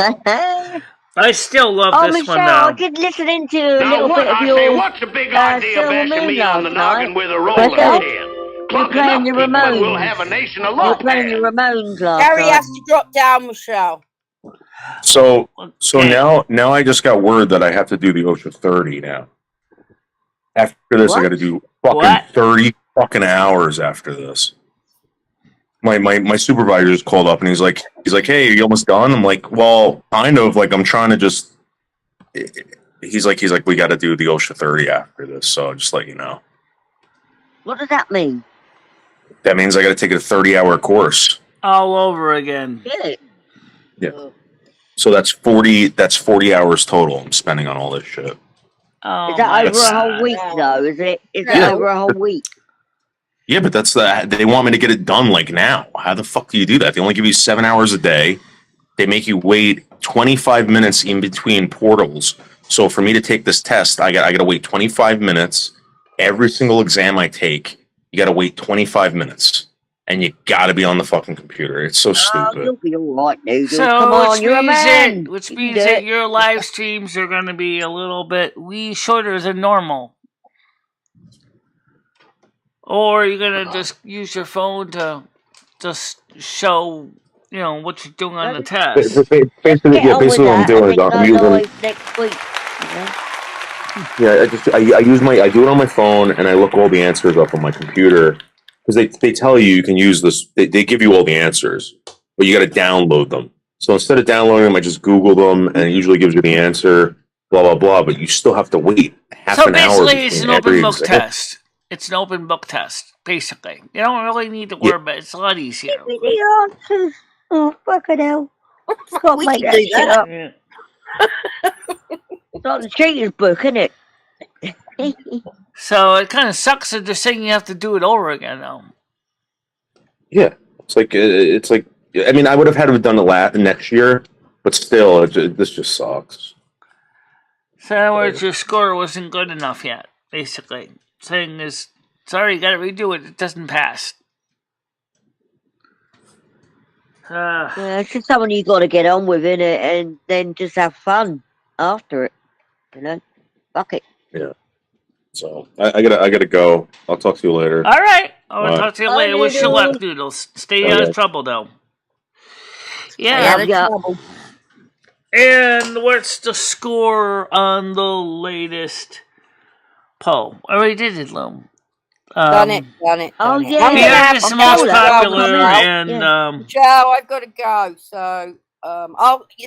I still love this one, though. I did listening to a little bit of your what's the big idea of bashing me on the noggin with a roller pin? You're playing your Ramones. We'll have a nation of You're playing your Ramones last Gary night. has to drop down, Michelle. So now I just got word that I have to do the OSHA 30 now. After this, I got to do fucking 30 fucking hours after this. My supervisor just called up and he's like, hey, are you almost done? I'm like, well, kind of. Like, I'm trying to just. He's like, we got to do the OSHA 30 after this, so just let you know. What does that mean? That means I got to take a 30-hour course all over again. Yeah. So that's 40 hours total I'm spending on all this shit. Oh, is that over a whole week though? Is it over a whole week? Yeah, but they want me to get it done like now. How the fuck do you do that? They only give you 7 hours a day. They make you wait 25 minutes in between portals. So for me to take this test, I got to wait 25 minutes. Every single exam I take, you got to wait 25 minutes. And you gotta be on the fucking computer. It's so stupid. You'll be all right, dude. So, come on, you're a man. Which means that your live streams are going to be a little bit shorter than normal. Or you're going to just use your phone to just show, what you're doing on the test. Basically what I'm doing is I'm using next week. Yeah, I do it on my phone and I look all the answers up on my computer. Because they tell you can use this, they give you all the answers, but you got to download them. So instead of downloading them, I just Google them, and it usually gives you the answer, blah, blah, blah, but you still have to wait half an hour. So basically, it's an open book test. It's an open book test, basically. You don't really need to worry about it. It's a lot easier. Give me the answers. Oh, fucking hell. Can't make that shit up. Yeah. It's like the cheater's book, isn't it? So it kind of sucks that they're saying you have to do it over again, though. Yeah, it's like I mean, I would have had to have done it next year, But still, this just sucks. So in other words, your score wasn't good enough yet, basically. Saying is, sorry, you gotta redo it, it doesn't pass. Yeah, it's just someone you got to get on with, innit? And then just have fun after it, you know? Fuck it. Yeah. So I gotta go. I'll talk to you later. All right. I'll All right. talk to you Bye, later. Wish you Noodle. luck, Noodles. Stay out of trouble, though. Yeah. Trouble. And what's the score on the latest poll? I already did it, Loam. Done it. Oh, done it. yeah. I'm gonna Fear have is to the go most now. popular, and Joe, I've got to go. So,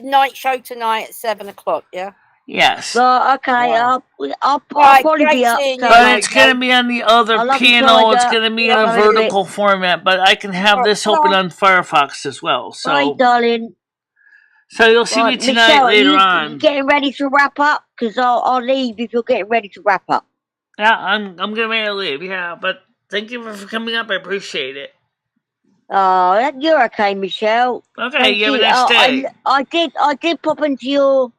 night show tonight at 7:00. Yeah. yes. Okay, Yeah. I'll Right, probably great be up. seeing you, But mate. it's going to be on the other I love you, panel. It's Tiger. going to be Love in a you. vertical format, but I can have this open on Firefox as well. Bye, So, darling. so you'll see me tonight Michelle, later are you on. getting ready to wrap up? Because I'll leave if you're getting ready to wrap up. Yeah, I'm getting ready to leave. Yeah, but thank you for coming up. I appreciate it. Oh, you're okay, Michelle. Okay, Thank you have a nice day. I did pop into your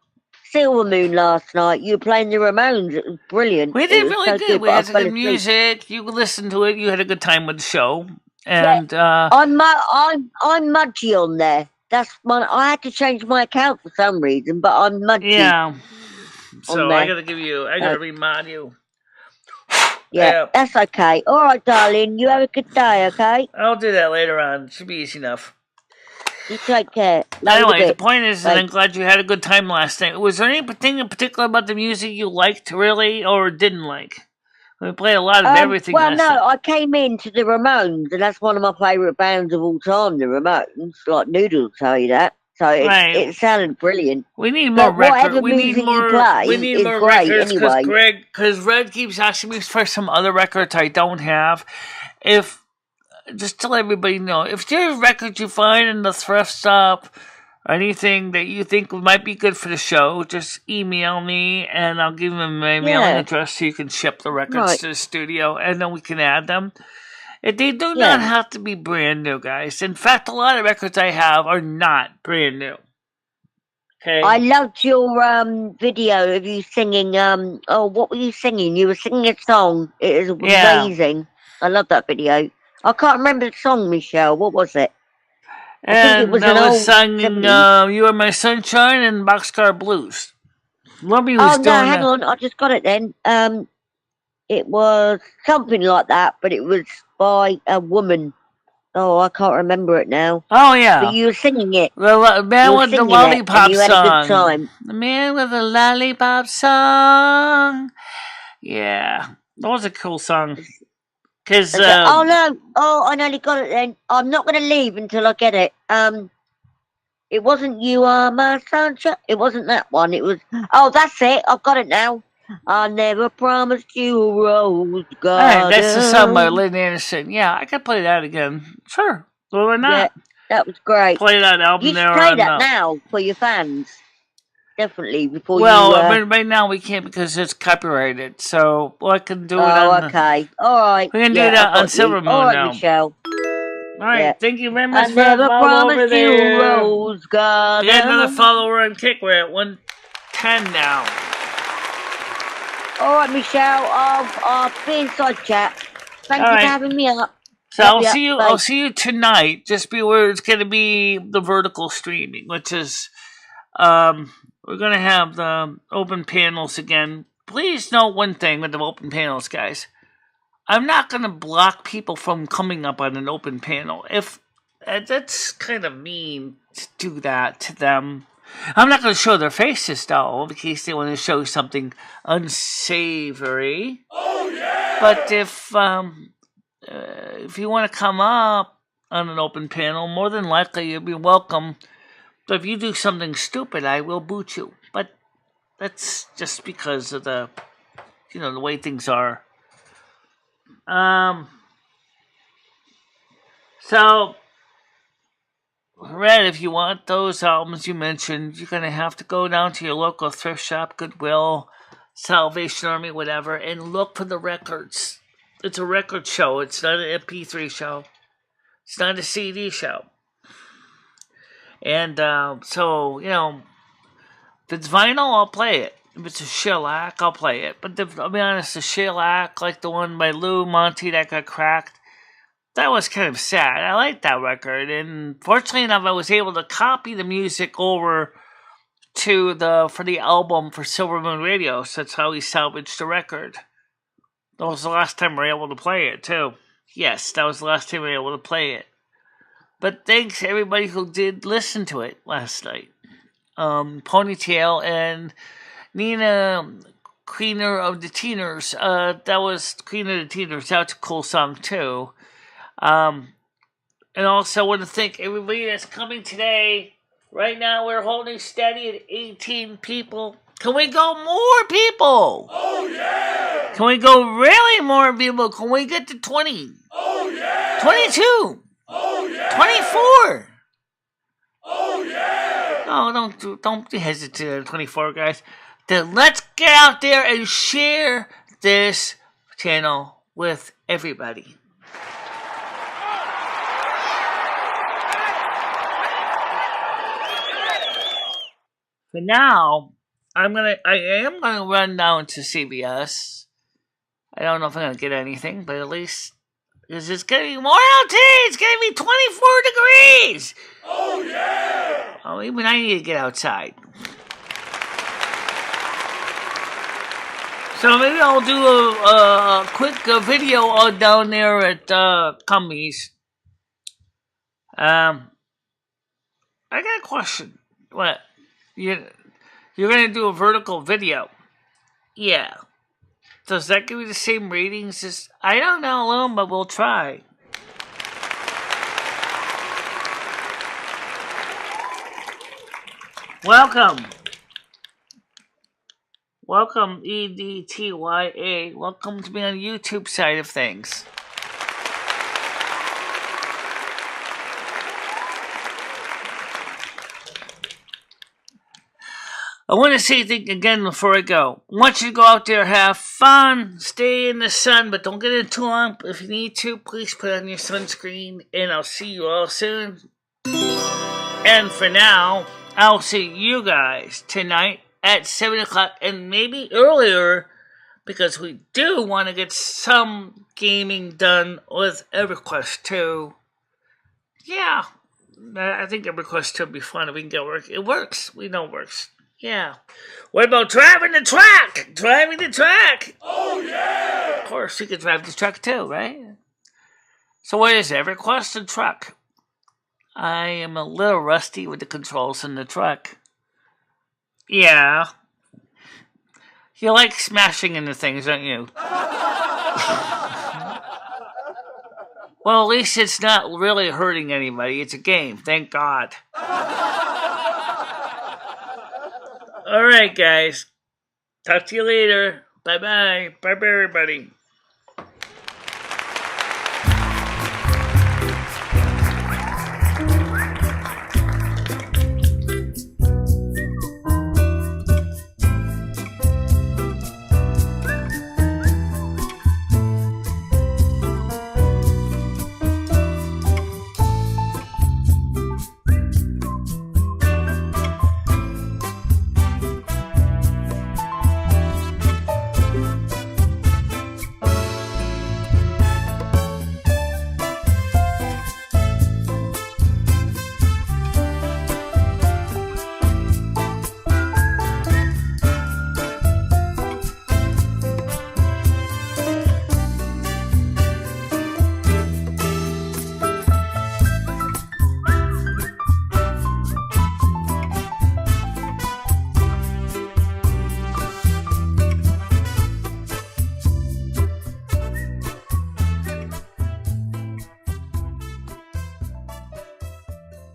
Silver Moon last night. You were playing the Ramones. It was brilliant. We It did was really so good. We but I had some fell good asleep. music. You listened to it. You had a good time with the show. And I'm Mudgy on there. I had to change my account for some reason, but I'm Mudgy. yeah. So there. I gotta remod you. Yeah, that's okay. All right, darling. You have a good day, okay? I'll do that later on. Should be easy enough. You take care. Love you a Anyway, the bit. point is that I'm glad you had a good time last night. Was there anything in particular about the music you liked, really, or didn't like? We played a lot of everything Well, last no, night. I came into the Ramones, and that's one of my favourite bands of all time, the Ramones. Like Noodle will tell you that. So it sounded brilliant. We need more records. Whatever music you play we need is more great records anyway. because Red keeps asking me for some other records I don't have. Just to let everybody know, if there's records you find in the thrift shop or anything that you think might be good for the show, just email me and I'll give them my mailing address so you can ship the records to the studio and then we can add them. They do not have to be brand new, guys. In fact, a lot of records I have are not brand new. Okay. I loved your video of you singing. What were you singing? You were singing a song. It is amazing. I love that video. I can't remember the song, Michelle. What was it? I think it was I was singing "You Are My Sunshine" and "Boxcar Blues." Lumby was doing that. Hang on. I just got it then. It was something like that, but it was by a woman. Oh, I can't remember it now. Oh, yeah. But you were singing it. The man with the lollipop you song. Had a good time. The man with the lollipop song. Yeah. That was a cool song. Cause, oh, no. Oh, I nearly got it then. I'm not going to leave until I get it. It wasn't "You Are My Sunshine." It wasn't that one. It was... Oh, that's it. I've got it now. I never promised you a rose garden. Alright, that's the song by Lynn Anderson. Yeah, I could play that again. Sure. Why not? Yeah, that was great. Play that album you there. You play that now for your fans. Definitely, before right now we can't because it's copyrighted. So, I can do it on... okay. All right. We can do that on Silver Moon All right, now. Michelle. Alright, thank you very much I never promised you a there. rose garden. We got another follower on Kick. We're at 110 now. All right, Michelle. I'll be inside chat. Thank you for having me up. So I'll see you tonight. Just be aware it's going to be the vertical streaming, which is we're going to have the open panels again. Please note one thing with the open panels, guys. I'm not going to block people from coming up on an open panel. If that's kind of mean to do that to them. I'm not going to show their faces, though, in case they want to show something unsavory. Oh, yeah! But if you want to come up on an open panel, more than likely you'll be welcome. But if you do something stupid, I will boot you. But that's just because of the way things are. So, Red, if you want those albums you mentioned, you're going to have to go down to your local thrift shop, Goodwill, Salvation Army, whatever, and look for the records. It's a record show. It's not an MP3 show. It's not a CD show. And so, you know, if it's vinyl, I'll play it. If it's a shellac, I'll play it. But I'll be honest, the shellac, like the one by Lou Monte that got cracked, that was kind of sad. I liked that record, and fortunately enough, I was able to copy the music over to for the album for Silver Moon Radio, so that's how we salvaged the record. That was the last time we were able to play it, too. Yes, that was the last time we were able to play it. But thanks to everybody who did listen to it last night. Ponytail and Nina, Queener of the Teeners. That was Queen of the Teeners. That's a cool song, too. And also I want to thank everybody that's coming today. Right now we're holding steady at 18 people. Can we go more people? Oh, yeah! Can we go really more people? Can we get to 20? Oh, yeah! 22? Oh, yeah! 24? Oh, yeah! No, don't be hesitant at 24, guys. Then let's get out there and share this channel with everybody. For now, I am gonna run down to CBS. I don't know if I'm gonna get anything, but at least because it's gonna be more out today. It's gonna be 24 degrees. Oh yeah! Oh, even I need to get outside. So maybe I'll do a quick video down there at Cumbies. I got a question. What? You're gonna do a vertical video? Yeah. Does that give you the same ratings as... I don't know, but we'll try. Welcome. Welcome, EDTYA. Welcome to me on the YouTube side of things. I want to say things again before I go. I want you to go out there, have fun, stay in the sun, but don't get in too long. If you need to, please put on your sunscreen, and I'll see you all soon. And for now, I'll see you guys tonight at 7 o'clock, and maybe earlier, because we do want to get some gaming done with EverQuest 2. Yeah, I think EverQuest 2 would be fun if we can get work. It works. We know it works. Yeah. What about driving the truck? Driving the truck. Oh, yeah. Of course, you can drive the truck too, right? So what is it? EverQuest and truck? I am a little rusty with the controls in the truck. Yeah. You like smashing into things, don't you? Well, at least it's not really hurting anybody. It's a game, thank God. Alright, guys. Talk to you later. Bye-bye. Bye-bye, everybody.